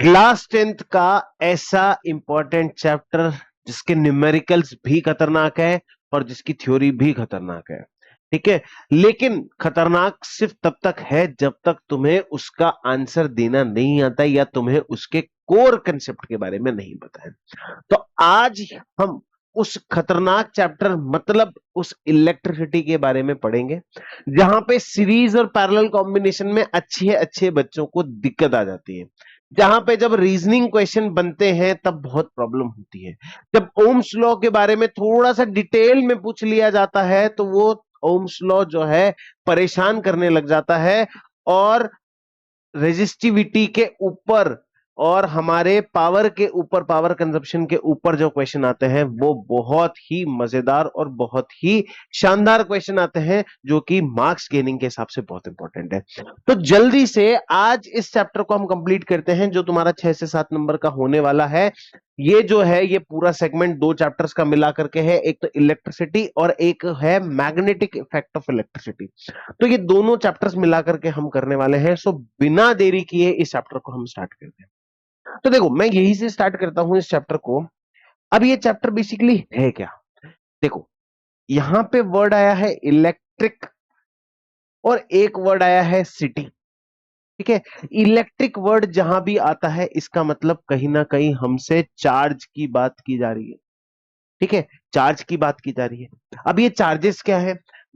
Class 10th का ऐसा important chapter जिसके न्यूमेरिकल्स भी खतरनाक है और जिसकी थ्योरी भी खतरनाक है, ठीक है। लेकिन खतरनाक सिर्फ तब तक है जब तक तुम्हें उसका आंसर देना नहीं आता या तुम्हें उसके कोर कंसेप्ट के बारे में नहीं पता है। तो आज हम उस खतरनाक चैप्टर मतलब उस इलेक्ट्रिसिटी के बारे में पढ़ेंगे, जहां पे सीरीज और पैरेलल कॉम्बिनेशन में अच्छे बच्चों को दिक्कत आ जाती है, जहां पे जब रीजनिंग क्वेश्चन बनते हैं तब बहुत प्रॉब्लम होती है। जब ओम्स लॉ के बारे में थोड़ा सा डिटेल में पूछ लिया जाता है तो वो ओम्स लॉ जो है परेशान करने लग जाता है, और रेजिस्टिविटी के ऊपर और हमारे पावर के ऊपर, पावर कंजप्शन के ऊपर जो क्वेश्चन आते हैं वो बहुत ही मजेदार और बहुत ही शानदार क्वेश्चन आते हैं, जो कि मार्क्स गेनिंग के हिसाब से बहुत इंपॉर्टेंट है। तो जल्दी से आज इस चैप्टर को हम कंप्लीट करते हैं, जो तुम्हारा 6 से 7 नंबर का होने वाला है। ये जो है ये पूरा सेगमेंट 2 चैप्टर्स का मिला करके है, एक तो इलेक्ट्रिसिटी और एक है मैग्नेटिक इफेक्ट ऑफ इलेक्ट्रिसिटी। तो ये दोनों चैप्टर्स मिला करके हम करने वाले हैं। सो बिना देरी किए इस चैप्टर को हम स्टार्ट करते हैं। तो देखो, मैं यही से स्टार्ट करता हूं इस चैप्टर को। अब ये चैप्टर बेसिकली है क्या? देखो, यहां पे वर्ड आया है इलेक्ट्रिक और एक वर्ड आया है सिटी, ठीक है। इलेक्ट्रिक वर्ड जहां भी आता है इसका मतलब कहीं ना कहीं हमसे चार्ज की बात की जा रही है, ठीक है। चार्ज की बात की जा रही है। अब ये चार्जेस क्या है?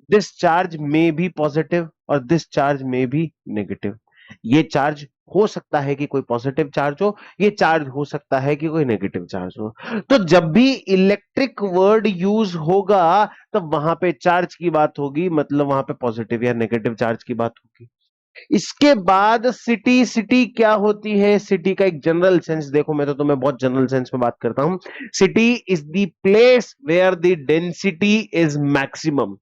दिस चार्ज में भी पॉजिटिव और दिस चार्ज में भी नेगेटिव। ये चार्ज हो सकता है कि कोई पॉजिटिव चार्ज हो, ये चार्ज हो सकता है कि कोई नेगेटिव चार्ज हो। तो जब भी इलेक्ट्रिक वर्ड यूज होगा तब वहां पे चार्ज की बात होगी, मतलब वहां पे पॉजिटिव या नेगेटिव चार्ज की बात होगी। इसके बाद सिटी, सिटी क्या होती है? सिटी का एक जनरल सेंस देखो, मैं तो तुम्हें बहुत जनरल सेंस में बात करता हूं। City is the place where the density is maximum.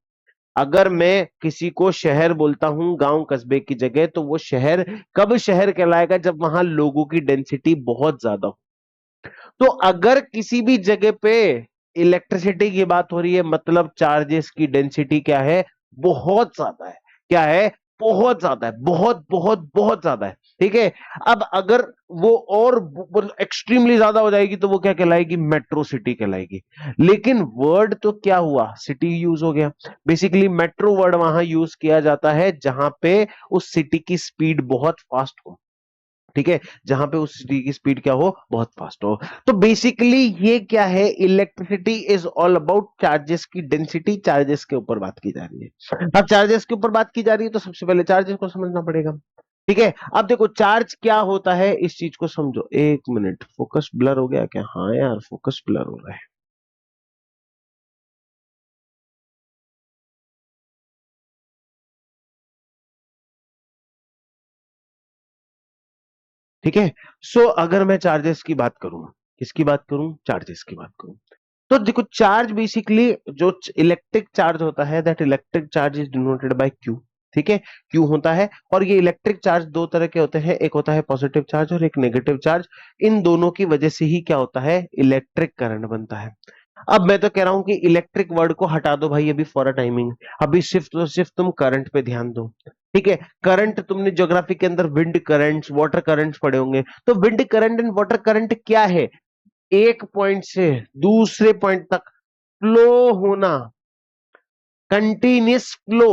अगर मैं किसी को शहर बोलता हूं गांव कस्बे की जगह, तो वो शहर कब शहर कहलाएगा? जब वहां लोगों की डेंसिटी बहुत ज्यादा हो। तो अगर किसी भी जगह पे इलेक्ट्रिसिटी की बात हो रही है, मतलब चार्जेस की डेंसिटी क्या है? बहुत ज्यादा है। क्या है? बहुत ज्यादा है, बहुत बहुत बहुत ज्यादा है, ठीक है। अब अगर वो और एक्सट्रीमली ज्यादा हो जाएगी तो वो क्या कहलाएगी? मेट्रो सिटी कहलाएगी। लेकिन वर्ड तो क्या हुआ? सिटी यूज हो गया। बेसिकली मेट्रो वर्ड वहां यूज किया जाता है जहां पे उस सिटी की स्पीड बहुत फास्ट हो, ठीक है। जहां पे उस सिटी की स्पीड क्या हो? बहुत फास्ट हो। तो बेसिकली ये क्या है? Electricity is all about charges की डेंसिटी। चार्जेस के ऊपर बात की जा रही है। अब चार्जेस के ऊपर बात की जा रही है तो सबसे पहले चार्जेस को समझना पड़ेगा, ठीक है। अब देखो, चार्ज क्या होता है इस चीज को समझो। एक मिनट, फोकस ब्लर हो गया क्या? हाँ यार, फोकस ब्लर हो रहा है। ठीक है। सो अगर मैं चार्जेस की बात करूं, किसकी बात करूं? चार्जेस की बात करूं, तो देखो चार्ज बेसिकली जो इलेक्ट्रिक चार्ज होता है, that electric charge is denoted by Q, ठीक है। क्यू होता है। और ये इलेक्ट्रिक चार्ज दो तरह के होते हैं, एक होता है पॉजिटिव चार्ज और एक नेगेटिव चार्ज। इन दोनों की वजह से ही क्या होता है? इलेक्ट्रिक करंट बनता है। अब मैं तो कह रहा हूं कि इलेक्ट्रिक वर्ड को हटा दो भाई अभी फॉर अ टाइमिंग। अभी सिर्फ तो सिर्फ तुम करंट पे ध्यान दो, ठीक है। करंट तुमने ज्योग्राफी के अंदर विंड करंट्स, वाटर करंट्स पढ़े होंगे। तो wind current and water current क्या है? एक पॉइंट से दूसरे पॉइंट तक फ्लो होना, कंटिन्यूस फ्लो।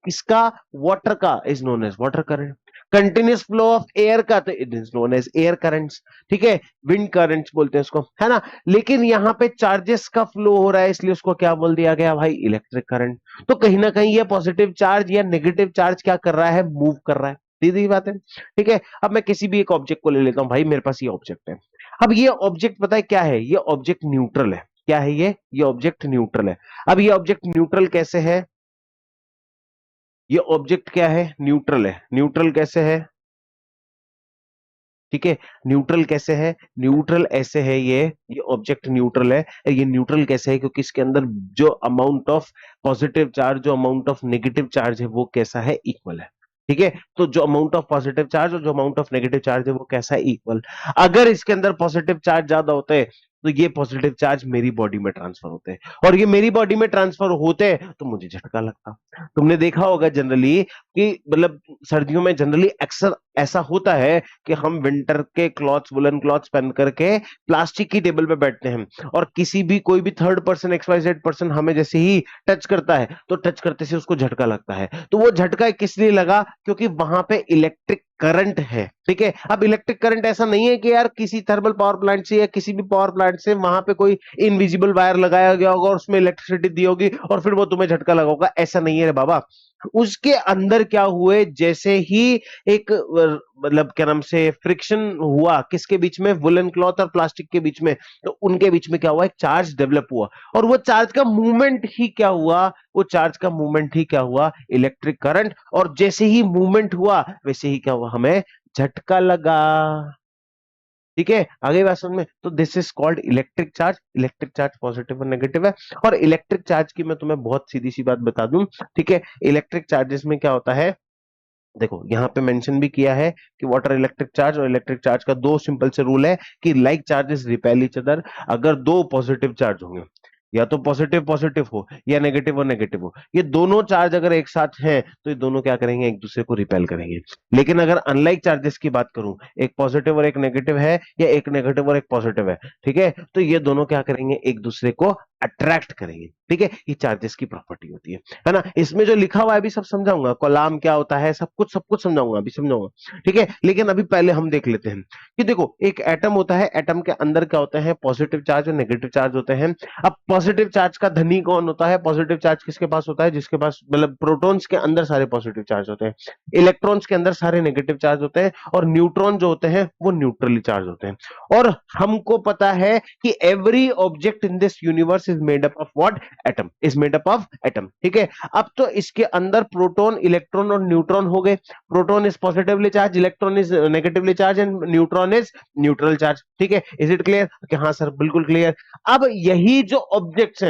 किसका? वाटर का is known as water current. Continuous flow of air का तो it is known as air currents, ठीक है। विंड करंट्स बोलते हैं उसको, है ना। लेकिन यहां पे चार्जेस का फ्लो हो रहा है, इसलिए उसको क्या बोल दिया गया भाई? Electric current. तो कहीं ना कहीं ये पॉजिटिव चार्ज या नेगेटिव चार्ज क्या कर रहा है? मूव कर रहा है। सीधी बात है, ठीक है। अब मैं किसी भी एक ऑब्जेक्ट को ले लेता हूं भाई, मेरे पास ये ऑब्जेक्ट है। अब ये ऑब्जेक्ट पता है क्या है? ये ऑब्जेक्ट न्यूट्रल है। क्या है ये ऑब्जेक्ट न्यूट्रल है। अब ये ऑब्जेक्ट न्यूट्रल कैसे है? ये ऑब्जेक्ट क्या है? न्यूट्रल है। न्यूट्रल कैसे है? ठीक है। न्यूट्रल कैसे है? न्यूट्रल ऐसे है, ये ऑब्जेक्ट न्यूट्रल है। ये न्यूट्रल कैसे है? क्योंकि इसके अंदर जो अमाउंट ऑफ पॉजिटिव चार्ज, जो अमाउंट ऑफ नेगेटिव चार्ज है, वो कैसा है? इक्वल है, ठीक है। तो जो अमाउंट ऑफ पॉजिटिव चार्ज और जो अमाउंट ऑफ नेगेटिव चार्ज है वो कैसा है? इक्वल। अगर इसके अंदर पॉजिटिव चार्ज ज्यादा होता है तो ये पॉजिटिव चार्ज मेरी बॉडी में ट्रांसफर होते हैं, और ये मेरी बॉडी में ट्रांसफर होते हैं तो मुझे झटका लगता। तुमने देखा होगा जनरली कि मतलब सर्दियों में जनरली अक्सर ऐसा होता है कि हम विंटर के क्लॉथ्स, वुलन क्लॉथ्स पहन करके प्लास्टिक की टेबल पे बैठते हैं, और किसी भी कोई भी थर्ड पर्सन, XYZ पर्सन हमें जैसे ही टच करता है तो टच करते से उसको झटका लगता है। तो वो झटका किस लिए लगा? क्योंकि वहां पे इलेक्ट्रिक करंट है। ठीक है, अब इलेक्ट्रिक करंट ऐसा नहीं है कि यार किसी थर्मल पावर प्लांट से या किसी भी पावर प्लांट से वहां पे कोई इनविजिबल वायर लगाया गया होगा और उसमें इलेक्ट्रिसिटी दी होगी और फिर वो तुम्हें झटका लगा होगा, ऐसा नहीं है रे बाबा। उसके अंदर क्या हुए, जैसे ही एक मतलब क्या नाम से फ्रिक्शन हुआ किसके बीच में, वुलन क्लॉथ और प्लास्टिक के बीच में, तो उनके बीच में क्या हुआ, एक चार्ज डेवलप हुआ, और वो चार्ज का मूवमेंट ही क्या हुआ, वो चार्ज का मूवमेंट ही क्या हुआ, इलेक्ट्रिक करंट। और जैसे ही मूवमेंट हुआ वैसे ही क्या हुआ, हमें झटका लगा। ठीक है, आगे बात समझ में? तो this is called electric charge. Electric charge positive और नेगेटिव है। और इलेक्ट्रिक चार्ज की मैं तुम्हें बहुत सीधी सी बात बता दूं, ठीक है, इलेक्ट्रिक चार्जेस में क्या होता है, देखो यहां पे मेंशन भी किया है कि वाटर इलेक्ट्रिक चार्ज और इलेक्ट्रिक चार्ज का दो सिंपल से रूल है कि like charges repel each other. अगर दो पॉजिटिव चार्ज होंगे, या तो पॉजिटिव पॉजिटिव हो या नेगेटिव और नेगेटिव हो, ये दोनों चार्ज अगर एक साथ हैं तो ये दोनों क्या करेंगे, एक दूसरे को रिपेल करेंगे। लेकिन अगर अनलाइक चार्जेस की बात करूं, एक पॉजिटिव और एक नेगेटिव है या एक नेगेटिव और एक पॉजिटिव है, ठीक है, तो ये दोनों क्या करेंगे, एक दूसरे को अट्रैक्ट करेंगे। ठीक है, ये चार्जेस की प्रॉपर्टी होती है ना। इसमें जो लिखा हुआ है अभी सब समझाऊंगा, कोलाम क्या होता है, सब कुछ समझाऊंगा, अभी समझाऊंगा। ठीक है, लेकिन अभी पहले हम देख लेते हैं कि देखो एक एटम होता है, एटम के अंदर क्या होते हैं, पॉजिटिव चार्ज और नेगेटिव चार्ज होते हैं। अब पॉजिटिव चार्ज का धनी कौन होता है, पॉजिटिव चार्ज किसके पास होता है, जिसके पास मतलब प्रोटॉन्स के अंदर सारे पॉजिटिव चार्ज होते हैं, इलेक्ट्रॉन्स के अंदर सारे नेगेटिव चार्ज होते हैं, और न्यूट्रॉन जो होते हैं वो न्यूट्रली चार्ज होते हैं। और हमको पता है कि every object in this universe is made up of what, atom, is made up of atom. ठीक है, अब तो इसके अंदर प्रोटॉन, इलेक्ट्रॉन और न्यूट्रॉन हो गए। Proton is positively charge, electron is negatively charge and neutron is neutral charge. ठीक है, इज इट क्लियर? कि हाँ सर बिल्कुल क्लियर। अब यही जो ऑब्जेक्ट्स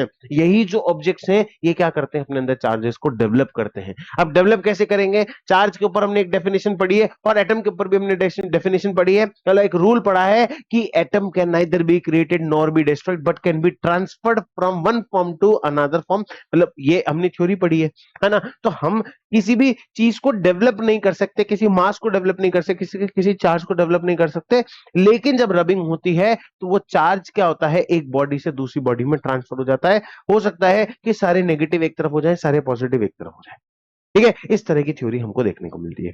हैं ये क्या करते हैं, अपने अंदर चार्जेस को डेवलप करते हैं। अब डेवलप कैसे करेंगे, चार्ज के ऊपर हमने एक डेफिनेशन पढ़ी है और एटम के ऊपर भी हमने डेफिनेशन पढ़ी है, मतलब एक रूल पढ़ा है कि atom can neither be created nor be destroyed but can be transferred from one form to another form. मतलब ये हमने थ्योरी पढ़ी है ना। तो हम किसी भी चीज को डेवलप नहीं कर सकते, किसी मास को डेवलप नहीं कर सकते, किसी चार्ज को डेवलप नहीं कर सकते, लेकिन जब रबिंग होती है तो वो चार्ज क्या होता है, एक बॉडी से दूसरी बॉडी में ट्रांसफर हो जाता है। हो सकता है कि सारे नेगेटिव एक तरफ हो जाए, सारे पॉजिटिव एक तरफ हो जाए। ठीक है, इस तरह की थ्योरी हमको देखने को मिलती है।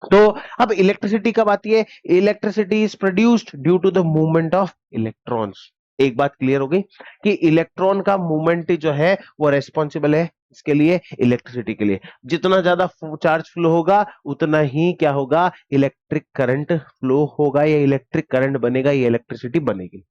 तो अब इलेक्ट्रिसिटी कब आती है, electricity is produced due to the movement of electrons. एक बात क्लियर हो गई कि इलेक्ट्रॉन का मूवमेंट जो है वो रेस्पॉन्सिबल है इसके लिए, इलेक्ट्रिसिटी के लिए। जितना ज्यादा चार्ज फ्लो होगा उतना ही क्या होगा, इलेक्ट्रिक करंट फ्लो होगा या इलेक्ट्रिक करंट बनेगा या इलेक्ट्रिसिटी बनेगी।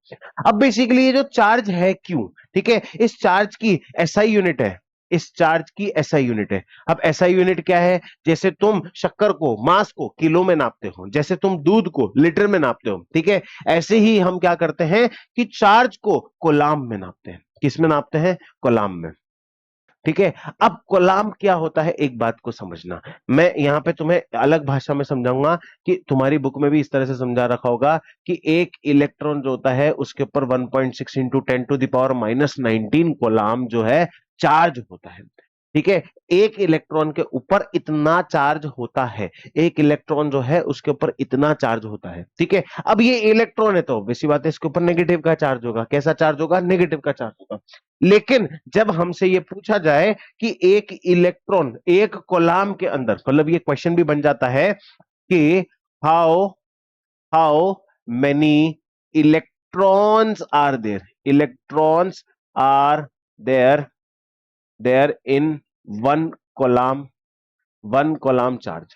अब बेसिकली ये जो चार्ज है क्यों, ठीक है, इस चार्ज की एसआई यूनिट है, इस चार्ज की एसआई यूनिट है। अब एसआई यूनिट क्या है, जैसे तुम शक्कर को, मास को किलो में नापते हो, जैसे तुम दूध को लीटर में नापते हो, ठीक है, ऐसे ही हम क्या करते हैं कि चार्ज को कोलाम में नापते हैं। किस में नापते हैं, कोलाम में। ठीक है, अब कोलाम क्या होता है, एक बात को समझना, मैं यहां पे तुम्हें अलग भाषा में समझाऊंगा कि तुम्हारी बुक में भी इस तरह से समझा रखा होगा कि एक इलेक्ट्रॉन जो होता है उसके ऊपर 1.6 इंटू 10⁻⁻19 कोलाम जो है चार्ज होता है। ठीक है, एक इलेक्ट्रॉन के ऊपर इतना चार्ज होता है, एक इलेक्ट्रॉन जो है उसके ऊपर इतना चार्ज होता है। ठीक है, अब ये इलेक्ट्रॉन है तो वैसी बात है इसके ऊपर नेगेटिव का चार्ज होगा। कैसा चार्ज होगा, नेगेटिव का चार्ज होगा। लेकिन जब हमसे ये पूछा जाए कि एक इलेक्ट्रॉन एक कोलाम के अंदर, मतलब ये क्वेश्चन भी बन जाता है कि how how many electrons are there, electrons are there there in one coulomb, one coulomb charge.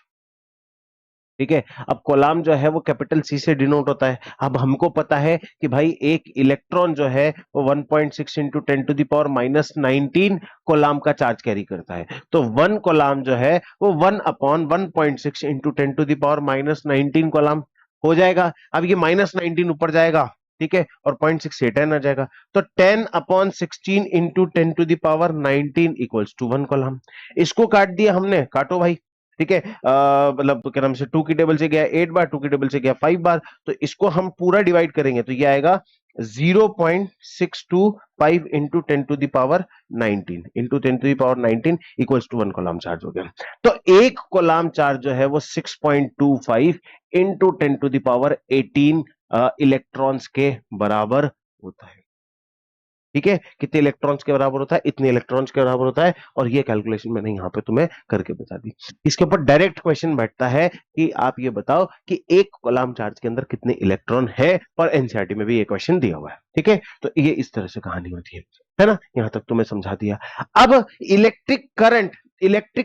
ठीक है, अब कोलाम जो है वो कैपिटल सी से डिनोट होता है। अब हमको पता है कि भाई एक इलेक्ट्रॉन जो है वो 1.6 इंटू 10⁻⁻19 कोलाम का चार्ज कैरी करता है। तो वन कोलाम जो है वो 1/1.6 इंटू 10⁻⁻19 कोलाम हो जाएगा। अब ये -19 ऊपर जाएगा, ठीक है, और 0.6 10 आ जाएगा, तो 10/16 इंटू 10⁻19 इक्वल्स टू 1 कोलाम। इसको काट दिया हमने, काटो भाई। ठीक है, मतलब क्या नाम से 2 की टेबल से गया 8 बार, 2 की टेबल से गया 5 बार, तो इसको हम पूरा डिवाइड करेंगे तो ये आएगा 0.625 into 10⁻19 into 10⁻19 equals to 1 coulomb charge हो गया। तो एक कॉलम चार्ज जो है वो 6.25 इंटू 10⁻18 इलेक्ट्रॉन्स के बराबर होता है। ठीक है, कितने इलेक्ट्रॉन्स के बराबर होता है, इतने इलेक्ट्रॉन्स के बराबर होता है, और ये कैलकुलेशन मैंने यहां पे तुम्हें करके बता दी। इसके ऊपर डायरेक्ट क्वेश्चन बैठता है कि आप ये बताओ कि एक कॉलम चार्ज के अंदर कितने इलेक्ट्रॉन है, और एनसीईआरटी में भी ये क्वेश्चन दिया हुआ है। ठीक है, तो ये इस तरह से कहानी होती है ना, यहां तक तुम्हें समझा दिया। अब electric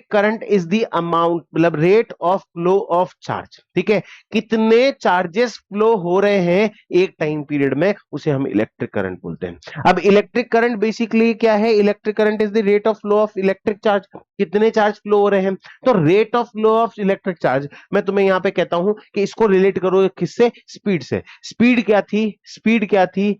current is the amount, मतलब rate of flow of charge. ठीक है, कितने चार्जेस फ्लो हो रहे हैं एक टाइम पीरियड में, उसे हम इलेक्ट्रिक करंट बोलते हैं। अब इलेक्ट्रिक करंट बेसिकली क्या है, electric current is the rate of flow of electric charge, कितने चार्ज फ्लो हो रहे हैं। तो rate of flow of electric charge, मैं तुम्हें यहां पे कहता हूं कि इसको रिलेट करो किससे, स्पीड से। स्पीड क्या थी,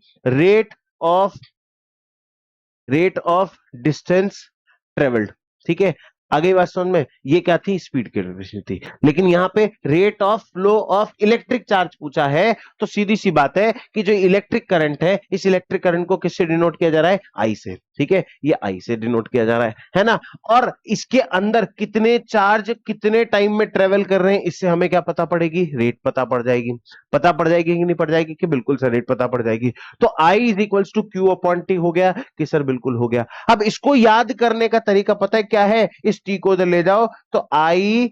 रेट ऑफ डिस्टेंस ट्रेवल्ड। ठीक है, आगे बात समझ में, ये क्या थी, स्पीड की डेफिनेशन थी। लेकिन यहां पे rate of flow of electric charge पूछा है, तो सीधी सी बात है कि जो इलेक्ट्रिक करंट है, इस इलेक्ट्रिक करंट को किससे डिनोट किया जा रहा है, आई से। ठीक है, ये आई से डिनोट किया जा रहा है ना। और इसके अंदर कितने चार्ज कितने टाइम में ट्रेवल कर रहे हैं, इससे हमें क्या पता पड़ेगी, रेट पता पड़ जाएगी। पता पड़ जाएगी कि नहीं पड़ जाएगी, कि बिल्कुल सर रेट पता पड़ जाएगी। तो I is equals to Q upon T हो गया, कि सर बिल्कुल हो गया। अब इसको याद करने का तरीका पता है क्या है, इस टी को उधर ले जाओ, तो I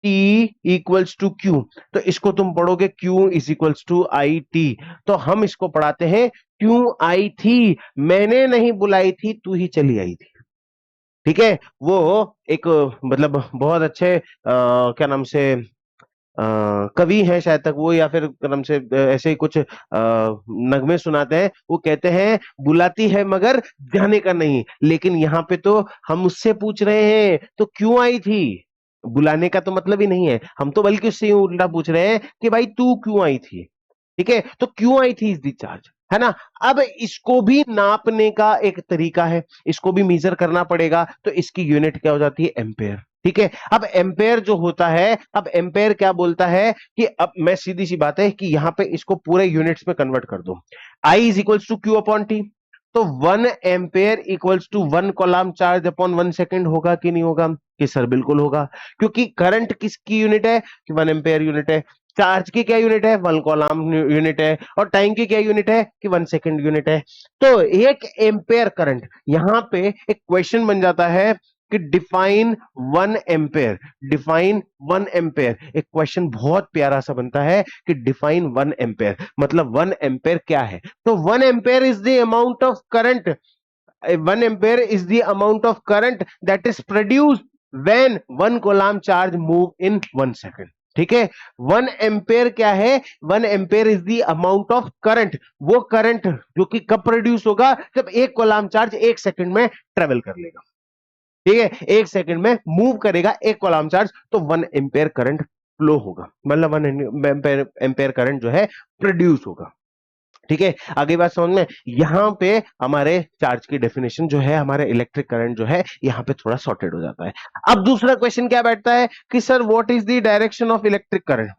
T equals to Q, तो इसको तुम पढ़ोगे Q is equals to I T. तो हम इसको पढ़ाते हैं क्यों आई थी, मैंने नहीं बुलाई थी, तू ही चली आई थी। ठीक है, वो एक मतलब बहुत अच्छे क्या नाम से कवि हैं शायद तक वो, या फिर क्रम से ऐसे ही कुछ नगमे सुनाते हैं। वो कहते हैं बुलाती है मगर जाने का नहीं, लेकिन यहाँ पे तो हम उससे पूछ रहे हैं तो क्यों आई थी, बुलाने का तो मतलब ही नहीं है, हम तो बल्कि उससे उल्टा पूछ रहे हैं कि भाई तू क्यों आई थी। ठीक है, तो क्यों आई थी इज दी चार्ज, है ना। अब इसको भी नापने का एक तरीका है, इसको भी मेजर करना पड़ेगा, तो इसकी यूनिट क्या हो जाती है, एम्पेयर। ठीक है, अब एम्पेयर जो होता है, अब एम्पेयर क्या बोलता है कि अब मैं सीधी सी बात है कि यहां पे इसको पूरे यूनिट्स में कन्वर्ट कर दो। I is equals to Q upon T, तो 1 ampere equals to 1 coulomb charge upon 1 second होगा कि नहीं होगा, कि सर बिल्कुल होगा, क्योंकि करंट किसकी यूनिट है, कि 1 एम्पेयर यूनिट है। चार्ज की क्या यूनिट है, 1 कॉलम यूनिट है। और टाइम की क्या यूनिट है, कि 1 सेकेंड यूनिट है। तो 1 एम्पेयर करंट, यहां पे एक क्वेश्चन बन जाता है कि डिफाइन 1 एम्पेयर। एक क्वेश्चन बहुत प्यारा सा बनता है कि डिफाइन 1 एम्पेयर, मतलब 1 एम्पेयर क्या है। तो 1 ampere is the amount of current, 1 ampere is the amount of current that is produced when 1 coulomb charge move in 1 second. ठीक है, 1 एम्पेयर क्या है, 1 ampere is the amount of current, वो current जो कि कब प्रोड्यूस होगा, जब 1 कॉलम चार्ज 1 सेकेंड में ट्रेवल कर लेगा। ठीक है, 1 सेकेंड में मूव करेगा 1 कॉलम चार्ज, तो 1 एम्पेयर करंट फ्लो होगा, मतलब 1 एम्पेयर करंट जो है प्रोड्यूस होगा। ठीक है, आगे बात समझ में, यहां पे हमारे चार्ज की डेफिनेशन जो है, हमारे इलेक्ट्रिक करंट जो है, यहां पे थोड़ा सॉर्टेड हो जाता है। अब दूसरा क्वेश्चन क्या बैठता है कि sir what is the direction of electric current.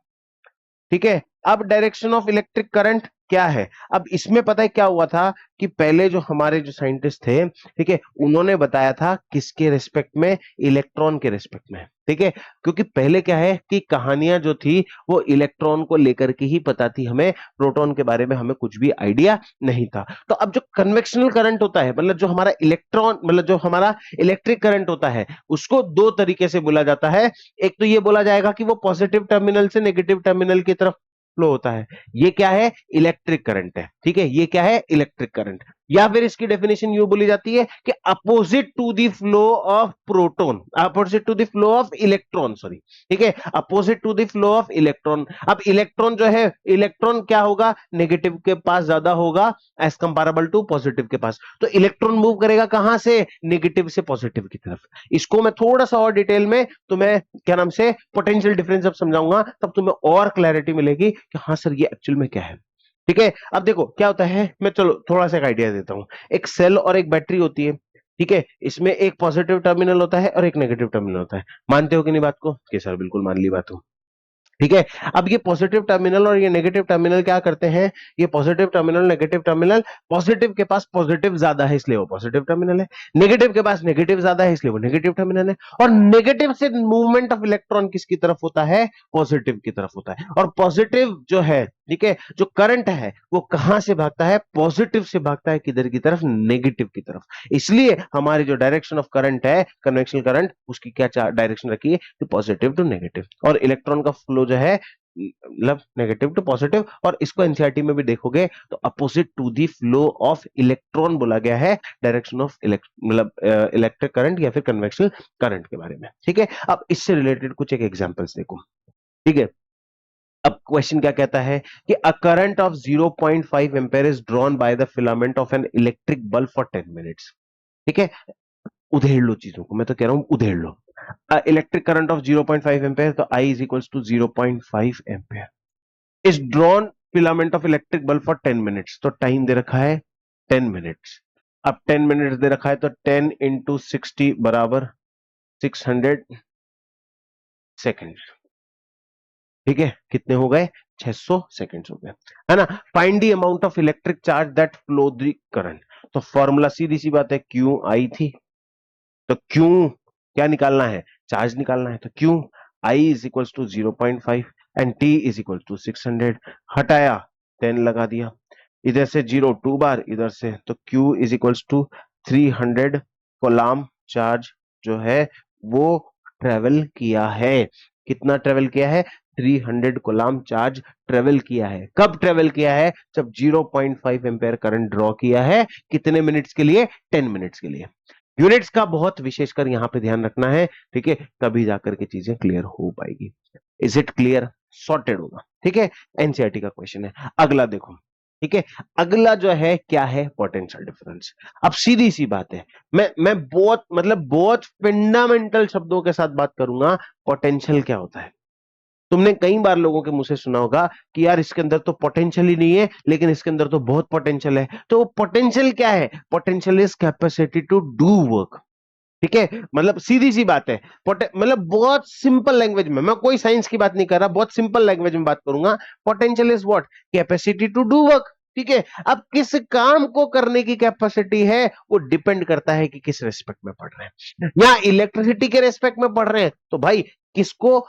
ठीक है, अब डायरेक्शन ऑफ इलेक्ट्रिक करंट क्या है। अब इसमें पता है क्या हुआ था कि पहले जो हमारे जो साइंटिस्ट थे, ठीक है, उन्होंने बताया था किसके रिस्पेक्ट में, इलेक्ट्रॉन के रिस्पेक्ट में। ठीक है, क्योंकि पहले क्या है कि कहानियां जो थी वो इलेक्ट्रॉन को लेकर के ही पता थी हमें, प्रोटॉन के बारे में हमें कुछ भी आइडिया नहीं था। तो अब जो कन्वेक्शनल करंट होता है, मतलब जो हमारा इलेक्ट्रॉन, मतलब जो हमारा इलेक्ट्रिक करंट होता है, उसको दो तरीके से बोला जाता है। एक तो ये बोला जाएगा कि वो पॉजिटिव टर्मिनल से नेगेटिव टर्मिनल की तरफ फ्लो होता है, ये क्या है, इलेक्ट्रिक करंट है। ठीक है, ये क्या है, इलेक्ट्रिक करंट। या फिर इसकी डेफिनेशन यूं बोली जाती है कि opposite to the flow of proton, opposite to the flow of electron, sorry. ठीक है, opposite to the flow of electron. अब इलेक्ट्रॉन जो है, इलेक्ट्रॉन क्या होगा, नेगेटिव के पास ज्यादा होगा एज कंपेरेबल टू पॉजिटिव के पास। तो इलेक्ट्रॉन मूव करेगा कहां से, नेगेटिव से पॉजिटिव की तरफ। इसको मैं थोड़ा सा और डिटेल में तुम्हें क्या नाम से पोटेंशियल डिफरेंस जब समझाऊंगा, तब तुम्हें और क्लैरिटी मिलेगी कि हाँ सर ये एक्चुअल में क्या है। ठीक है, अब देखो क्या होता है, मैं चलो थोड़ा सा एक आइडिया देता हूं। एक सेल और एक बैटरी होती है। ठीक है, इसमें एक पॉजिटिव टर्मिनल होता है और एक नेगेटिव टर्मिनल होता है। मानते हो कि नहीं बात को, कि सर बिल्कुल मान ली बात हो। ठीक है। अब ये पॉजिटिव टर्मिनल और ये नेगेटिव टर्मिनल क्या करते हैं, ये positive terminal negative terminal, positive के पास पॉजिटिव ज्यादा है इसलिए वो पॉजिटिव टर्मिनल है, नेगेटिव के पास नेगेटिव ज्यादा है इसलिए वो नेगेटिव टर्मिनल है। और नेगेटिव से मूवमेंट ऑफ इलेक्ट्रॉन किसकी तरफ होता है, पॉजिटिव की तरफ होता है। और पॉजिटिव जो है, ठीक है, जो करंट है वो कहां से भागता है, पॉजिटिव से भागता है, किधर की तरफ, नेगेटिव की तरफ। इसलिए हमारी जो डायरेक्शन ऑफ करंट है, कन्वेंशनल करंट, उसकी क्या डायरेक्शन रखी है, पॉजिटिव टू नेगेटिव। और इलेक्ट्रॉन का फ्लो जो है मतलब नेगेटिव टू पॉजिटिव। और इसको एनसीईआरटी में भी देखोगे तो opposite to the flow of electron बोला गया है, डायरेक्शन ऑफ मतलब इलेक्ट्रिक करंट या फिर कन्वेंशनल करंट के बारे में। ठीक है, अब इससे रिलेटेड कुछ एक एग्जांपल्स देखो। ठीक है, अब क्वेश्चन क्या कहता है कि a current of 0.5 ampere is drawn by the filament of an electric bulb for 10 minutes. ठीक है, उधेड़ लो चीजों को, मैं तो कह रहा हूं उधेड़ लो। इलेक्ट्रिक करंट ऑफ 0.5 एम्पेयर, तो I is equals to 0.5 ampere is drawn filament of electric bulb for 10 minutes. तो टाइम दे रखा है 10 मिनट्स। अब 10 मिनट्स दे रखा है तो 10 इंटू 60 बराबर 600 सेकेंड। ठीक है, कितने हो गए, 600 सेकेंड्स हो गए, है ना। Find the amount of electric charge that flow the current. तो फॉर्मूला सीधी सी बात है, क्यू आई थी, तो क्यू क्या निकालना है, चार्ज निकालना है। तो Q I is equal to 0.5 and T is equal to 600। हटाया 10 लगा दिया, इधर से 0 2 बार, इधर से, तो Q is equal to 300 coulomb charge जो है वो ट्रेवल किया है। कितना ट्रेवल किया है, 300 कोलाम चार्ज ट्रेवल किया है। कब ट्रेवल किया है, जब 0.5 एम्पेयर करंट ड्रॉ किया है। कितने मिनट्स के लिए, 10 मिनट्स के लिए। यूनिट्स का बहुत विशेषकर यहां पे ध्यान रखना है, ठीक है, तभी जाकर के चीजें क्लियर हो पाएगी। इज इट क्लियर, सॉर्टेड होगा। ठीक है, एनसीईआरटी का क्वेश्चन है। अगला देखो, ठीक है, अगला जो है क्या है, पोटेंशियल डिफरेंस। अब सीधी सी बात है, मैं बहुत मतलब बहुत फंडामेंटल शब्दों के साथ बात करूंगा। पोटेंशियल क्या होता है, तुमने कई बार लोगों के मुंह से सुना होगा कि यार इसके अंदर तो पोटेंशियल ही नहीं है, लेकिन इसके अंदर तो बहुत पोटेंशियल है। तो पोटेंशियल क्या है, potential is capacity to do work. ठीक है, मतलब सीधी सी बात है, मतलब बहुत सिंपल लैंग्वेज में, मैं कोई साइंस की बात नहीं कर रहा, बहुत सिंपल लैंग्वेज में बात करूंगा। Potential is what, capacity to do work. ठीक है, अब किस काम को करने की कैपेसिटी है वो डिपेंड करता है कि किस रेस्पेक्ट में पढ़ रहे हैं। या इलेक्ट्रिसिटी के रेस्पेक्ट में पढ़ रहे हैं तो भाई किसको,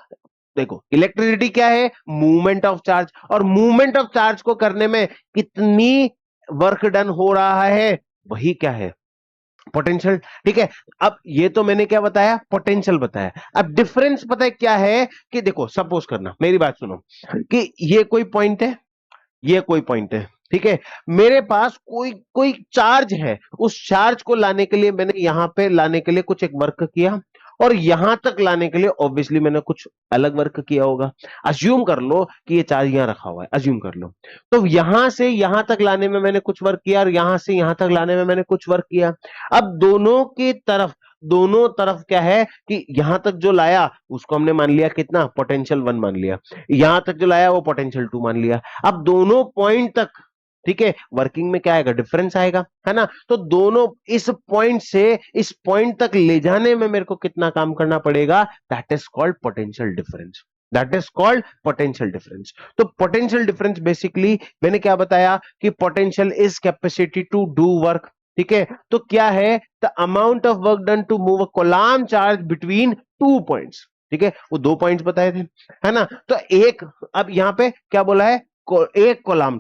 देखो इलेक्ट्रिसिटी क्या है, मूवमेंट ऑफ चार्ज, और मूवमेंट ऑफ चार्ज को करने में कितनी वर्क डन हो रहा है, वही क्या है, पोटेंशियल। ठीक है, अब ये तो मैंने क्या बताया, पोटेंशियल बताया। अब डिफरेंस पता है क्या है, कि देखो सपोज करना, मेरी बात सुनो, कि ये कोई पॉइंट है, ये कोई पॉइंट है, ठीक है, मेरे पास कोई कोई चार्ज है, उस चार्ज को लाने के लिए मैंने यहां पे लाने के लिए कुछ एक वर्क किया, और यहां तक लाने के लिए ऑब्वियसली मैंने कुछ अलग वर्क किया होगा। अज्यूम कर लो कि ये चार्ज यहां रखा हुआ है, अज्यूम कर लो, तो यहां से यहां तक लाने में मैंने कुछ वर्क किया, और यहां से यहां तक लाने में मैंने कुछ वर्क किया। अब दोनों तरफ क्या है कि यहां तक जो लाया उसको हमने मान लिया कितना, पोटेंशियल 1 मान लिया, यहां तक जो लाया वो पोटेंशियल 2 मान लिया। अब दोनों पॉइंट तक, ठीक है, वर्किंग में क्या आएगा, डिफरेंस आएगा, है ना। तो दोनों इस पॉइंट से इस पॉइंट तक ले जाने में मेरे को कितना काम करना पड़ेगा, that is called potential difference. That is called potential difference. तो पोटेंशियल डिफरेंस बेसिकली मैंने क्या बताया कि potential is capacity to do work. ठीक है, तो क्या है, the amount of work done to move a coulomb charge between 2 points. ठीक है, वो 2 पॉइंट्स बताए थे, है ना। तो एक, अब यहां पे क्या बोला है, एक कोलाम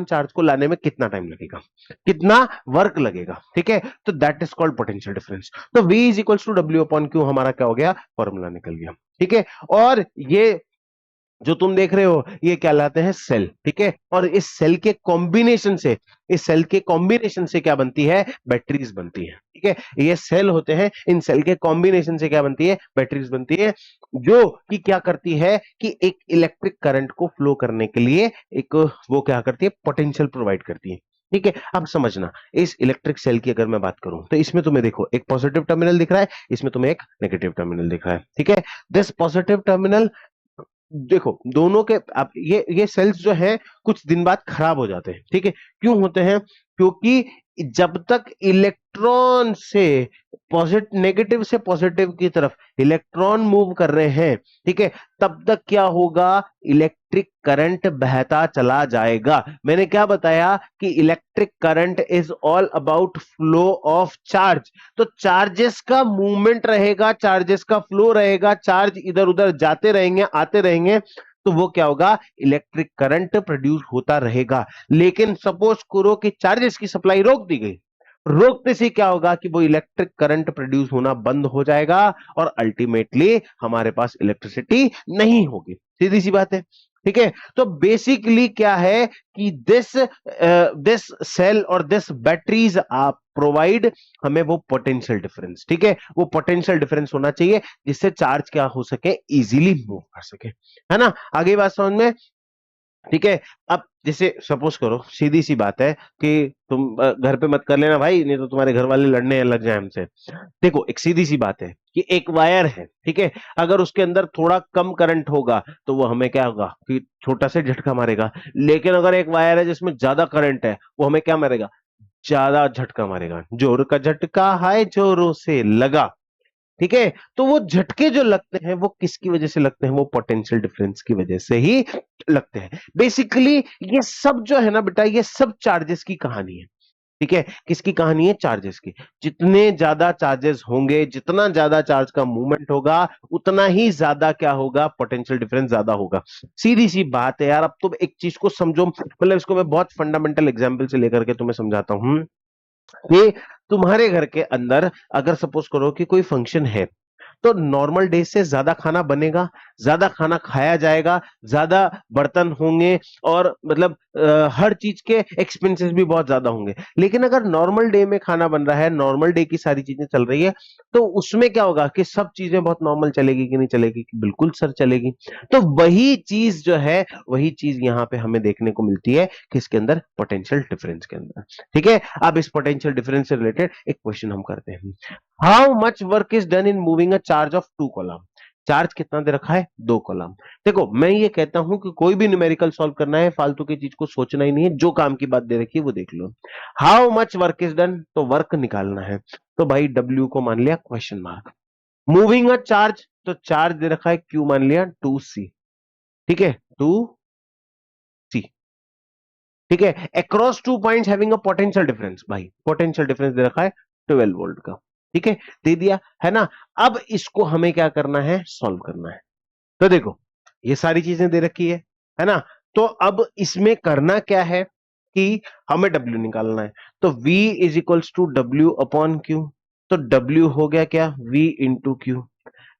चार्ज को लाने में कितना टाइम लगेगा, कितना वर्क लगेगा। ठीक है, तो that is called potential difference. तो V is equal to W upon Q, हमारा क्या हो गया, फॉर्मूला निकल गया। ठीक है, और ये जो तुम देख रहे हो ये कहलाते हैं सेल। ठीक है, और इस सेल के कॉम्बिनेशन से, इस सेल के कॉम्बिनेशन से क्या बनती है, बैटरीज बनती है। ठीक है, ये सेल होते हैं, इन सेल के कॉम्बिनेशन से क्या बनती है, बैटरीज बनती है, जो कि क्या करती है कि एक इलेक्ट्रिक करंट को फ्लो करने के लिए एक वो क्या करती है, पोटेंशियल प्रोवाइड करती है। ठीक है, अब समझना, इस इलेक्ट्रिक सेल की अगर मैं बात करूं तो इसमें तुम्हें देखो एक पॉजिटिव टर्मिनल दिख रहा है, इसमें तुम्हें एक नेगेटिव टर्मिनल दिख रहा है। ठीक है, दिस पॉजिटिव टर्मिनल, देखो दोनों के, अब ये सेल्स जो है कुछ दिन बाद खराब हो जाते हैं। ठीक है, क्यों होते हैं, क्योंकि जब तक इलेक्ट्रॉन से पॉजिटिव, नेगेटिव से पॉजिटिव की तरफ इलेक्ट्रॉन मूव कर रहे हैं, ठीक है, तब तक क्या होगा, इलेक्ट्रिक करंट बहता चला जाएगा। मैंने क्या बताया कि electric current is all about flow of charge. तो चार्जेस का मूवमेंट रहेगा, चार्जेस का फ्लो रहेगा, चार्ज इधर उधर जाते रहेंगे, आते रहेंगे, तो वो क्या होगा, इलेक्ट्रिक करंट प्रोड्यूस होता रहेगा। लेकिन सपोज करो कि चार्जेस की सप्लाई रोक दी गई, रोकने से क्या होगा कि वो इलेक्ट्रिक करंट प्रोड्यूस होना बंद हो जाएगा और अल्टीमेटली हमारे पास इलेक्ट्रिसिटी नहीं होगी। सीधी सी बात है, ठीक है। तो बेसिकली क्या है कि दिस सेल और दिस बैटरीज आप प्रोवाइड हमें वो पोटेंशियल डिफरेंस, ठीक है, वो पोटेंशियल डिफरेंस होना चाहिए जिससे चार्ज क्या हो सके, इजीली मूव कर सके, है ना। आगे बात समझ में, ठीक है। अब जैसे सपोज करो, सीधी सी बात है कि तुम घर पे मत कर लेना भाई, नहीं तो तुम्हारे घर वाले लड़ने लग जाए हमसे। देखो एक सीधी सी बात है कि एक वायर है, ठीक है, अगर उसके अंदर थोड़ा कम करंट होगा तो वो हमें क्या होगा कि छोटा सा झटका मारेगा। लेकिन अगर एक वायर है जिसमें ज्यादा करंट है, वो हमें क्या मारेगा, ज्यादा झटका मारेगा। जोर का झटका हाय जोरों से लगा, ठीक है। तो वो झटके जो लगते हैं वो किसकी वजह से लगते हैं, वो पोटेंशियल डिफरेंस की वजह से ही लगते हैं। बेसिकली ये सब जो है ना बेटा, ये सब चार्जेस की कहानी है, ठीक है। किसकी कहानी है, चार्जेस की। जितने ज्यादा चार्जेस होंगे, जितना ज्यादा चार्ज का मूवमेंट होगा, उतना ही ज्यादा क्या होगा, पोटेंशियल डिफरेंस ज्यादा होगा। सीधी सी बात है यार। अब तुम एक चीज को समझो, मतलब इसको मैं बहुत फंडामेंटल एग्जांपल से लेकर के तुम्हें समझाता हूं कि तुम्हारे घर के अंदर अगर सपोज करो कि कोई फंक्शन है, तो नॉर्मल डे से ज्यादा खाना बनेगा, ज्यादा खाना खाया जाएगा, ज्यादा बर्तन होंगे, और मतलब हर चीज के एक्सपेंसेस भी बहुत ज्यादा होंगे। लेकिन अगर नॉर्मल डे में खाना बन रहा है, नॉर्मल डे की सारी चीजें चल रही है, तो उसमें क्या होगा कि सब चीजें बहुत नॉर्मल चलेगी कि नहीं चलेगी, कि बिल्कुल सर चलेगी। तो वही चीज जो है, वही चीज यहां पे हमें देखने को मिलती है किसके अंदर, पोटेंशियल डिफरेंस के अंदर, ठीक है। अब इस पोटेंशियल डिफरेंस से रिलेटेड एक क्वेश्चन हम करते हैं। How much work is done in moving a charge of 2 column. Charge कितना दे रखा है, 2 कॉलम। देखो मैं ये कहता हूं कि कोई भी न्यूमेरिकल सॉल्व करना है, फालतू की चीज को सोचना ही नहीं है, जो काम की बात दे रखी है वो देख लो। How much work is done, तो वर्क निकालना है, तो भाई डब्ल्यू को मान लिया question mark. Moving a charge, तो चार्ज दे रखा है क्यू, मान लिया 2c, ठीक है, 2c, ठीक है। Across 2 points having a potential difference, भाई पोटेंशियल डिफरेंस दे रखा है 12 वोल्ट का, ठीक है, दे दिया है ना। अब इसको हमें क्या करना है, सॉल्व करना है। तो देखो ये सारी चीजें दे रखी है ना। तो अब इसमें करना क्या है कि हमें W निकालना है। तो V is equals to W upon Q. तो W हो गया क्या, V इंटू क्यू,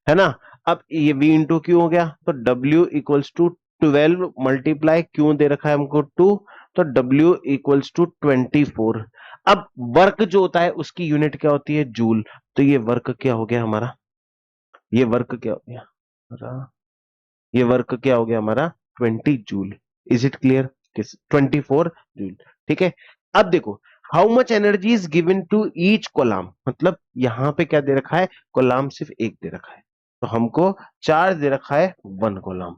है ना। अब ये V इंटू क्यू हो गया, तो W equals to 12 multiply Q दे रखा है हमको 2, तो W इक्वल्स टू 24। अब वर्क जो होता है उसकी यूनिट क्या होती है, जूल। तो ये वर्क क्या हो गया हमारा, ये वर्क क्या हो गया हमारा, ये वर्क क्या हो गया हमारा, 20 joule. Is it clear, 24 joule, ठीक है। अब देखो how much energy is given to each coulomb, मतलब यहां पे क्या दे रखा है, कोलम सिर्फ एक दे रखा है, तो हमको चार्ज दे रखा है 1 कोलम,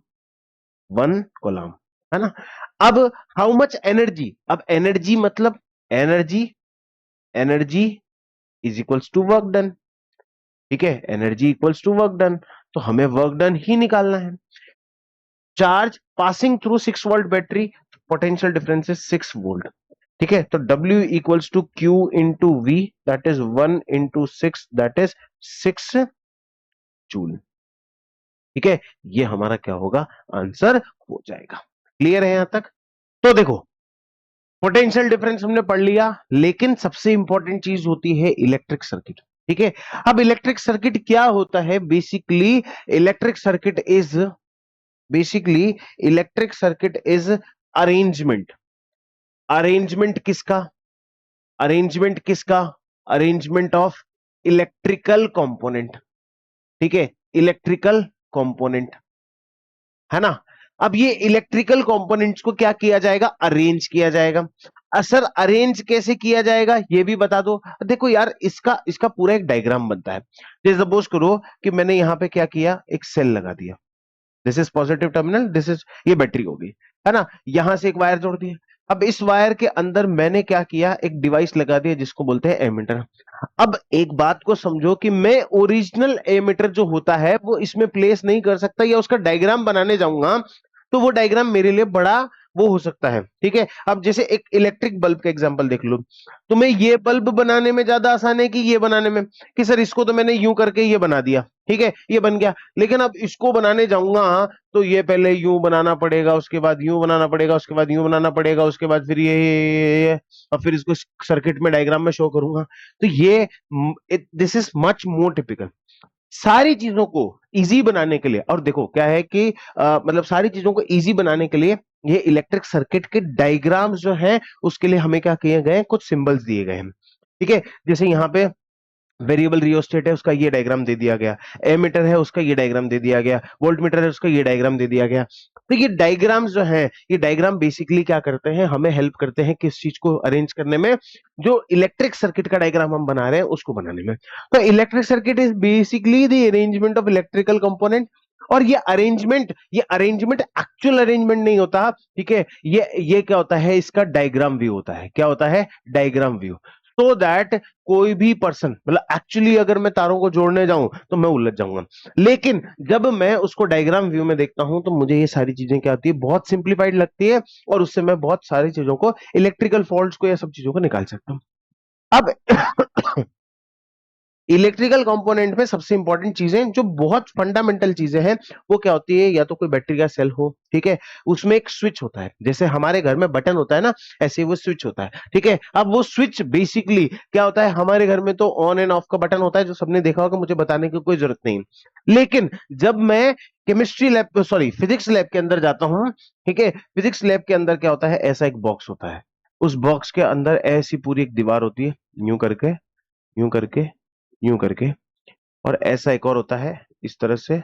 1 कोलम, है ना। अब हाउ मच एनर्जी, अब एनर्जी मतलब energy, energy is equals to work done, ठीक है, energy equals to work done, तो हमें वर्क डन ही निकालना है। Charge passing through 6 volt battery, potential difference is 6 volt, ठीक है। तो W equals to Q into V, that is 1 into 6, that is 6 joule, ठीक है। ये हमारा क्या होगा, आंसर हो जाएगा। क्लियर है यहां तक। तो देखो पोटेंशियल डिफरेंस हमने पढ़ लिया, लेकिन सबसे इंपॉर्टेंट चीज होती है इलेक्ट्रिक सर्किट, ठीक है। अब इलेक्ट्रिक सर्किट क्या होता है, basically electric circuit is, basically electric circuit is arrangement. Arrangement किसका, अरेंजमेंट किसका, अरेंजमेंट ऑफ इलेक्ट्रिकल कंपोनेंट, ठीक है, इलेक्ट्रिकल कंपोनेंट, है ना। अब ये इलेक्ट्रिकल कंपोनेंट्स को क्या किया जाएगा, अरेंज किया जाएगा। सर अरेंज कैसे किया जाएगा ये भी बता दो। देखो यार इसका इसका पूरा एक डायग्राम बनता है। जैसे सपोज करो कि मैंने यहां पे क्या किया, एक सेल लगा दिया, this is positive terminal, this is, ये बैटरी होगी, है ना। यहां से एक वायर जोड़ दिया। अब इस वायर के अंदर मैंने क्या किया, एक डिवाइस लगा दिया जिसको बोलते हैं एमीटर। अब एक बात को समझो कि मैं ओरिजिनल एमीटर जो होता है वो इसमें प्लेस नहीं कर सकता, या उसका डायग्राम बनाने जाऊंगा तो वो डायग्राम मेरे लिए बड़ा वो हो सकता है। ठीक है, अब जैसे एक इलेक्ट्रिक बल्ब का एग्जांपल देख लो, तो मैं ये बल्ब बनाने में ज्यादा आसान है कि ये बनाने में, कि सर इसको तो मैंने यूं करके ये बना दिया, ठीक है ये बन गया, लेकिन अब इसको बनाने जाऊंगा तो ये पहले यूं बनाना पड़ेगा, उसके बाद यूं बनाना पड़ेगा, उसके बाद यूं बनाना पड़ेगा, उसके बाद फिर ये और फिर इसको सर्किट में डायग्राम में शो करूंगा। तो ये this is much more typical. सारी चीजों को इजी बनाने के लिए, और देखो क्या है कि मतलब सारी चीजों को इजी बनाने के लिए ये इलेक्ट्रिक सर्किट के डायग्राम्स जो हैं उसके लिए हमें क्या किए गए हैं, कुछ सिंबल्स दिए गए हैं। ठीक है, जैसे यहाँ पे वेरिएबल रियोस्टेट है उसका ये डायग्राम दे दिया गया, एमीटर है उसका ये डायग्राम दे दिया गया, वोल्ट मीटर है उसका ये डायग्राम दे दिया गया। तो ये डायग्राम्स जो हैं, ये डायग्राम बेसिकली क्या करते हैं, हमें हेल्प करते हैं किस चीज को अरेंज करने में, जो इलेक्ट्रिक सर्किट का डायग्राम हम बना रहे हैं उसको बनाने में। तो electric circuit is basically the arrangement of electrical component. और ये अरेंजमेंट एक्चुअल अरेंजमेंट नहीं होता, ठीक है, ये क्या होता है, इसका डायग्राम व्यू होता है। क्या होता है, डायग्राम व्यू। सो दैट कोई भी पर्सन, मतलब एक्चुअली अगर मैं तारों को जोड़ने जाऊं तो मैं उलझ जाऊंगा, लेकिन जब मैं उसको डायग्राम व्यू में देखता हूं तो मुझे ये सारी चीजें क्या होती है, बहुत सिंप्लीफाइड लगती है, और उससे मैं बहुत सारी चीजों को, इलेक्ट्रिकल फॉल्ट्स को या सब चीजों को निकाल सकता हूं। अब इलेक्ट्रिकल कंपोनेंट में सबसे इंपॉर्टेंट चीजें जो बहुत फंडामेंटल चीजें हैं वो क्या होती है, या तो कोई बैटरी का सेल हो, ठीक है, उसमें एक स्विच होता है, जैसे हमारे घर में बटन होता है ना, ऐसे वो स्विच होता है। ठीक है, अब वो स्विच बेसिकली क्या होता है, हमारे घर में तो ऑन एंड ऑफ का बटन होता है, जो सबने देखा होगा, मुझे बताने की कोई जरूरत नहीं। लेकिन जब मैं chemistry lab, sorry physics lab के अंदर जाता हूं, ठीक है, फिजिक्स लैब के अंदर क्या होता है, ऐसा एक बॉक्स होता है, उस बॉक्स के अंदर ऐसी पूरी एक दीवार होती है, यूं करके, यूं करके, यूं करके, और ऐसा एक और होता है, इस तरह से,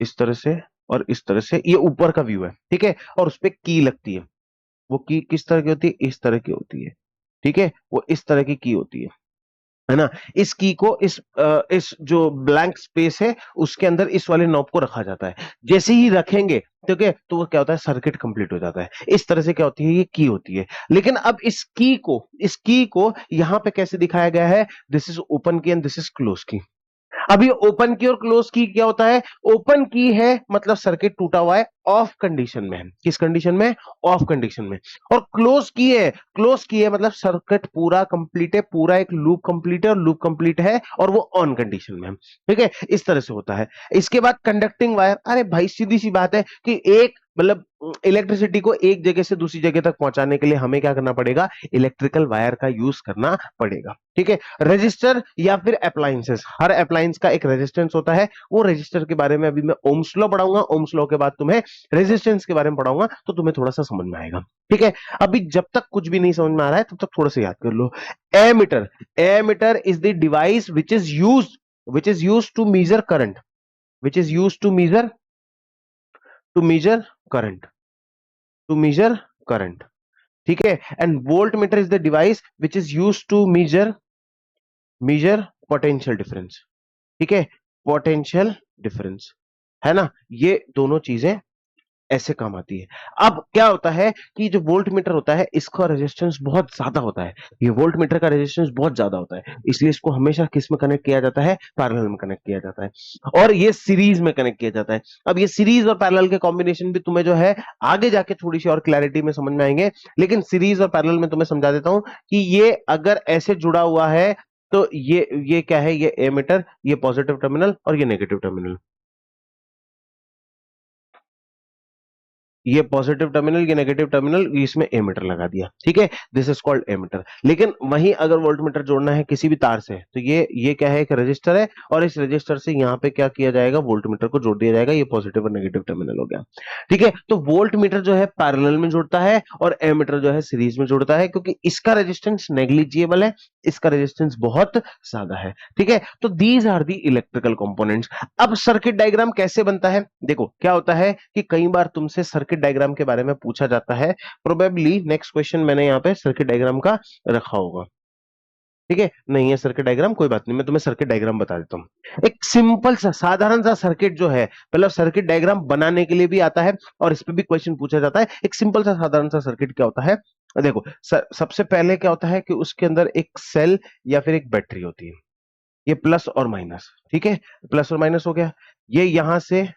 इस तरह से, और इस तरह से, ये ऊपर का व्यू है, ठीक है, और उस पे की लगती है। वो की किस तरह की होती है, इस तरह की होती है, ठीक है, वो इस तरह की होती है ना। इस की को इस जो ब्लैंक स्पेस है उसके अंदर इस वाले नॉब को रखा जाता है। जैसे ही रखेंगे, ठीक है, तो वो क्या होता है, सर्किट कंप्लीट हो जाता है। इस तरह से क्या होती है, ये की होती है। लेकिन अब इस की को यहां पे कैसे दिखाया गया है, दिस इज ओपन की एंड दिस इज क्लोज की। अभी ओपन की और क्लोज की क्या होता है, ओपन की है मतलब सर्किट टूटा हुआ है, ऑफ कंडीशन में है। किस कंडीशन में, ऑफ कंडीशन में। और क्लोज की है मतलब सर्किट पूरा कंप्लीट है, पूरा एक लूप कंप्लीट है, और लूप कंप्लीट है और वो ऑन कंडीशन में है। ठीक है, इस तरह से होता है। इसके बाद कंडक्टिंग वायर, अरे भाई सीधी सी बात है कि एक मतलब इलेक्ट्रिसिटी को एक जगह से दूसरी जगह तक पहुंचाने के लिए हमें क्या करना पड़ेगा, इलेक्ट्रिकल वायर का यूज करना पड़ेगा। ठीक है, रेजिस्टर या फिर अप्लायंसेस, हर अप्लायंस का एक रेजिस्टेंस होता है। वो रेजिस्टर के बारे में अभी मैं ओम्स लॉ पढ़ाऊंगा, ओम्स लॉ के बाद तुम्हें रेजिस्टेंस के बारे में पढ़ाऊंगा, तो तुम्हें थोड़ा सा समझ में आएगा। ठीक है, अभी जब तक कुछ भी नहीं समझ में आ रहा है तब तक थोड़ा सा याद कर लो। Ammeter, ammeter is the device which is used to measure current, which is used to measure current, to measure current. ठीक है, and voltmeter is the device which is used to measure potential difference. ठीक है, potential difference, है ना, ये दोनों चीजें ऐसे काम आती है। अब क्या होता है कि जो वोल्ट मीटर होता है इसका रेजिस्टेंस बहुत ज्यादा होता है, ये वोल्ट मीटर का रेजिस्टेंस बहुत ज्यादा होता है, इसलिए इसको हमेशा किस में कनेक्ट किया जाता है, पैरेलल में कनेक्ट किया जाता है, और ये सीरीज में कनेक्ट किया जाता है। अब ये सीरीज और पैरेलल के कॉम्बिनेशन भी तुम्हें जो है आगे जाके थोड़ी सी और क्लैरिटी में समझ में आएंगे, लेकिन सीरीज और पैरेलल में तुम्हें समझा देता हूं कि ये अगर ऐसे जुड़ा हुआ है तो ये क्या है, ये एमीटर, ये पॉजिटिव टर्मिनल और ये नेगेटिव टर्मिनल, ये पॉजिटिव टर्मिनल, ये नेगेटिव टर्मिनल, इसमें एमीटर लगा दिया। ठीक है, दिस इज कॉल्ड एमीटर। लेकिन वहीं अगर वोल्टमीटर जोड़ना है किसी भी तार से तो ये क्या है, एक रजिस्टर है, और इस रजिस्टर से यहां पे क्या किया जाएगा, वोल्टमीटर को जोड़ दिया जाएगा। ये पॉजिटिव और नेगेटिव टर्मिनल हो गया। ठीक है, तो वोल्टमीटर जो है पैरेलल में जुड़ता है और एमीटर जो है सीरीज में जुड़ता है, क्योंकि इसका रेजिस्टेंस नेग्लिजिबल है, इसका रेजिस्टेंस बहुत ज्यादा है। ठीक है, तो these are the electrical components. अब सर्किट डायग्राम कैसे बनता है, देखो क्या होता है कि कई बार तुमसे सर्किट डायग्राम के बारे में पूछा जाता है, प्रोबेबली नेक्स्ट क्वेश्चन मैंने यहाँ पे सर्किट डायग्राम का रखा होगा। ठीक है, नहीं है सर्किट डायग्राम, कोई बात नहीं, मैं तुम्हें सर्किट डायग्राम बता देता हूँ। एक सिंपल सा साधारण सा सर्किट जो है, मतलब सर्किट डायग्राम बनाने के लिए भी आता है और इस पे भी क्वेश्चन पूछा जाता है। एक सिंपल सा साधारण सा सर्किट क्या होता है, देखो सबसे पहले क्या होता है कि उसके अंदर एक सेल या फिर एक बैटरी होती है, ये प्लस और माइनस, ठीक है, प्लस और माइनस हो गया, ये यहां से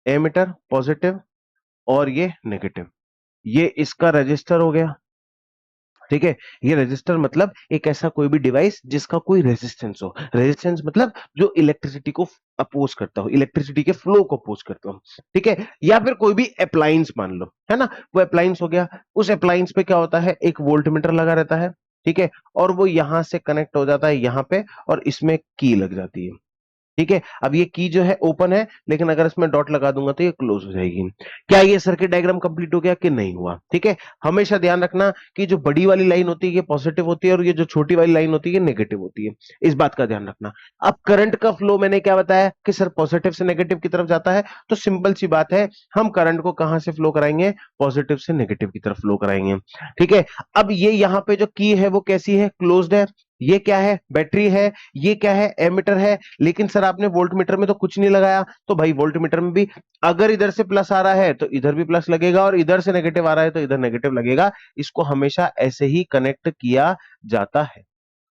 एमीटर पॉजिटिव और ये नेगेटिव, ये इसका रजिस्टर हो गया, ठीक है। ये रेजिस्टर मतलब एक ऐसा कोई भी डिवाइस जिसका कोई रेजिस्टेंस हो, रेजिस्टेंस मतलब जो इलेक्ट्रिसिटी को अपोज करता हो, इलेक्ट्रिसिटी के फ्लो को अपोज करता हो, ठीक है। या फिर कोई भी अप्लायंस मान लो, है ना, वो अप्लायंस हो गया, उस अप्लायंस पे क्या होता है, एक वोल्ट मीटर लगा रहता है, ठीक है, और वो यहां से कनेक्ट हो जाता है यहां पे, और इसमें की लग जाती है, ठीक है। अब ये की जो है ओपन है, लेकिन अगर इसमें डॉट लगा दूंगा तो ये क्लोज हो जाएगी। क्या ये सर्किट डायग्राम कंप्लीट हो गया कि नहीं हुआ, ठीक है। हमेशा ध्यान रखना कि जो बड़ी वाली लाइन होती है ये पॉजिटिव होती है और ये जो छोटी वाली लाइन होती है ये नेगेटिव होती है, इस बात का ध्यान रखना। अब करंट का फ्लो मैंने क्या बताया कि सर पॉजिटिव से नेगेटिव की तरफ जाता है, तो सिंपल सी बात है, हम करंट को कहां से फ्लो कराएंगे, पॉजिटिव से नेगेटिव की तरफ फ्लो कराएंगे, ठीक है। अब ये यहां पे जो की है वो कैसी है, क्लोज्ड है, ये क्या है, बैटरी है, ये क्या है, एमीटर है, लेकिन सर आपने वोल्ट मीटर में तो कुछ नहीं लगाया, तो भाई वोल्ट मीटर में भी अगर इधर से प्लस आ रहा है तो इधर भी प्लस लगेगा और इधर से नेगेटिव आ रहा है तो इधर नेगेटिव लगेगा। इसको हमेशा ऐसे ही कनेक्ट किया जाता है,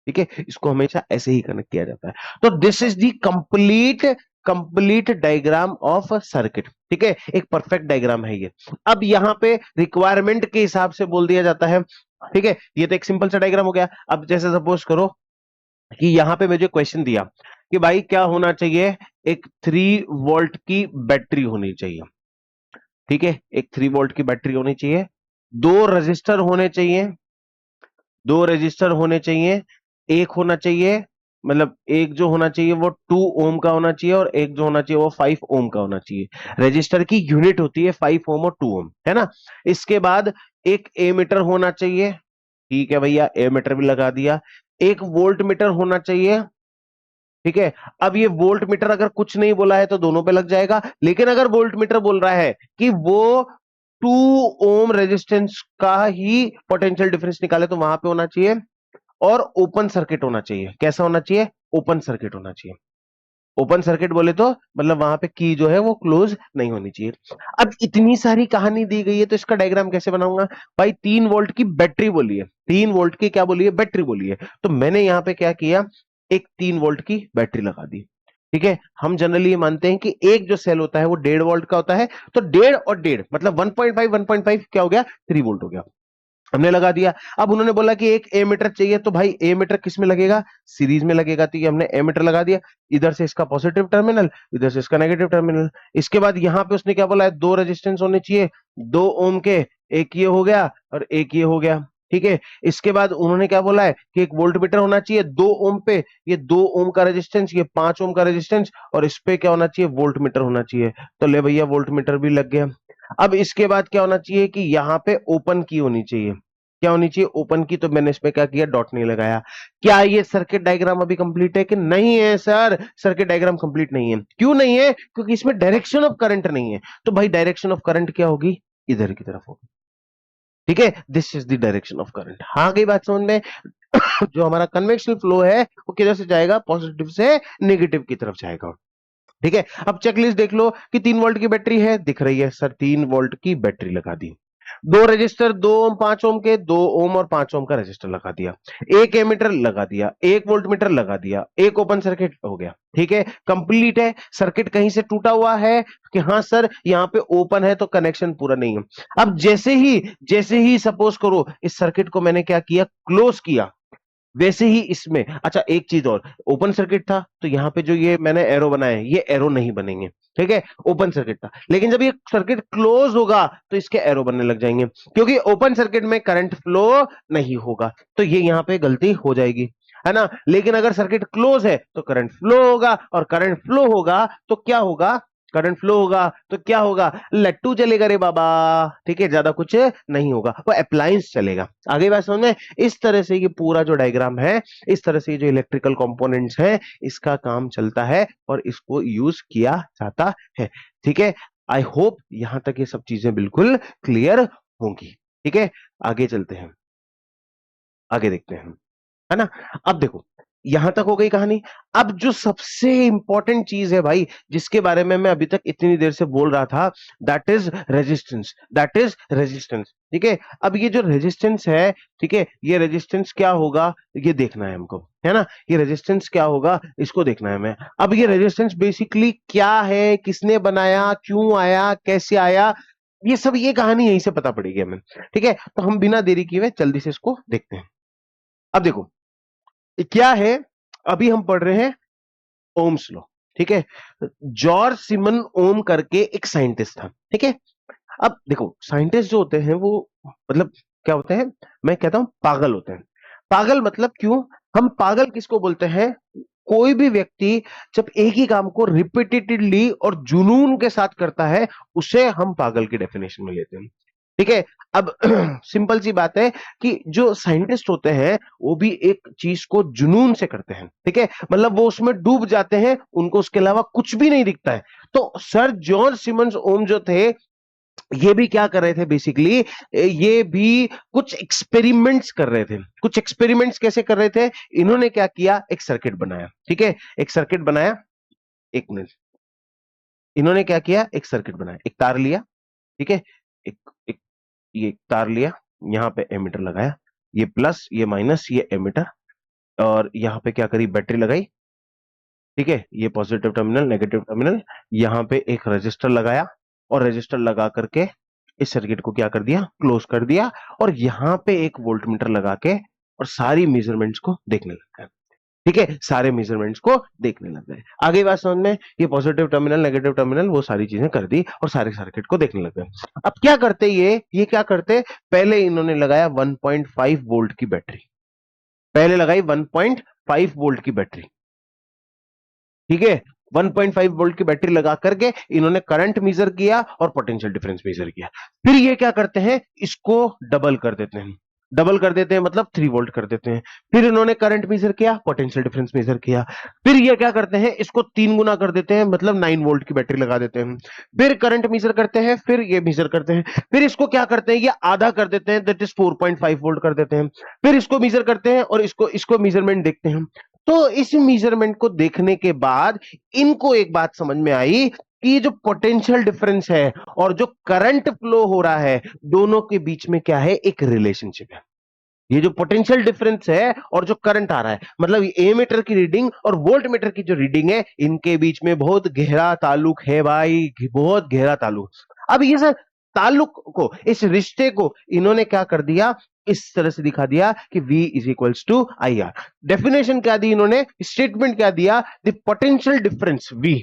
ठीक है, इसको हमेशा ऐसे ही कनेक्ट किया जाता है। तो this is the complete diagram of circuit, ठीक है, एक परफेक्ट डायग्राम है ये। अब यहां पे रिक्वायरमेंट के हिसाब से बोल दिया जाता है, ठीक है, ये तो एक सिंपल सा डायग्राम हो गया। अब जैसे सपोज करो कि यहां पे मुझे क्वेश्चन दिया कि भाई क्या होना चाहिए, एक 3 वोल्ट की बैटरी होनी चाहिए, ठीक है, एक 3 वोल्ट की बैटरी होनी चाहिए, दो रजिस्टर होने चाहिए, दो रजिस्टर होने चाहिए, एक होना चाहिए, मतलब एक जो होना चाहिए वो 2 ओम का होना चाहिए और एक जो होना चाहिए वो 5 ओम का होना चाहिए। रजिस्टर की यूनिट होती है 5 ओम और 2 ओम, है ना। इसके बाद एक एमीटर होना चाहिए, ठीक है भैया, एमीटर भी लगा दिया, एक वोल्ट मीटर होना चाहिए, ठीक है। अब ये वोल्ट मीटर अगर कुछ नहीं बोला है तो दोनों पे लग जाएगा, लेकिन अगर वोल्ट मीटर बोल रहा है कि वो 2 ओम रेजिस्टेंस का ही पोटेंशियल डिफरेंस निकाले तो वहां पे होना चाहिए, और ओपन सर्किट होना चाहिए, कैसा होना चाहिए, ओपन सर्किट होना चाहिए। ओपन सर्किट बोले तो मतलब वहां पे की जो है वो क्लोज नहीं होनी चाहिए। अब इतनी सारी कहानी दी गई है तो इसका डायग्राम कैसे बनाऊंगा, भाई 3 वोल्ट की बैटरी बोली है, 3 वोल्ट की क्या बोली है, बैटरी बोली है, तो मैंने यहां पे क्या किया, एक 3 वोल्ट की बैटरी लगा दी, ठीक है। हम जनरली ये मानते हैं कि एक जो सेल होता है वो 1.5 वोल्ट का होता है, तो 1.5 और 1.5 मतलब 1.5 1.5 क्या हो गया, 3 वोल्ट हो गया, हमने लगा दिया। अब उन्होंने बोला कि एक ए मीटर चाहिए, तो भाई ए मीटर किस में लगेगा, सीरीज में लगेगा, तो ये हमने ए मीटर लगा दिया, इधर से इसका पॉजिटिव टर्मिनल, इधर से इसका नेगेटिव टर्मिनल। इसके बाद यहां पे उसने क्या बोला है, दो रेजिस्टेंस होने चाहिए, 2 ओम के, एक ये हो गया और एक ये हो गया, ठीक है। इसके बाद उन्होंने क्या बोला है कि एक वोल्ट मीटर होना चाहिए 2 ओम पे, ये 2 ओम का रेजिस्टेंस, ये 5 ओम का रेजिस्टेंस, और इस पे क्या होना चाहिए, वोल्ट मीटर होना चाहिए, तो ले भैया वोल्ट मीटर भी लग गया। अब इसके बाद क्या होना चाहिए कि यहां पे ओपन की होनी चाहिए, क्या होनी चाहिए, ओपन की, तो मैंने इसमें क्या किया, डॉट नहीं लगाया। क्या ये सर्किट डायग्राम अभी कंप्लीट है कि नहीं है, सर सर्किट डायग्राम कंप्लीट नहीं है, क्यों नहीं है, क्योंकि इसमें डायरेक्शन ऑफ करंट नहीं है, तो भाई डायरेक्शन ऑफ करंट क्या होगी, इधर की तरफ होगी, ठीक है, this is the direction of current. हाँ गई बात समझ में। जो हमारा कन्वेंशनल फ्लो है वो किधर से जाएगा, पॉजिटिव से नेगेटिव की तरफ जाएगा, ठीक है। अब चेकलिस्ट देख लो कि 3 वोल्ट की बैटरी है, दिख रही है सर, 3 वोल्ट की बैटरी लगा दी, दो रजिस्टर, 2 ओम 5 ओम के, 2 ओम और 5 ओम का रजिस्टर लगा दिया, एक एमीटर लगा दिया, एक वोल्ट मीटर लगा दिया, एक ओपन सर्किट हो गया, ठीक है, कंप्लीट है। सर्किट कहीं से टूटा हुआ है कि हाँ सर यहाँ पे ओपन है तो कनेक्शन पूरा नहीं है। अब जैसे ही सपोज करो इस सर्किट को मैंने क्या किया, क्लोज किया, वैसे ही इसमें, अच्छा एक चीज और, ओपन सर्किट था तो यहां पे जो ये मैंने एरो बनाए ये एरो नहीं बनेंगे, ठीक है, ओपन सर्किट था, लेकिन जब ये सर्किट क्लोज होगा तो इसके एरो बनने लग जाएंगे, क्योंकि ओपन सर्किट में करंट फ्लो नहीं होगा, तो ये यहां पे गलती हो जाएगी, है ना। लेकिन अगर सर्किट क्लोज है तो करंट फ्लो होगा, और करंट फ्लो होगा तो क्या होगा, करंट फ्लो होगा तो क्या होगा, लट्टू चलेगा रे बाबा, ठीक है, ज्यादा कुछ नहीं होगा, वो अप्लायंस चलेगा। आगे बात समझ में, इस तरह से ये पूरा जो डायग्राम है, इस तरह से जो इलेक्ट्रिकल कंपोनेंट्स हैं इसका काम चलता है और इसको यूज किया जाता है, ठीक है। आई होप यहां तक ये सब चीजें बिल्कुल क्लियर होंगी, ठीक है। आगे चलते हैं, आगे देखते हैं। है ना। अब देखो, यहां तक हो गई कहानी। अब जो सबसे इंपॉर्टेंट चीज है भाई, जिसके बारे में मैं अभी तक इतनी देर से बोल रहा था, that is resistance, that is resistance. ठीक है, अब ये जो रेजिस्टेंस है, ठीक है, ये रेजिस्टेंस क्या होगा, ये देखना है हमको, है ना। ये रेजिस्टेंस क्या होगा, इसको देखना है हमें। अब ये रेजिस्टेंस बेसिकली क्या है, किसने बनाया, क्यों आया, कैसे आया, ये सब, ये कहानी यहीं से पता पड़ेगी हमें। ठीक है, तो हम बिना देरी किए हुए जल्दी से इसको देखते हैं। अब देखो ये क्या है, अभी हम पढ़ रहे हैं ओम्स लॉ। ठीक है, जॉर्ज सिमन ओम करके एक साइंटिस्ट था। ठीक है, अब देखो साइंटिस्ट जो होते हैं वो मतलब क्या होते हैं, मैं कहता हूं पागल होते हैं। पागल मतलब क्यों, हम पागल किसको बोलते हैं, कोई भी व्यक्ति जब एक ही काम को रिपीटेडली और जुनून के साथ करता है, उसे हम पागल की डेफिनेशन में लेते हैं। ठीक है, अब सिंपल सी बात है कि जो साइंटिस्ट होते हैं वो भी एक चीज को जुनून से करते हैं। ठीक है, मतलब वो उसमें डूब जाते हैं, उनको उसके अलावा कुछ भी नहीं दिखता है। तो सर जॉर्ज सिमन्स ओम जो थे, ये भी क्या कर रहे थे बेसिकली, ये भी कुछ एक्सपेरिमेंट्स कर रहे थे। कुछ एक्सपेरिमेंट्स कैसे कर रहे थे, इन्होंने क्या किया, एक सर्किट बनाया। ठीक है, एक सर्किट बनाया, एक मिनट, इन्होंने क्या किया, एक सर्किट बनाया, एक तार लिया। ठीक है, एक, एक ये तार लिया, यहां पे एमीटर लगाया, ये प्लस ये माइनस ये एमीटर, और यहां पे क्या करी, बैटरी लगाई। ठीक है, ये पॉजिटिव टर्मिनल नेगेटिव टर्मिनल, यहां पे एक रजिस्टर लगाया, और रजिस्टर लगा करके इस सर्किट को क्या कर दिया, क्लोज कर दिया, और यहां पे एक वोल्टमीटर लगा के और सारी मेजरमेंट्स को देखने लग गए। ठीक है, सारे मेजरमेंट्स को देखने लग गए। आगे बात समझ में, ये पॉजिटिव टर्मिनल नेगेटिव टर्मिनल वो सारी चीजें कर दी और सारे सर्किट को देखने लग गए। अब क्या करते ये क्या करते, पहले इन्होंने लगाया 1.5 वोल्ट की बैटरी, पहले लगाई 1.5 वोल्ट की बैटरी। ठीक है, 1.5 वोल्ट की बैटरी लगा करके इन्होंने करंट मेजर किया और पोटेंशियल डिफरेंस मेजर किया। फिर ये क्या करते हैं, इसको डबल कर देते हैं, डबल कर देते हैं मतलब 3 वोल्ट कर देते हैं। फिर इन्होंने करंट मेजर किया, पोटेंशियल डिफरेंस मेजर किया। फिर ये क्या करते हैं, इसको 3 गुना कर देते हैं, मतलब 9 वोल्ट की बैटरी लगा देते हैं। फिर करंट मेजर करते हैं, फिर ये मेजर करते हैं। फिर इसको क्या करते हैं, ये आधा कर देते हैं, दैट इज 4.5 वोल्ट कर देते हैं। फिर इसको मेजर करते हैं और इसको इसको मेजरमेंट देखते हैं। तो इस मेजरमेंट को देखने के बाद इनको एक बात समझ में आई कि ये जो पोटेंशियल डिफरेंस है और जो करंट फ्लो हो रहा है, दोनों के बीच में क्या है, एक रिलेशनशिप है। ये जो पोटेंशियल डिफरेंस है और जो करंट आ रहा है, मतलब ए मीटर की रीडिंग और वोल्ट मीटर की जो रीडिंग है, इनके बीच में बहुत गहरा ताल्लुक है भाई, बहुत गहरा ताल्लुक। अब ये सर ताल्लुक को, इस रिश्ते को इन्होंने क्या कर दिया, इस तरह से दिखा दिया कि V is equals to I R. Definition क्या दी इन्होंने, स्टेटमेंट क्या दिया, the potential difference V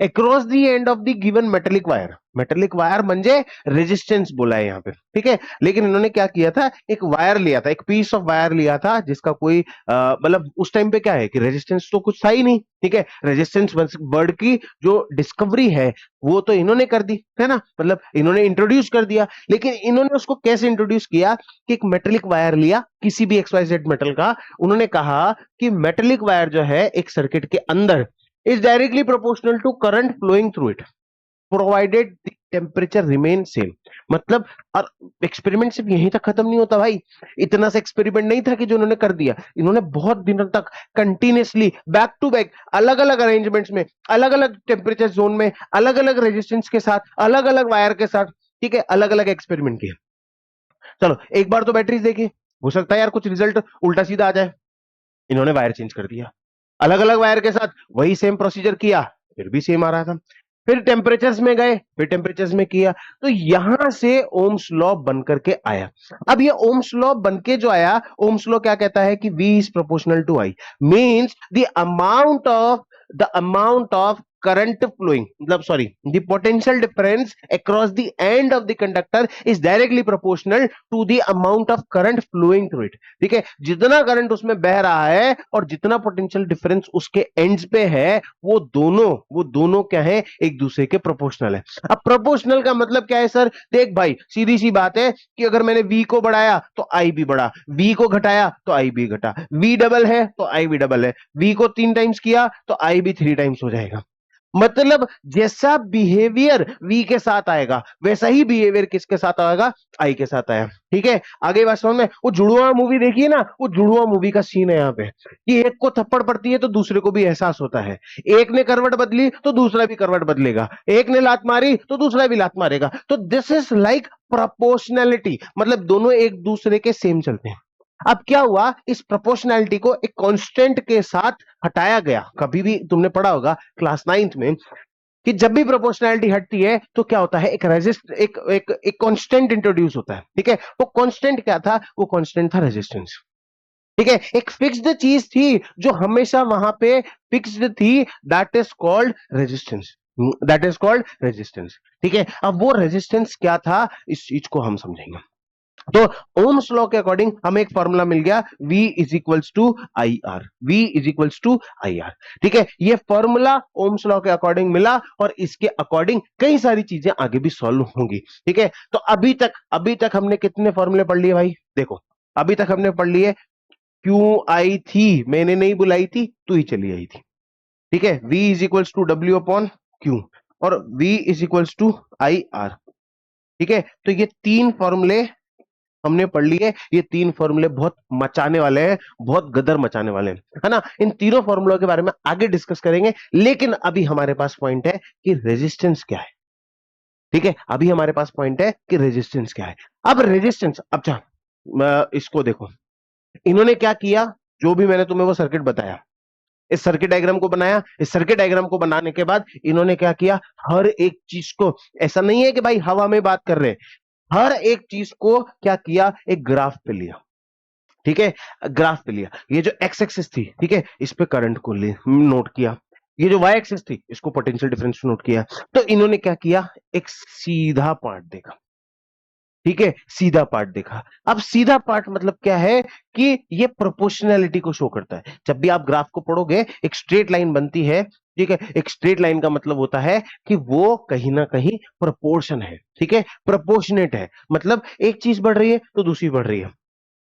across the end of the given metallic wire, metallic wire म्हणजे रेजिस्टेंस बोला है यहाँ पे। ठीक है, लेकिन इन्होंने क्या किया था, एक वायर लिया था, एक पीस ऑफ वायर लिया था, जिसका कोई मतलब उस टाइम पे क्या है कि रेजिस्टेंस तो कुछ था ही नहीं। ठीक है, रेजिस्टेंस वर्ड की जो डिस्कवरी है वो तो इन्होंने कर दी है ना, मतलब इन्होंने इंट्रोड्यूस कर दिया। लेकिन इन्होंने उसको कैसे इंट्रोड्यूस किया कि एक मेटेलिक वायर लिया किसी भी XYZ मेटल का, उन्होंने कहा कि मेटेलिक वायर जो है एक सर्किट के अंदर is directly proportional to current flowing through it provided the temperature remain same। मतलब, और एक्सपेरिमेंट सिर्फ यहीं तक खत्म नहीं होता भाई, इतना सा एक्सपेरिमेंट नहीं था कि जो उन्होंने कर दिया, इन्होंने बहुत दिनों तक कंटिन्यूअसली बैक टू बैक अलग अलग अरेंजमेंट्स में, अलग अलग टेम्परेचर जोन में, अलग अलग रेजिस्टेंस के साथ, अलग अलग वायर के साथ, ठीक है, अलग अलग एक्सपेरिमेंट किया। चलो एक बार तो बैटरीज देखी, हो सकता है यार कुछ रिजल्ट उल्टा सीधा आ जाए, इन्होंने वायर चेंज कर दिया, अलग अलग वायर के साथ वही सेम प्रोसीजर किया, फिर भी सेम आ रहा था। फिर टेम्परेचर्स में गए, फिर टेम्परेचर्स में किया, तो यहां से ओम्स लॉ बन करके आया। अब ये ओम्स लॉ बन के जो आया, ओम्स लॉ क्या कहता है कि V is proportional to I, means the amount of current flowing, मतलब sorry, the potential difference across the end of the conductor is directly proportional to the amount of current flowing through it। ठीक है, जितना current उसमें बह रहा है और जितना पोटेंशियल डिफरेंस उसके एंड्स पे है, वो दोनों क्या है, एक दूसरे के प्रोपोर्शनल है। अब प्रोपोर्शनल का मतलब क्या है सर, देख भाई सीधी सी बात है कि अगर मैंने V को बढ़ाया तो I भी बढ़ा, V को घटाया तो I भी घटा, V डबल है तो I भी डबल है, V को 3 टाइम्स किया तो I भी 3 टाइम्स हो जाएगा। मतलब जैसा बिहेवियर V के साथ आएगा वैसा ही बिहेवियर किसके साथ आएगा, I के साथ आया। ठीक है, आगे बात समझ में। वो जुड़वा मूवी देखिए ना, वो जुड़वा मूवी का सीन है यहाँ पे कि एक को थप्पड़ पड़ती है तो दूसरे को भी एहसास होता है, एक ने करवट बदली तो दूसरा भी करवट बदलेगा, एक ने लात मारी तो दूसरा भी लात मारेगा। तो दिस इज लाइक प्रोपोर्शनैलिटी, मतलब दोनों एक दूसरे के सेम चलते हैं। अब क्या हुआ, इस प्रोपोर्शनैलिटी को एक कांस्टेंट के साथ हटाया गया। कभी भी तुमने पढ़ा होगा क्लास 9th में कि जब भी प्रोपोर्शनैलिटी हटती है तो क्या होता है, एक रेजिस्ट एक एक एक कांस्टेंट इंट्रोड्यूस होता है। ठीक है, वो कांस्टेंट क्या था, वो कांस्टेंट था रेजिस्टेंस। ठीक है, एक फिक्स्ड चीज थी जो हमेशा वहां पे फिक्स्ड थी, that is called resistance, that is called resistance. ठीक है, अब वो रेजिस्टेंस क्या था इस चीज को हम समझेंगे। तो ओम्स लॉ के अकॉर्डिंग हमें एक फॉर्मूला मिल गया, V is equals to I R, V is equals to I R. ठीक है, ये फॉर्मूला ओम्स लॉ के अकॉर्डिंग मिला और इसके अकॉर्डिंग कई सारी चीजें आगे भी सॉल्व होंगी। ठीक है, तो अभी तक हमने कितने फॉर्मूले पढ़ लिए भाई, देखो अभी तक हमने पढ़ लिए, क्यों आई थी, मैंने नहीं बुलाई थी, तू ही चली आई थी। ठीक है, V is equals to W upon Q और V is equals to I R. ठीक है, तो ये तीन फॉर्मूले हमने पढ़ लिए। ये तीन फॉर्मूले बहुत मचाने वाले हैं, बहुत गदर मचाने वाले हैं, है ना। इन तीनों फॉर्मूलों के बारे में आगे डिस्कस करेंगे, लेकिन अभी हमारे पास पॉइंट है कि रेजिस्टेंस क्या है। ठीक है, अभी हमारे पास पॉइंट है कि रेजिस्टेंस क्या है। अब रेजिस्टेंस, अब इसको देखो, इन्होंने क्या किया, जो भी मैंने तुम्हें वो सर्किट बताया, इस सर्किट डायग्राम को बनाया। इस सर्किट डायग्राम को बनाने के बाद इन्होंने क्या किया, हर एक चीज को, ऐसा नहीं है कि भाई हवा में बात कर रहे हैं, हर एक चीज को क्या किया, एक ग्राफ पे लिया। ठीक है, ग्राफ पे लिया। ये जो एक्स एक्सिस थी, ठीक है, इस पे करंट को नोट किया। ये जो वाई एक्सिस थी, इसको पोटेंशियल डिफरेंस नोट किया। तो इन्होंने क्या किया, एक सीधा पार्ट देखा। ठीक है, सीधा पार्ट देखा। अब सीधा पार्ट मतलब क्या है कि ये प्रोपोर्शनैलिटी को शो करता है। जब भी आप ग्राफ को पढ़ोगे, एक स्ट्रेट लाइन बनती है। ठीक है, एक स्ट्रेट लाइन का मतलब होता है कि वो कहीं ना कहीं प्रोपोर्शन है। ठीक है, प्रोपोर्शनेट है, मतलब एक चीज बढ़ रही है तो दूसरी बढ़ रही है।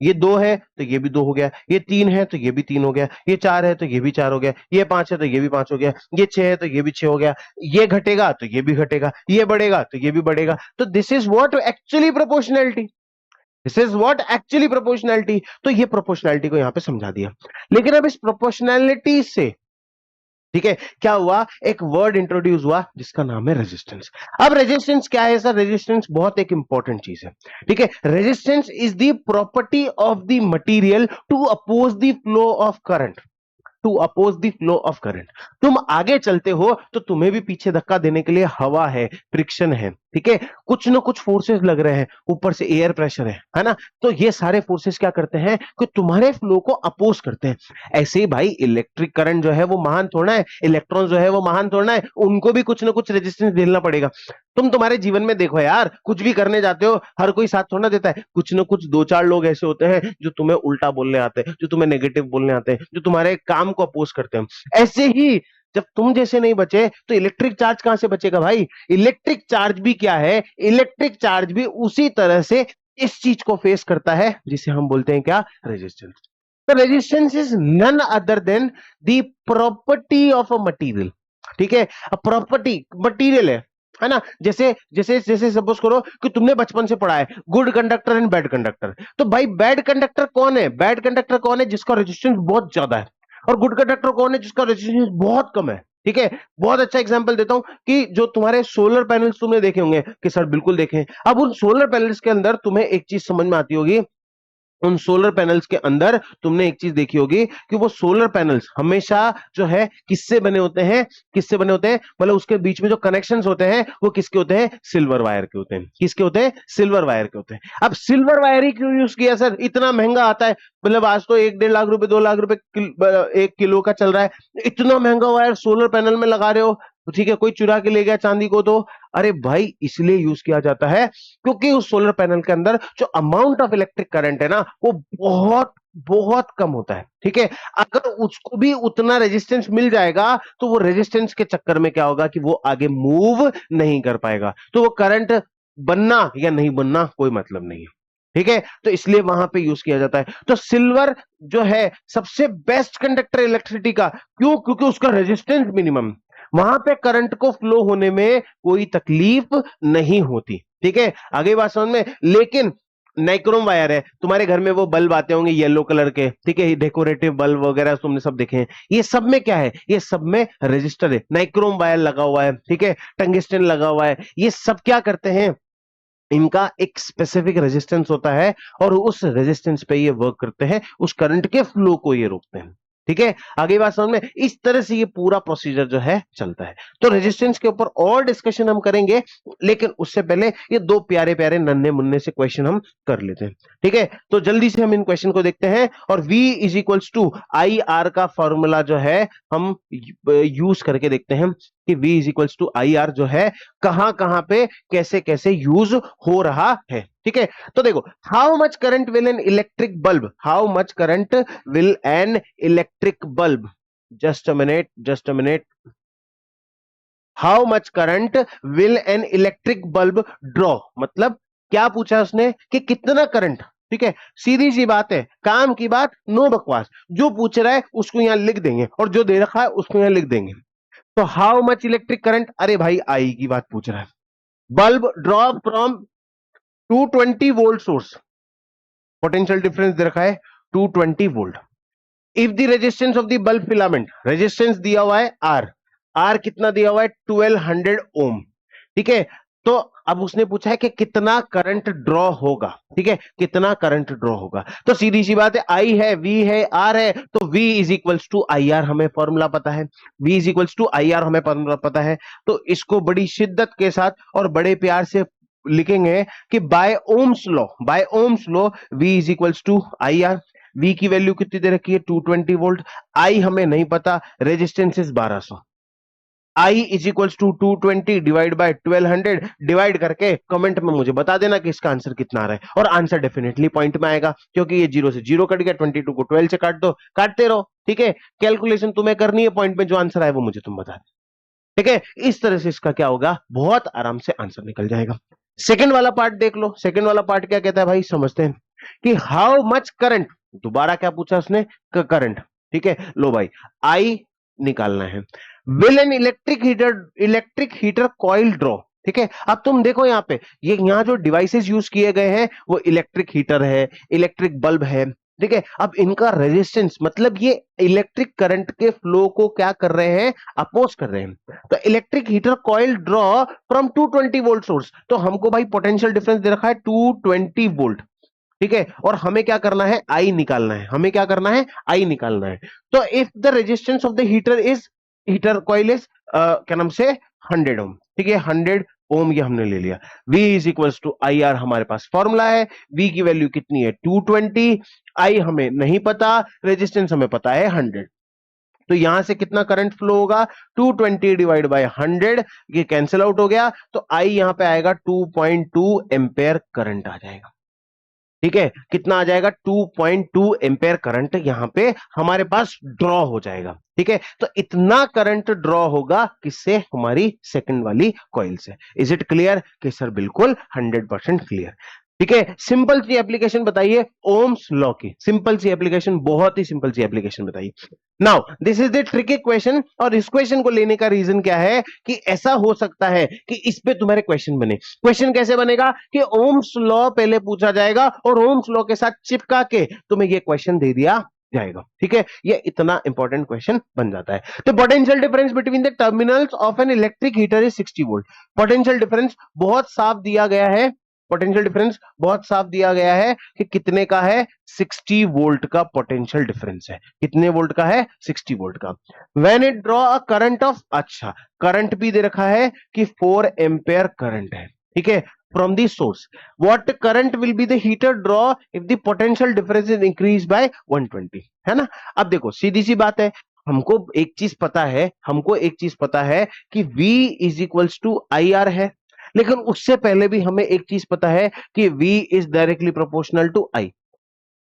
ये दो है तो ये भी दो हो गया, ये तीन है तो ये भी तीन हो गया, ये चार है तो ये भी चार हो गया, ये पांच है तो ये भी पांच हो गया, ये छह है तो ये भी छह हो गया, ये घटेगा तो ये भी घटेगा, ये बढ़ेगा तो ये भी बढ़ेगा। तो this is what actually proportionality, this is what actually proportionality. तो ये प्रोपोर्शनैलिटी को यहां पे समझा दिया। लेकिन अब इस प्रोपोर्शनैलिटी से, ठीक है, क्या हुआ, एक वर्ड इंट्रोड्यूस हुआ जिसका नाम है रेजिस्टेंस। अब रेजिस्टेंस क्या है सर, रेजिस्टेंस बहुत एक इंपॉर्टेंट चीज है। ठीक है, resistance is the property of the material to oppose the flow of current, to oppose the flow of current. तुम आगे चलते हो तो तुम्हें भी पीछे धक्का देने के लिए हवा है, फ्रिक्शन है। ठीक है, कुछ ना कुछ फोर्सेस लग रहे हैं, ऊपर से एयर प्रेशर है ना। तो ये सारे फोर्सेस क्या करते हैं कि तुम्हारे फ्लो को अपोज करते हैं। ऐसे ही भाई इलेक्ट्रिक करंट जो है वो महान थोड़ा है, इलेक्ट्रॉन जो है वो महान थोड़ा है, उनको भी कुछ ना कुछ रेजिस्टेंस झेलना पड़ेगा। तुम तुम्हारे जीवन में देखो यार, कुछ भी करने जाते हो, हर कोई साथ थोड़ा देता है, कुछ ना कुछ दो चार लोग ऐसे होते हैं जो तुम्हें उल्टा बोलने आते हैं, जो तुम्हें नेगेटिव बोलने आते हैं, जो तुम्हारे काम को अपोज करते हैं। ऐसे ही जब तुम जैसे नहीं बचे तो इलेक्ट्रिक चार्ज कहां से बचेगा भाई। इलेक्ट्रिक चार्ज भी क्या है, इलेक्ट्रिक चार्ज भी उसी तरह से इस चीज को फेस करता है जिसे हम बोलते हैं क्या, रेजिस्टेंस। तो resistance is none other than the property of a material. ठीक है, प्रॉपर्टी मटेरियल है ना। जैसे जैसे जैसे सपोज करो कि तुमने बचपन से पढ़ा है good conductor and bad conductor. तो भाई बैड कंडक्टर कौन है, बैड कंडक्टर कौन है, जिसका रेजिस्टेंस बहुत ज्यादा है, और गुड कंडक्टर कौन है, जिसका रेजिस्टेंस बहुत कम है। ठीक है, बहुत अच्छा एग्जांपल देता हूं कि जो तुम्हारे सोलर पैनल्स तुमने देखे होंगे, कि सर बिल्कुल देखे। अब उन सोलर पैनल्स के अंदर तुम्हें एक चीज समझ में आती होगी, उन सोलर पैनल्स के अंदर तुमने एक चीज देखी होगी कि वो सोलर पैनल्स हमेशा जो है किससे बने होते हैं, किससे बने होते हैं, मतलब उसके बीच में जो कनेक्शंस होते हैं वो किसके होते हैं, सिल्वर वायर के होते हैं। किसके होते हैं, सिल्वर वायर के होते हैं। अब सिल्वर वायर ही क्यों यूज किया सर, इतना महंगा आता है, मतलब आज तो 1-1.5 लाख रुपए 2 लाख रुपए 1 किलो का चल रहा है, इतना महंगा वायर सोलर पैनल में लगा रहे हो। ठीक है, कोई चुरा के ले गया चांदी को तो, अरे भाई इसलिए यूज किया जाता है क्योंकि उस सोलर पैनल के अंदर जो अमाउंट ऑफ इलेक्ट्रिक करंट है ना, वो बहुत बहुत कम होता है। ठीक है, अगर उसको भी उतना रेजिस्टेंस मिल जाएगा तो वो रेजिस्टेंस के चक्कर में क्या होगा कि वो आगे मूव नहीं कर पाएगा, तो वो करंट बनना या नहीं बनना कोई मतलब नहीं है। ठीक है, तो इसलिए वहां पे यूज किया जाता है। तो सिल्वर जो है सबसे बेस्ट कंडक्टर इलेक्ट्रिसिटी का, क्यों, क्योंकि उसका रेजिस्टेंस मिनिमम। वहां पे करंट को फ्लो होने में कोई तकलीफ नहीं होती। ठीक है, आगे बात समझ में। लेकिन नाइक्रोम वायर है, तुम्हारे घर में वो बल्ब आते होंगे येलो कलर के, ठीक है, डेकोरेटिव बल्ब वगैरह तुमने सब देखे हैं। ये सब में क्या है, ये सब में रजिस्टर है, नाइक्रोम वायर लगा हुआ है, ठीक है, टंगस्टन लगा हुआ है। ये सब क्या करते हैं, इनका एक स्पेसिफिक रेजिस्टेंस होता है और उस रेजिस्टेंस पे ये वर्क करते हैं, उस करंट के फ्लो को ये रोकते हैं। ठीक है, आगे बात समझ में। इस तरह से ये पूरा प्रोसीजर जो है चलता है। तो रेजिस्टेंस के ऊपर और डिस्कशन हम करेंगे, लेकिन उससे पहले ये दो प्यारे प्यारे नन्हे मुन्ने से क्वेश्चन हम कर लेते हैं। ठीक है, तो जल्दी से हम इन क्वेश्चन को देखते हैं और V is equals to I R का फॉर्मूला जो है हम यूज करके देखते हैं कि V is equals to I R जो है कहां कहां पे कैसे कैसे यूज हो रहा है। ठीक है, तो देखो, how much current will an electric bulb, how much current will an electric bulb, just a minute, how much current will an electric bulb draw, मतलब क्या पूछा उसने कि कितना करंट। ठीक है, सीधी सी बात है, काम की बात, नो बकवास। जो पूछ रहा है उसको यहां लिख देंगे और जो दे रखा है उसको यहां लिख देंगे। तो हाउ मच इलेक्ट्रिक करंट, अरे भाई आई की बात पूछ रहा है। Bulb draw from 220 volt source, potential difference दे रखा है 220 volt. If the resistance of the bulb filament, resistance दिया हुआ है आर, आर कितना दिया हुआ है 1200 ओम। ठीक है, तो अब उसने पूछा है कि कितना करंट ड्रॉ होगा। ठीक है, कितना करंट ड्रॉ होगा, तो सीधी सी बात है, आई है, वी है, आर है, तो V is equals to I R हमें फॉर्मूला पता है, V is equals to I R हमें फॉर्मूला पता है। तो इसको बड़ी शिद्दत के साथ और बड़े प्यार से लिखेंगे कि by Ohm's law, by Ohm's law V is equals to I R. V की वैल्यू कितनी दे रखी है 220 वोल्ट, I हमें नहीं पता, resistance is 1200, I is equals to 220 divide by 1200, divide करके कमेंट में मुझे बता देना कि इसका आंसर कितना आ रहा है, और आंसर डेफिनेटली पॉइंट में आएगा क्योंकि ये 0 से 0 कट गया, 22 को 12 से काट दो, काटते रहो। ठीक है, कैलकुलेशन तुम्हें करनी है, पॉइंट में जो आंसर आए वो मुझे तुम बता दो। ठीक है, इस तरह से इसका क्या होगा, बहुत आराम से आंसर निकल जाएगा। सेकंड वाला पार्ट देख लो, सेकंड वाला पार्ट क्या कहता है भाई, समझते हैं कि हाउ मच करंट, दोबारा क्या पूछा उसने, करंट। ठीक है, लो भाई, आई निकालना है, will an electric heater coil draw. ठीक है, अब तुम देखो यहां पे, ये यहां जो डिवाइसेस यूज किए गए हैं वो इलेक्ट्रिक हीटर है, इलेक्ट्रिक बल्ब है। ठीक है, अब इनका रेजिस्टेंस, मतलब ये इलेक्ट्रिक करंट के फ्लो को क्या कर रहे हैं, अपोज कर रहे हैं। तो electric heater coil draw from 220 volt source, तो हमको भाई पोटेंशियल डिफरेंस दे रखा है 220 वोल्ट। ठीक है, और हमें क्या करना है, आई निकालना है, हमें क्या करना है, आई निकालना है। तो if the resistance of the heater coil is क्या नाम से 100 ओम। ठीक है, 100 ओम ये हमने ले लिया। V is equals to I R हमारे पास फॉर्मूला है, V की वैल्यू कितनी है 220, आई हमें नहीं पता, रेजिस्टेंस हमें पता है 100। तो यहां से कितना करंट फ्लो होगा, 220 डिवाइड बाय 100, ये कैंसिल आउट हो गया, तो आई यहां पे आएगा 2.2 एम्पेयर करंट आ जाएगा। ठीक है, कितना आ जाएगा 2.2 एम्पेयर करंट यहां पे हमारे पास ड्रॉ हो जाएगा। ठीक है, तो इतना करंट ड्रॉ होगा किससे, हमारी सेकंड वाली कॉइल से। इज इट क्लियर कि सर बिल्कुल 100% क्लियर। ठीक है, सिंपल सी एप्लीकेशन बताइए ओम्स लॉ की, सिंपल सी एप्लीकेशन, बहुत ही सिंपल सी एप्लीकेशन बताइए। Now this is the tricky question, और इस क्वेश्चन को लेने का रीजन क्या है कि ऐसा हो सकता है कि इस पे तुम्हारे क्वेश्चन बने। क्वेश्चन कैसे बनेगा कि ओम्स लॉ पहले पूछा जाएगा और ओम्स लॉ के साथ चिपका के तुम्हें ये क्वेश्चन दे दिया जाएगा। ठीक है, ये इतना इंपॉर्टेंट क्वेश्चन बन जाता है। तो potential difference between the terminals of an electric heater is 60 volt. Potential difference बहुत साफ दिया गया है, पोटेंशियल डिफरेंस बहुत साफ दिया गया है कि कितने का है, 60 वोल्ट का पोटेंशियल डिफरेंस है। कितने वोल्ट का है, 60 वोल्ट का। When it draw a current of, अच्छा करंट भी दे रखा है कि 4 एम्पेयर करंट है। ठीक है, from the source, what current will be the heater draw if the potential difference is increased by 120, है ना। अब देखो सीधी सी बात है, हमको एक चीज पता है, हमको एक चीज पता है कि V is equals to I R है, लेकिन उससे पहले भी हमें एक चीज पता है कि V is directly proportional to I।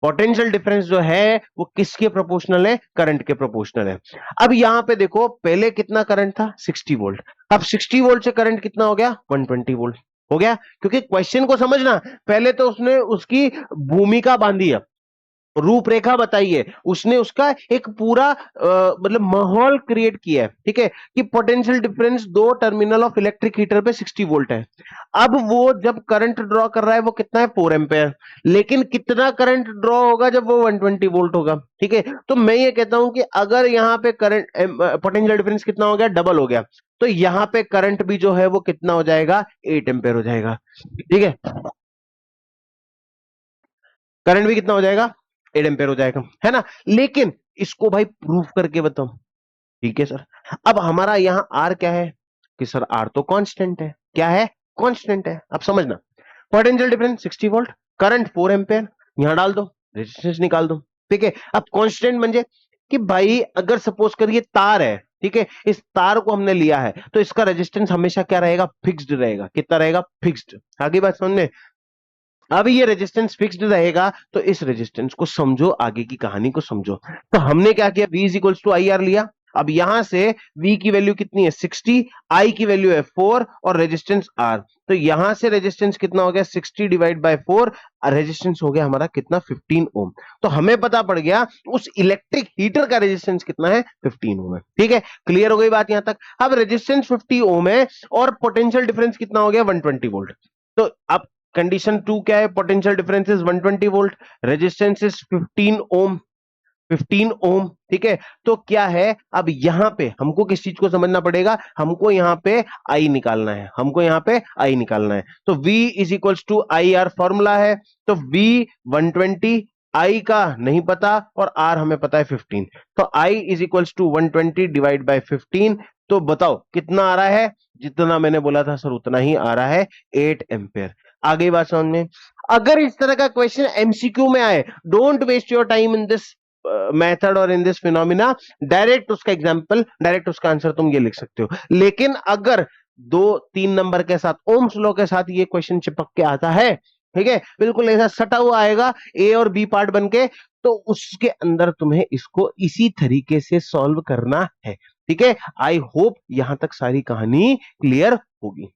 Potential difference जो है वो किसके प्रोपोर्शनल है, करंट के प्रोपोर्शनल है। अब यहां पे देखो, पहले कितना करंट था 60 वोल्ट, अब 60 वोल्ट से करंट कितना हो गया 120 वोल्ट हो गया। क्योंकि क्वेश्चन को समझना, पहले तो उसने उसकी भूमिका बांधी है, रूपरेखा बताई है, उसने उसका एक पूरा मतलब माहौल क्रिएट किया है, ठीक है, कि पोटेंशियल डिफरेंस दो टर्मिनल ऑफ इलेक्ट्रिक हीटर पे 60 वोल्ट है। अब वो जब करंट ड्रॉ कर रहा है वो कितना है, 4 एम्पेयर, लेकिन कितना करंट ड्रॉ होगा जब वो 120 वोल्ट होगा, ठीक है। तो मैं ये कहता हूं कि अगर यहां पे करंट पोटेंशियल डिफरेंस कितना हो गया, डबल हो गया, तो यहां पे करंट भी जो है वो कितना हो जाएगा, 8 एम्पेयर हो जाएगा, ठीक है। करंट भी कितना हो जाएगा, 8 एम्पेयर हो जाएगा, है ना। लेकिन इसको भाई प्रूफ करके बताओ, ठीक है सर। अब हमारा यहां आर क्या है, कि सर आर तो कांस्टेंट है, क्या है, कांस्टेंट है। अब समझना, potential difference 60 volt, current 4 ampere, यहां डाल दो, रेजिस्टेंस निकाल दो, ठीक है। अब कांस्टेंट म्हणजे कि भाई अगर सपोज करिए तार है, ठीक है, इस तार को हमने लिया है तो इसका रेजिस्टेंस हमेशा क्या रहेगा, फिक्स्ड रहेगा, कितना रहेगा, फिक्स्ड। आगे बात समझ में। अब ये रेजिस्टेंस फिक्स्ड रहेगा तो इस रेजिस्टेंस को समझो, आगे की कहानी को समझो। तो हमने क्या किया, V is equals to I R लिया। अब यहां से V की वैल्यू कितनी है, 60, I की वैल्यू है 4 और रेजिस्टेंस R। तो यहां से रेजिस्टेंस कितना हो गया, 60 डिवाइड बाय 4, रेजिस्टेंस हो गया हमारा कितना, 15 ओम। तो हमें पता पड़ गया उस इलेक्ट्रिक हीटर का रेजिस्टेंस कितना है, 15 ओम है, ठीक है। क्लियर हो गई बात यहां तक। अब रेजिस्टेंस 50 ओम है और पोटेंशियल डिफरेंस कितना हो गया, 120 वोल्ट। तो अब कंडीशन टू क्या है, potential difference is 120 volt, resistance is 15 ओम, 15 ओम, ठीक है। तो क्या है, अब यहां पे हमको किस चीज को समझना पड़ेगा, हमको यहां पे आई निकालना है, हमको यहां पे आई निकालना है। तो V is equals to I R formula है, तो V 120, आई का नहीं पता और आर हमें पता है 15, तो I is equals to 120 divide by 15। तो बताओ कितना आ रहा है, जितना मैंने बोला था सर उतना ही आ रहा है, 8 एम्पेयर। आगे बात समझ में। अगर इस तरह का क्वेश्चन एमसीक्यू में आए, don't waste your time in this method और इन दिस फिनोमिना, डायरेक्ट उसका एग्जांपल, डायरेक्ट उसका आंसर तुम ये लिख सकते हो। लेकिन अगर 2-3 नंबर के साथ, ओम्स लॉ के साथ ये क्वेश्चन चिपक के आता है, ठीक है, बिल्कुल ऐसा सटा हुआ आएगा, ए और बी पार्ट बन के, तो उसके अंदर तुम्हें इसको इसी तरीके से सॉल्व करना है, ठीक है। आई होप यहां तक सारी कहानी क्लियर होगी,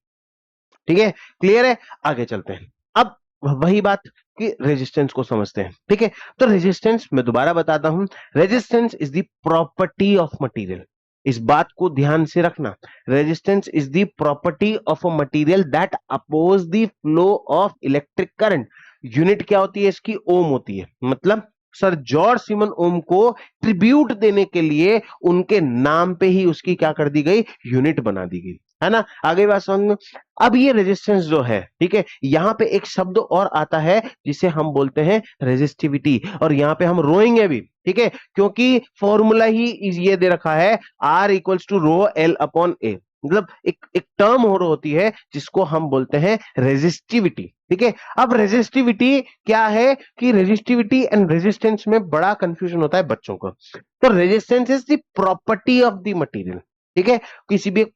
ठीक है, क्लियर है। आगे चलते हैं। अब वही बात कि रेजिस्टेंस को समझते हैं, ठीक है। तो रेजिस्टेंस मैं दोबारा बताता हूं, resistance is the property of material. इस बात को ध्यान से रखना, resistance is the property of a material that oppose the flow of electric current. Unit क्या होती है इसकी, ओम होती है। मतलब सर जॉर्ज सिमन ओम को ट्रिब्यूट देने के लिए उनके नाम पे ही उसकी क्या कर दी गई, यूनिट बना दी गई, है ना। आगे बात समझ में। अब ये रेजिस्टेंस जो है, ठीक है, यहां पे एक शब्द और आता है जिसे हम बोलते हैं रेजिस्टिविटी, और यहां पे हम रोएंगे भी, ठीक है, क्योंकि फॉर्मूला ही ये दे रखा है, R equals to rho L upon A। मतलब एक टर्म और होती है जिसको हम बोलते हैं रेजिस्टिविटी, ठीक है। अब रेजिस्टिविटी क्या है, कि रेजिस्टिविटी एंड रेजिस्टेंस में बड़ा कंफ्यूजन होता है बच्चों को। तो resistance is the property of the material, ठीक है, किसी भी एक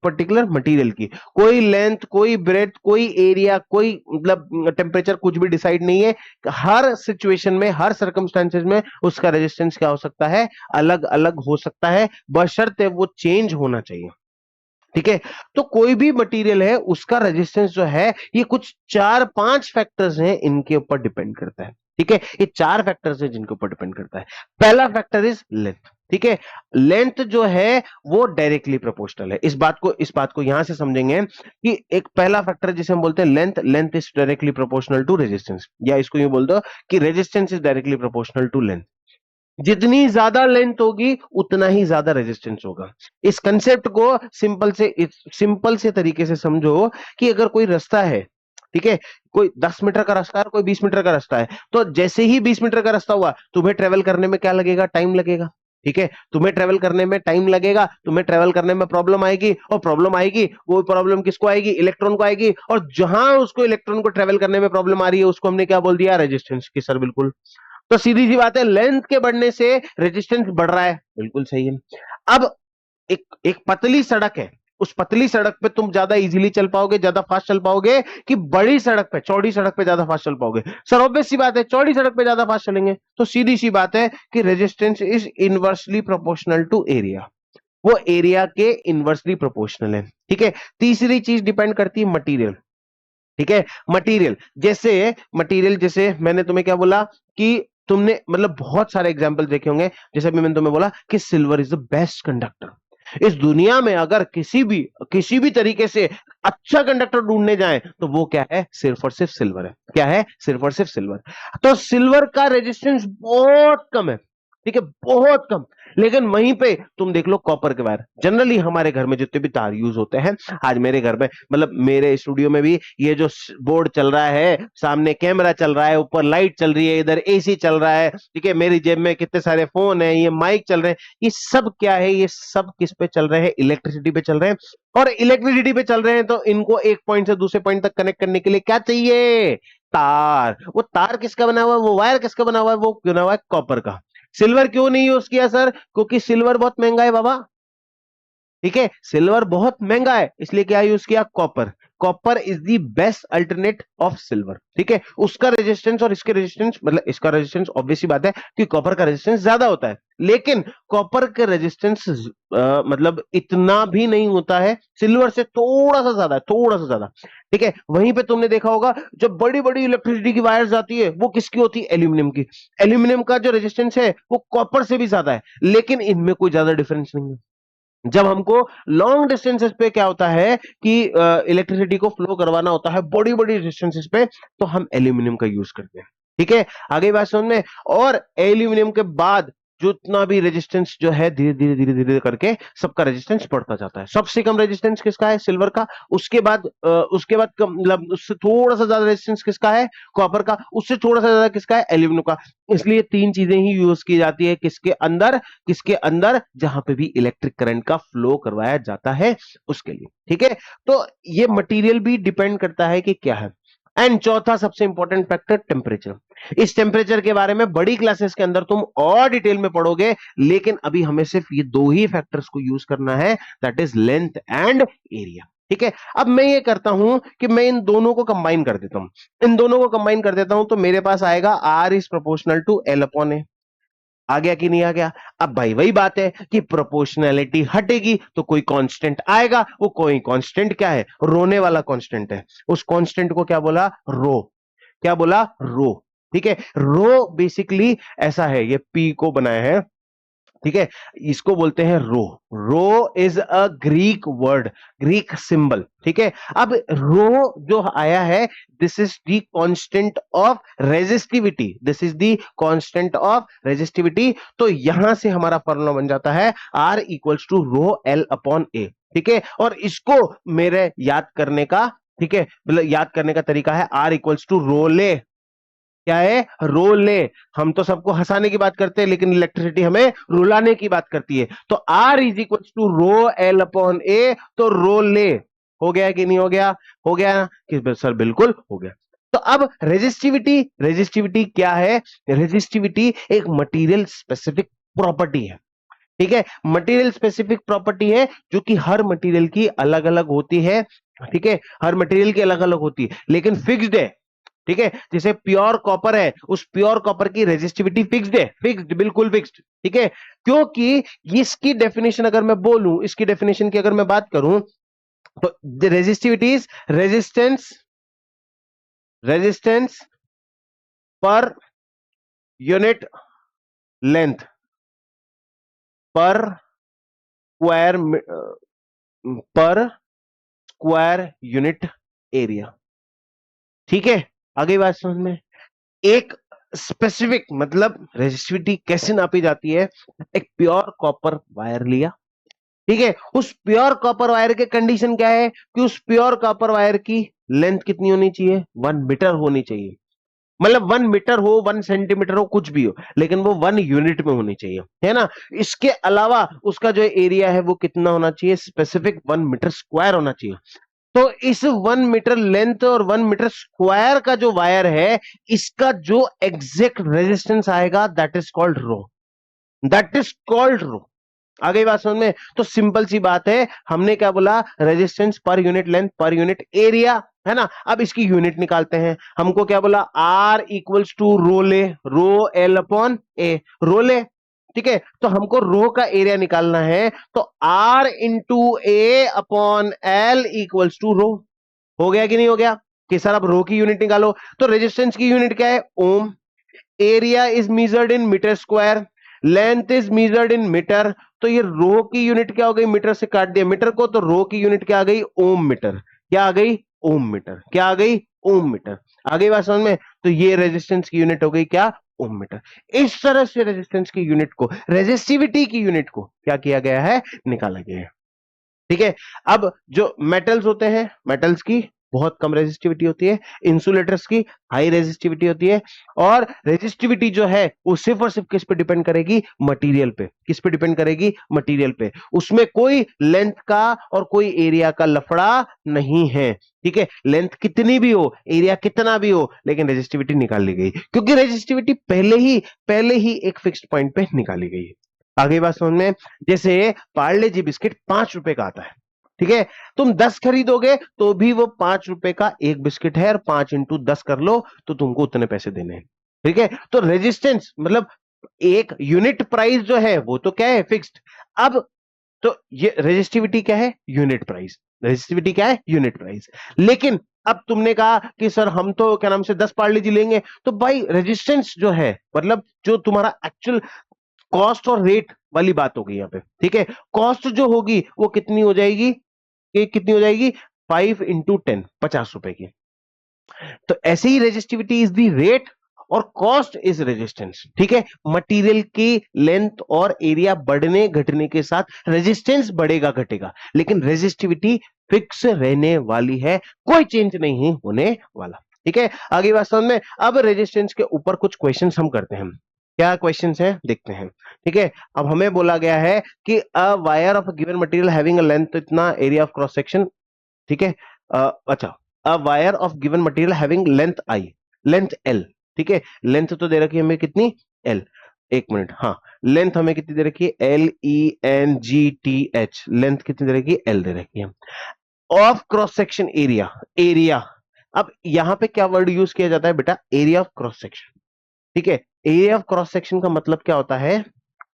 पर्टिकुलर मटेरियल की। कोई लेंथ, कोई ब्रेथ, कोई एरिया, कोई मतलब टेम्परेचर कुछ भी डिसाइड नहीं है। हर सिचुएशन में, हर सर्कमस्टेंसेज में उसका रेजिस्टेंस क्या हो सकता है, अलग अलग हो सकता है, बशर्ते वो चेंज होना चाहिए, ठीक है। तो कोई भी मटेरियल है उसका रेजिस्टेंस जो है, ये कुछ 4-5 फैक्टर्स हैं, इनके ऊपर डिपेंड करता है, ठीक है। ये 4 फैक्टर्स हैं जिनके ऊपर डिपेंड करता है। पहला फैक्टर इज लेंथ, ठीक है। लेंथ जो है वो डायरेक्टली प्रोपोर्शनल है। इस बात को यहां से समझेंगे कि एक पहला फैक्टर जिसे हम बोलते हैं length, length is directly proportional to resistance, या इसको यूं बोल दो कि resistance is directly proportional to length. जितनी ज्यादा लेंथ होगी उतना ही ज्यादा रेजिस्टेंस होगा। इस कंसेप्ट को सिंपल से तरीके से समझो कि अगर कोई रास्ता है, ठीक है, कोई 10 मीटर का रास्ता है, कोई 20 मीटर का रास्ता है, तो जैसे ही 20 मीटर का रास्ता हुआ, तुम्हें ट्रेवल करने में क्या लगेगा, टाइम लगेगा, ठीक है। तुम्हें ट्रेवल करने में टाइम लगेगा, तुम्हें ट्रेवल करने में प्रॉब्लम आएगी, और प्रॉब्लम आएगी, वो प्रॉब्लम किसको आएगी, इलेक्ट्रॉन को आएगी, और जहां उसको इलेक्ट्रॉन को ट्रेवल करने में प्रॉब्लम आ रही है उसको हमने क्या बोल दिया, रेजिस्टेंस की। सर बिल्कुल, तो सीधी सी बात है, लेंथ के बढ़ने से रेजिस्टेंस बढ़ रहा है, बिल्कुल सही है। अब एक एक पतली सड़क है, उस पतली सड़क पे तुम ज्यादा इजीली चल पाओगे, ज्यादा फास्ट चल पाओगे, कि बड़ी सड़क पे, चौड़ी सड़क पे ज्यादा फास्ट चल पाओगे। सर ऑब्वियस सी बात है, चौड़ी सड़क पे ज्यादा फास्ट चलेंगे। तो सीधी सी बात है कि resistance is inversely proportional to area, वो एरिया के इनवर्सली प्रोपोर्शनल है, ठीक है। तीसरी चीज डिपेंड करती है मटीरियल, ठीक है। मटेरियल जैसे मैंने तुम्हें क्या बोला कि तुमने मतलब बहुत सारे एग्जाम्पल देखे होंगे, जैसे अभी मैंने तुम्हें बोला कि silver is the best conductor. इस दुनिया में अगर किसी भी तरीके से अच्छा कंडक्टर ढूंढने जाएं तो वो क्या है, सिर्फ और सिर्फ सिल्वर है। क्या है, सिर्फ और सिर्फ सिल्वर। तो सिल्वर का रेजिस्टेंस बहुत कम है, ठीक है, बहुत कम। लेकिन वहीं पे तुम देख लो कॉपर के वायर, जनरली हमारे घर में जितने भी तार यूज होते हैं, आज मेरे घर में मतलब मेरे स्टूडियो में भी ये जो बोर्ड चल रहा है, सामने कैमरा चल रहा है, ऊपर लाइट चल रही है, इधर एसी चल रहा है, ठीक है, मेरी जेब में कितने सारे फोन है, ये माइक चल रहे हैं, ये सब क्या है, ये सब किस पे चल रहे हैं, इलेक्ट्रिसिटी पे चल रहे हैं। और इलेक्ट्रिसिटी पे चल रहे हैं तो इनको एक पॉइंट से दूसरे पॉइंट तक कनेक्ट करने के लिए क्या चाहिए, तार। वो तार किसका बना हुआ है, वो वायर किसका बना हुआ है, वो बना हुआ है कॉपर का। सिल्वर क्यों नहीं यूज किया सर, क्योंकि सिल्वर बहुत महंगा है बाबा, ठीक है, सिल्वर बहुत महंगा है, इसलिए क्या यूज किया, copper. Copper is the best alternate of silver, ठीक है। उसका रेजिस्टेंस और इसके रेजिस्टेंस, मतलब इसका रेजिस्टेंस ऑब्वियस सी बात है कि कॉपर का रेजिस्टेंस ज्यादा होता है, लेकिन कॉपर का रेजिस्टेंस मतलब इतना भी नहीं होता है, सिल्वर से थोड़ा सा ज्यादा है, थोड़ा सा ज्यादा, ठीक है। वहीं पे तुमने देखा होगा जब बड़ी बड़ी इलेक्ट्रिसिटी की वायर्स आती है वो किसकी होती है, एल्यूमिनियम की। एल्यूमिनियम का जो रेजिस्टेंस है वो कॉपर से भी ज्यादा है, लेकिन इनमें कोई ज्यादा डिफरेंस नहीं है। जब हमको लॉन्ग डिस्टेंसेस पे क्या होता है कि इलेक्ट्रिसिटी को फ्लो करवाना होता है बड़ी बड़ी डिस्टेंसेस पे, तो हम एल्यूमिनियम का यूज करते हैं, ठीक है। आगे बात समझ में। और एल्यूमिनियम के बाद जितना भी रेजिस्टेंस जो है धीरे धीरे धीरे धीरे करके सबका रेजिस्टेंस बढ़ता जाता है। सबसे कम रेजिस्टेंस किसका है, सिल्वर का। उसके बाद मतलब उससे थोड़ा सा ज्यादा रेजिस्टेंस किसका है, कॉपर का। उससे थोड़ा सा ज्यादा किसका है, एल्यूमिनियम का। इसलिए तीन चीजें ही यूज की जाती है किसके अंदर जहां पे भी इलेक्ट्रिक करंट का फ्लो करवाया जाता है उसके लिए, ठीक है। तो ये मटेरियल भी डिपेंड करता है कि क्या है। एंड चौथा सबसे इंपॉर्टेंट फैक्टर, टेम्परेचर। इस टेम्परेचर के बारे में बड़ी क्लासेस के अंदर तुम और डिटेल में पढ़ोगे, लेकिन अभी हमें सिर्फ ये दो ही फैक्टर्स को यूज करना है, that is length and area, ठीक है। अब मैं ये करता हूं कि मैं इन दोनों को कंबाइन कर देता हूं, तो मेरे पास आएगा R is proportional to L upon A. आ गया कि नहीं आ गया। अब भाई वही बात है कि प्रोपोर्शनैलिटी हटेगी तो कोई कांस्टेंट आएगा, वो कोई कांस्टेंट क्या है, रोने वाला कांस्टेंट है। उस कांस्टेंट को क्या बोला, रो। क्या बोला, रो, ठीक है। रो बेसिकली ऐसा है, ये पी को बनाया है, ठीक है, इसको बोलते हैं rho. Rho is a Greek word, Greek symbol, ठीक है। अब रो जो आया है, this is the constant of resistivity, तो यहां से हमारा फॉर्मूला बन जाता है R equals to rho L upon A, ठीक है। और इसको मेरे याद करने का, ठीक है, मतलब याद करने का तरीका है आर इक्वल्स टू रो ले। क्या है, रोल ले। हम तो सबको हंसाने की बात करते हैं, लेकिन इलेक्ट्रिसिटी हमें रुलाने की बात करती है। तो R is equal to rho L upon A, तो रोल ले। हो गया कि नहीं हो गया, हो गया ना कि सर, बिल्कुल हो गया। तो अब रेजिस्टिविटी क्या है, रेजिस्टिविटी एक मटेरियल स्पेसिफिक प्रॉपर्टी है, ठीक है। मटेरियल स्पेसिफिक प्रॉपर्टी है जो कि हर मटेरियल की अलग अलग होती है, ठीक है, हर मटेरियल की अलग अलग होती है, लेकिन फिक्स्ड है, ठीक है। जैसे प्योर कॉपर है, उस प्योर कॉपर की रेजिस्टिविटी फिक्स्ड है, फिक्स्ड, बिल्कुल फिक्स्ड, ठीक है। क्योंकि इसकी डेफिनेशन अगर मैं बोलूं, इसकी डेफिनेशन की अगर मैं बात करूं, तो resistivity is resistance per unit length पर स्क्वायर पर स्क्वायर यूनिट एरिया, ठीक है। आगे बात समझ में। एक स्पेसिफिक मतलब रेजिस्टिविटी कैसे नापी जाती है, एक प्योर कॉपर वायर लिया, ठीक है। उस प्योर कॉपर वायर के कंडीशन क्या है कि उस प्योर कॉपर वायर की लेंथ कितनी होनी चाहिए, 1 मीटर होनी चाहिए। मतलब 1 मीटर हो, 1 सेंटीमीटर हो, कुछ भी हो, लेकिन वो 1 यूनिट में होनी चाहिए, है ना। इसके अलावा उसका जो एरिया है वो कितना होना चाहिए, स्पेसिफिक 1 मीटर स्क्वायर होना चाहिए। तो इस 1 मीटर लेंथ और 1 मीटर स्क्वायर का जो वायर है, इसका जो एग्जैक्ट रेजिस्टेंस आएगा, दैट इज कॉल्ड रो। आ गई बात समझ में। तो सिंपल सी बात है, हमने क्या बोला, resistance per unit length per unit area, है ना। अब इसकी यूनिट निकालते हैं। हमको क्या बोला, R equals to rho L, rho L upon A, rho L, ठीक है। तो हमको रो का एरिया निकालना है, तो R into A upon L equals to rho. हो गया कि नहीं हो गया कि सर अब रो की यूनिट निकालो, तो रेजिस्टेंस की यूनिट क्या है, ohm. Area is measured in metre square, length is measured in metre, तो ये रो की यूनिट क्या हो गई, मीटर से काट दिया मीटर को, तो रो की यूनिट क्या आ गई, ओम मीटर। क्या आ गई, ओम मीटर। क्या आ गई, ओम मीटर। आ गई बात समझ में? तो ये रेजिस्टेंस की यूनिट हो गई क्या, ओम मीटर। इस तरह से रेजिस्टेंस की यूनिट को, रेजिस्टिविटी की यूनिट को क्या किया गया है, निकाला गया है। ठीक है। अब जो मेटल्स होते हैं, मेटल्स की बहुत कम रेजिस्टिविटी होती है, इंसुलेटर्स की हाई रेजिस्टिविटी होती है, और रेजिस्टिविटी जो है वो सिर्फ और सिर्फ किस पे डिपेंड करेगी, मटेरियल पे। किस पे डिपेंड करेगी, मटेरियल पे। उसमें कोई लेंथ का और कोई एरिया का लफड़ा नहीं है। ठीक है, लेंथ कितनी भी हो, एरिया कितना भी हो, लेकिन रेजिस्टिविटी निकाल ली गई, क्योंकि रेजिस्टिविटी पहले ही एक फिक्स्ड पॉइंट पे निकाली गई है। आगे बात समझ में? जैसे पार्ले जी बिस्किट 5 रुपए का आता है, ठीक है, तुम 10 खरीदोगे तो भी वो 5 रुपए का एक बिस्किट है, और 5 × 10 कर लो तो तुमको उतने पैसे देने हैं। ठीक है, तो रेजिस्टेंस मतलब एक यूनिट प्राइस जो है वो तो क्या है, फिक्स्ड। अब तो ये रेजिस्टिविटी क्या है, यूनिट प्राइस। रेजिस्टिविटी क्या है, यूनिट प्राइस। लेकिन अब तुमने कहा कि सर हम तो क्या नाम से 10 पार्ले जी लेंगे, तो भाई रेजिस्टेंस जो है, मतलब जो तुम्हारा एक्चुअल कॉस्ट और रेट वाली बात होगी यहाँ पे। ठीक है, कॉस्ट जो होगी वो कितनी हो जाएगी, ये कितनी हो जाएगी, 5 × 10, 50 रुपए की। तो ऐसे ही रेजिस्टिविटी इज दी रेट और कॉस्ट इज रेजिस्टेंस। ठीक है, मटेरियल की लेंथ और एरिया बढ़ने घटने के साथ रेजिस्टेंस बढ़ेगा घटेगा, लेकिन रेजिस्टिविटी फिक्स रहने वाली है, कोई चेंज नहीं होने वाला। ठीक है, आगे बात समझ में? अब रेजिस्टेंस के ऊपर कुछ क्वेश्चंस हम करते हैं। क्या क्वेश्चंस हैं, देखते हैं। ठीक है, अब हमें बोला गया है कि a wire of given material having a length, इतना एरिया ऑफ क्रॉस सेक्शन। ठीक है, अच्छा, a wire of given material having length I, length L. ठीक है, लेंथ तो दे रखी है हमें कितनी, एल। एक मिनट, हाँ, लेंथ हमें कितनी दे रखी है, LENGTH, लेंथ कितनी दे रखी है, एल दे रखी है। Of cross section area, area. अब यहां पे क्या वर्ड यूज किया जाता है बेटा, एरिया ऑफ क्रॉस सेक्शन। ठीक है, एरिया ऑफ क्रॉस सेक्शन का मतलब क्या होता है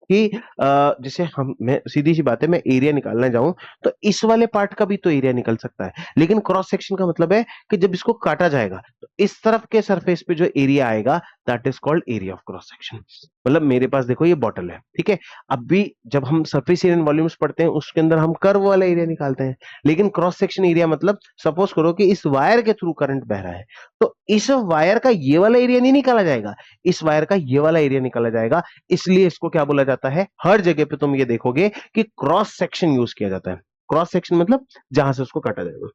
कि जैसे हम, मैं सीधी सी बात है, मैं एरिया निकालना जाऊं तो इस वाले पार्ट का भी तो एरिया निकल सकता है, लेकिन क्रॉस सेक्शन का मतलब है कि जब इसको काटा जाएगा तो इस तरफ के सरफेस पे जो एरिया आएगा, that is called area of cross section. मतलब मेरे पास देखो ये बॉटल है, ठीक है, अब भी जब हम सरफेस एरिया वॉल्यूम्स पढ़ते हैं उसके अंदर हम कर्व वाला एरिया निकालते हैं, लेकिन क्रॉस सेक्शन एरिया मतलब सपोज करो कि इस वायर के थ्रू करंट बह रहा है, तो इस वायर का ये वाला एरिया नहीं निकाला जाएगा, इस वायर का ये वाला एरिया निकाला जाएगा। इसलिए इसको क्या बोला जाता है, हर जगह पे तुम ये देखोगे कि क्रॉस सेक्शन यूज किया जाता है। क्रॉस सेक्शन मतलब जहां से उसको काटा जाएगा।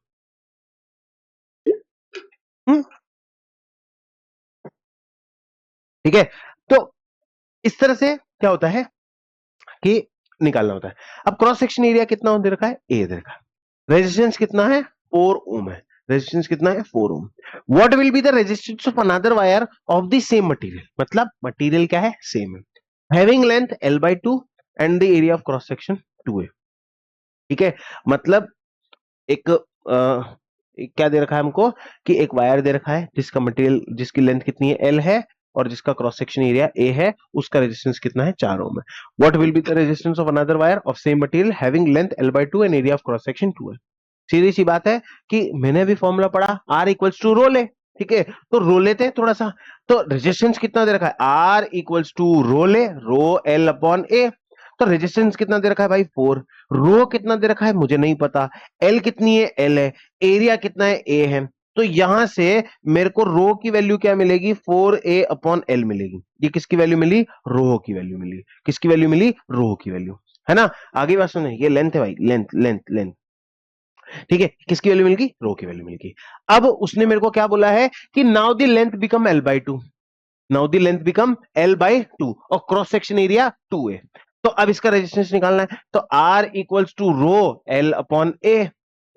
हम्म, ठीक है, तो इस तरह से क्या होता है कि निकालना होता है। अब क्रॉस सेक्शन एरिया कितना दे रखा है, ए दे रखा है। रेजिस्टेंस कितना है, 4 ओम है। रेजिस्टेंस कितना है, 4 ohm. What will be the resistance of another wire of the same material, मतलब मटेरियल क्या है, सेम है, having length L/2 and the area of cross section 2A। ठीक है, मतलब एक क्या दे रखा है हमको कि एक वायर दे रखा है जिसका मटेरियल, जिसकी लेंथ कितनी है, L है, और जिसका क्रॉस सेक्शन एरिया A है, उसका रेजिस्टेंस कितना है, 4 ओम है। What will be the resistance of another wire of same material having length L/2 and area of cross section 2 है। सीधी सी बात है कि मैंने भी फॉर्मूला पढ़ा, R इक्वल्स टू रो ले। ठीक है, तो रो लेते हैं थोड़ा सा। तो रेजिस्टेंस कितना दे रखा है, R इक्वल्स टू रो ले, रो L/A। तो रेजिस्टेंस कितना दे रखा है भाई, 4। रो कितना दे रखा है मुझे नहीं पता, एल कितनी है, एल है, एरिया कितना है, ए है। तो यहां से मेरे को रो की वैल्यू क्या मिलेगी, 4A/L मिलेगी। ये किसकी वैल्यू मिली, रो की वैल्यू मिली। किसकी वैल्यू मिली, रो की वैल्यू, है ना। आगे बात सुने, ये लेंथ है भाई, लेंथ लेंथ लेंथ। ठीक है, किसकी वैल्यू मिल गई, रो की वैल्यू मिल गई। अब उसने मेरे को क्या बोला है कि now the length become L/2, now the length become L/2 और क्रॉस सेक्शन एरिया 2A। तो अब इसका रेजिस्टेंस निकालना है, तो R equals to row L/A।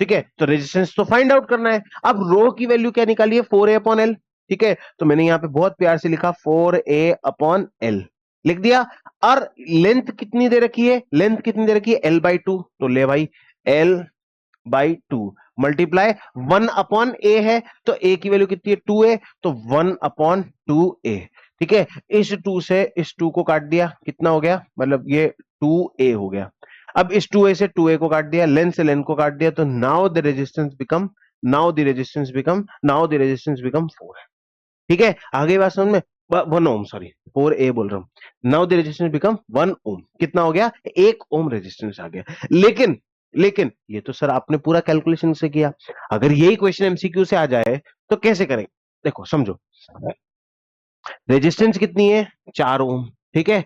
ठीक है, तो रेजिस्टेंस तो फाइंड आउट करना है। अब रो की वैल्यू क्या निकाली है, 4A/L। ठीक है, तो मैंने यहां पे बहुत प्यार से लिखा 4A/L लिख दिया। और लेंथ कितनी दे रखी है, लेंथ कितनी दे रखी है, L/2, तो ले भाई L/2 मल्टीप्लाई 1/A है, तो A की वैल्यू कितनी है, 2A, तो 1/2A। ठीक है, इस 2 से इस 2 को काट दिया, कितना हो गया, मतलब ये 2A हो गया। अब इस 2A से 2A को काट दिया, लेंथ से लेंथ को काट दिया, तो नाउ द रेजिस्टेंस बिकम 4 है। ठीक है, आगे बात समझ में? 1 ओम, सॉरी 4a बोल रहा हूं। नाउ द रेजिस्टेंस बिकम 1 ओम। कितना हो गया? 1 ओम रेजिस्टेंस आ गया। लेकिन लेकिन ये तो सर आपने पूरा कैलकुलेशन से किया। अगर यही क्वेश्चन एमसीक्यू से आ जाए तो कैसे करेंगे? देखो समझो, रेजिस्टेंस कितनी है? 4 ओम। ठीक है,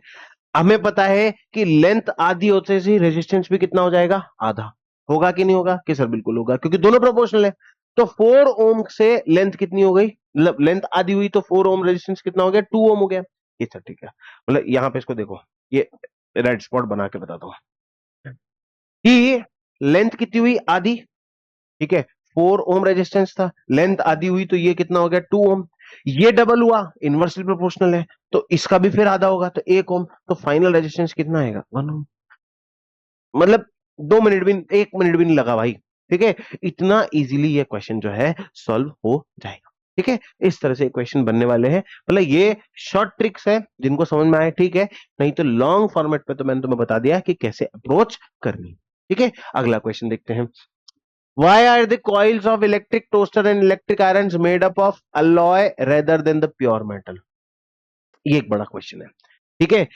हमें पता है कि लेंथ आधी होते से रेजिस्टेंस भी कितना हो जाएगा? आधा। होगा कि नहीं होगा? कि सर बिल्कुल होगा, क्योंकि दोनों प्रोपोर्शनल है। तो 4 ओम से लेंथ कितनी हो गई? मतलब लेंथ आधी हुई तो 4 ओम रेजिस्टेंस कितना हो गया? 2 ओम हो गया। ये सर ठीक है। मतलब यहां पे इसको देखो, ये रेड स्पॉट बना के बताता हूं कि लेंथ कितनी हुई? आधी। ठीक है, 4 ओम रेजिस्टेंस था, लेंथ आधी हुई तो ये कितना हो गया? 2 ओम। ये डबल हुआ, इनवर्सली प्रोपोर्शनल है, तो इसका भी फिर आधा होगा, तो 1 ओम। तो फाइनल रेजिस्टेंस कितना आएगा? 1 ओम। मतलब 2 मिनट भी, 1 मिनट भी नहीं लगा भाई। ठीक है, इतना इजीली ये क्वेश्चन जो है सॉल्व हो जाएगा। ठीक है, इस तरह से क्वेश्चन बनने वाले हैं। मतलब ये शॉर्ट ट्रिक्स है, जिनको समझ में आए ठीक है, नहीं तो लॉन्ग फॉर्मेट पे तो मैंने तुम्हें बता दिया कि कैसे अप्रोच करनी। ठीक है, अगला क्वेश्चन देखते हैं। Why are the coils of electric toaster and electric irons made up of alloy rather than the pure metal? ये एक बड़ा क्वेश्चन है। ठीक है,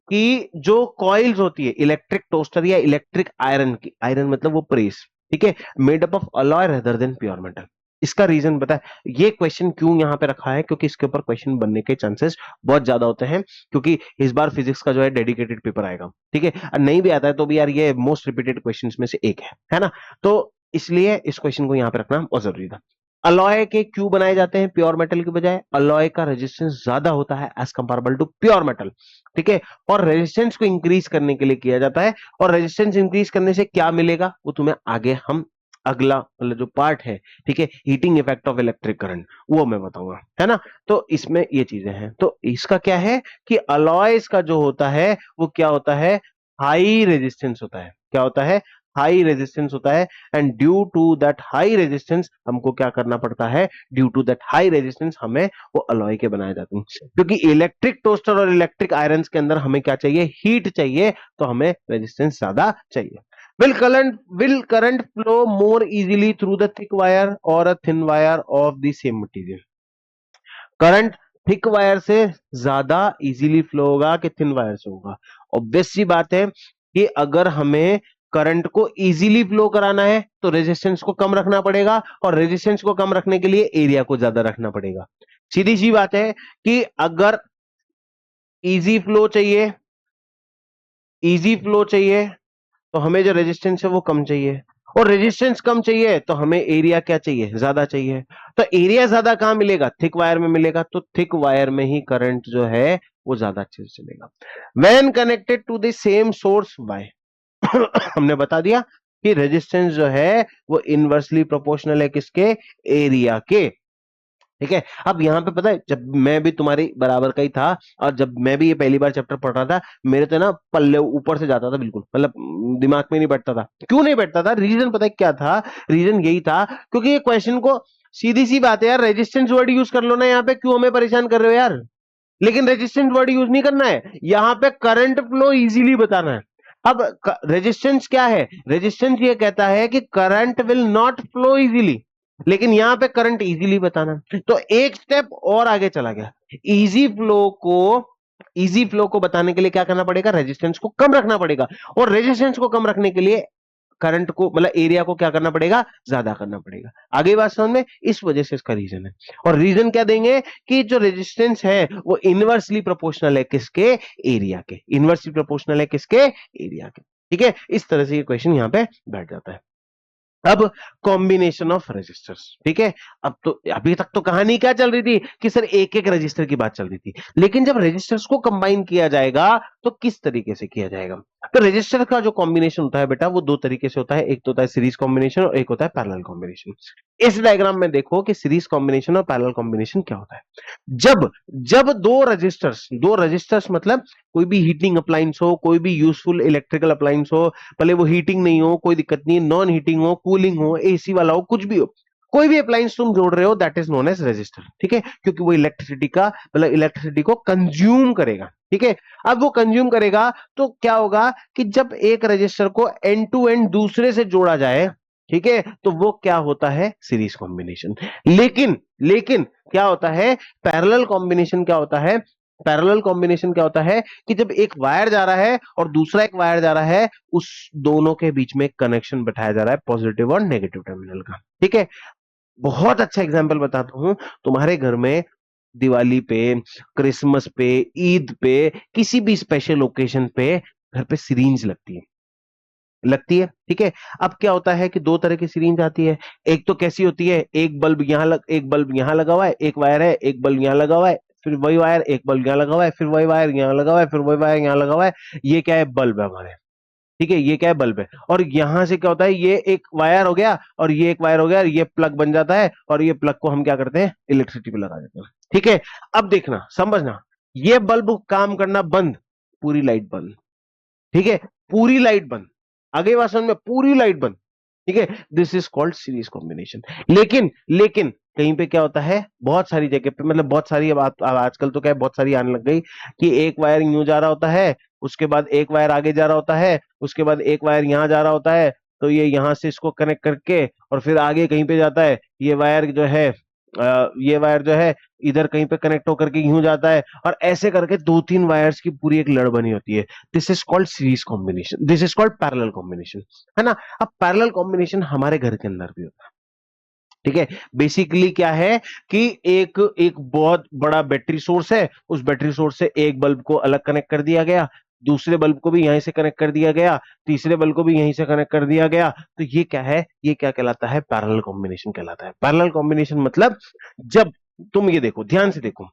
कि जो कॉइल्स होती है इलेक्ट्रिक टोस्टर या इलेक्ट्रिक आयरन की, आयरन मतलब वो प्रेस, ठीक है, made up of alloy rather than pure metal. इसका रीजन बता। ये क्वेश्चन क्यों यहां पे रखा है? क्योंकि इसके ऊपर क्वेश्चन बनने के चांसेस बहुत ज्यादा होते हैं, क्योंकि इस बार फिजिक्स का जो है डेडिकेटेड पेपर आएगा। ठीक है, और नहीं भी आता है तो भी यार ये मोस्ट रिपीटेड क्वेश्चंस में से एक है ना? तो इसलिए इस क्वेश्चन को यहां पे रखना बहुत जरूरी था। अलॉय के क्यों बनाए जाते हैं प्योर मेटल के बजाय? अलॉय का रेजिस्टेंस ज्यादा होता है as comparable to pure metal. ठीक है, और रेजिस्टेंस को इंक्रीज करने के लिए किया जाता है। और रेजिस्टेंस इंक्रीज करने से क्या मिलेगा वो तुम्हें आगे हम अगला मतलब जो पार्ट है, ठीक है, heating effect of electric current, वो मैं बताऊंगा, है ना? तो इसमें ये चीजें हैं। तो इसका क्या है कि अलॉयज का जो होता है वो क्या होता है? हाई रेजिस्टेंस होता है। क्या होता है? हाई रेजिस्टेंस होता है। And due to that high resistance हमको क्या करना पड़ता है? Due to that high resistance हमें वो अलॉय के बनाए जाते हैं, क्योंकि इलेक्ट्रिक टोस्टर और इलेक्ट्रिक आयरन के अंदर हमें क्या चाहिए? हीट चाहिए, तो हमें रेजिस्टेंस ज्यादा चाहिए। Will current flow more easily through the thick wire or a thin wire of the same material? Current thick wire से ज्यादा इजीली फ्लो होगा कि थिन वायर से होगा? ऑब्वियस सी बात है कि अगर हमें करंट को इजीली फ्लो कराना है तो रेजिस्टेंस को कम रखना पड़ेगा, और रेजिस्टेंस को कम रखने के लिए एरिया को ज्यादा रखना पड़ेगा। सीधी सी बात है कि अगर इजी फ्लो चाहिए, इजी फ्लो चाहिए, तो हमें जो रेजिस्टेंस है वो कम चाहिए, और रेजिस्टेंस कम चाहिए तो हमें एरिया क्या चाहिए? ज्यादा चाहिए। तो एरिया ज्यादा कहां मिलेगा? थिक वायर में मिलेगा। तो थिक वायर में ही करंट जो है वो ज्यादा अच्छे से चलेगा। When connected to the same source by हमने बता दिया कि रेजिस्टेंस जो है वो इनवर्सली प्रोपोर्शनल है किसके? एरिया के। ठीक है, अब यहां पे पता है जब मैं भी तुम्हारी बराबर का ही था, और जब मैं भी ये पहली बार चैप्टर पढ़ रहा था, मेरे तो ना पल्ले ऊपर से जाता था बिल्कुल, मतलब दिमाग में नहीं बैठता था। क्यों नहीं बैठता था? रीजन पता है क्या था? रीजन यही था क्योंकि ये क्वेश्चन को, सीधी सी बात है यार, रेजिस्टेंस वर्ड यूज कर लो ना यहाँ पे, क्यों हमें परेशान कर रहे हो यार? लेकिन रेजिस्टेंस वर्ड यूज नहीं करना है यहाँ पे, करंट फ्लो इजीली बताना है। अब रेजिस्टेंस क्या है? रेजिस्टेंस ये कहता है कि current will not flow easily, लेकिन यहां पे करंट इजीली बताना। तो एक स्टेप और आगे चला गया। इजी फ्लो को, इजी फ्लो को बताने के लिए क्या करना पड़ेगा? रेजिस्टेंस को कम रखना पड़ेगा, और रेजिस्टेंस को कम रखने के लिए करंट को मतलब एरिया को क्या करना पड़ेगा? ज्यादा करना पड़ेगा। आगे बात समझ में? इस वजह से इसका रीजन है। और रीजन क्या देंगे कि जो रेजिस्टेंस है वो इनवर्सली प्रोपोर्शनल है किसके? एरिया के। इनवर्सली प्रोपोर्शनल है किसके? एरिया के। ठीक है, इस तरह से ये क्वेश्चन यहां पे बैठ जाता है। अब कॉम्बिनेशन ऑफ रजिस्टर्स, ठीक है। अब तो अभी तक तो कहानी क्या चल रही थी कि सर एक एक रजिस्टर की बात चल रही थी, लेकिन जब रजिस्टर्स को कंबाइन किया जाएगा तो किस तरीके से किया जाएगा? तो रजिस्टर का जो कॉम्बिनेशन होता है बेटा वो दो तरीके से होता है। एक तो होता है सीरीज कॉम्बिनेशन और एक होता है पैरेलल कॉम्बिनेशन। इस डायग्राम में देखो कि सीरीज कॉम्बिनेशन और पैरेलल कॉम्बिनेशन क्या होता है। जब जब दो रजिस्टर्स मतलब कोई भी हीटिंग अप्लायंस हो, कोई भी यूजफुल इलेक्ट्रिकल अप्लायंस हो, भले वो हीटिंग नहीं हो, कोई दिक्कत नहीं, नॉन हीटिंग हो, कूलिंग हो, एसी वाला हो, कुछ भी हो, कोई भी अप्लायंस तुम जोड़ रहे हो that is known as register. ठीक है, क्योंकि वो इलेक्ट्रिसिटी का मतलब इलेक्ट्रिसिटी को कंज्यूम करेगा। ठीक है, अब वो कंज्यूम करेगा तो क्या होगा कि जब एक रजिस्टर को एंड टू एंड दूसरे से जोड़ा जाए, ठीक है, तो वो क्या होता है? Series combination. लेकिन लेकिन क्या होता है, पैरेलल कॉम्बिनेशन क्या होता है, पैरेलल कॉम्बिनेशन क्या होता है कि जब एक वायर जा रहा है और दूसरा एक वायर जा रहा है, उस दोनों के बीच में कनेक्शन बैठाया जा रहा है पॉजिटिव और नेगेटिव टर्मिनल का। ठीक है, बहुत अच्छा एग्जाम्पल बताता हूं। तुम्हारे घर में दिवाली पे, क्रिसमस पे, ईद पे, किसी भी स्पेशल ओकेजन पे घर पे सिरिंज लगती है। ठीक है, अब क्या होता है कि दो तरह की सिरिंज आती है। एक तो कैसी होती है, एक बल्ब यहां लगा हुआ है, एक वायर है, एक बल्ब यहां लगा हुआ है, फिर वही वायर, एक बल्ब यहां लगा हुआ है, फिर वही वायर यहां लगा हुआ है, फिर वही वायर यहां लगा हुआ है। ये क्या है, बल्ब है हमारे। ठीक है, ये क्या है, बल्ब है। और यहां से क्या होता है, ये एक वायर हो गया और ये एक वायर हो गया, ये प्लग बन जाता है और ये प्लग को हम क्या करते हैं, इलेक्ट्रिसिटी पे लगा देते हैं। ठीक है, अब देखना, समझना, ये बल्ब काम करना बंद, पूरी लाइट बंद। ठीक है, पूरी लाइट बंद, आगे बात समझ में, पूरी लाइट बंद। ठीक है, this is called series combination. लेकिन लेकिन कहीं पे क्या होता है, बहुत सारी जगह पे, मतलब बहुत सारी, अब आजकल तो क्या है, बहुत सारी आने लग गई कि एक वायर यूं जा रहा होता है, उसके बाद एक वायर आगे जा रहा होता है, उसके बाद एक वायर यहां जा रहा होता है, तो ये यहां से इसको कनेक्ट करके और फिर आगे कहीं पे जाता है, ये वायर जो है, ये वायर जो है इधर कहीं पे कनेक्ट होकर के यूं जाता है, और ऐसे करके दो तीन वायर्स की पूरी एक लड़ बनी होती है। This is called series combination, this is called parallel combination, है ना। अब पैरेलल कॉम्बिनेशन हमारे घर के अंदर भी होता है। ठीक है, बेसिकली क्या है कि एक एक बहुत बड़ा बैटरी सोर्स है, उस बैटरी सोर्स से एक बल्ब को अलग कनेक्ट कर दिया गया, दूसरे बल्ब को भी यहीं से कनेक्ट कर दिया गया, तीसरे बल्ब को भी यहीं से कनेक्ट कर दिया गया। तो ये क्या है, ये क्या कहलाता है, पैरेलल कॉम्बिनेशन कहलाता है। पैरेलल कॉम्बिनेशन मतलब, जब तुम ये देखो, ध्यान से देखो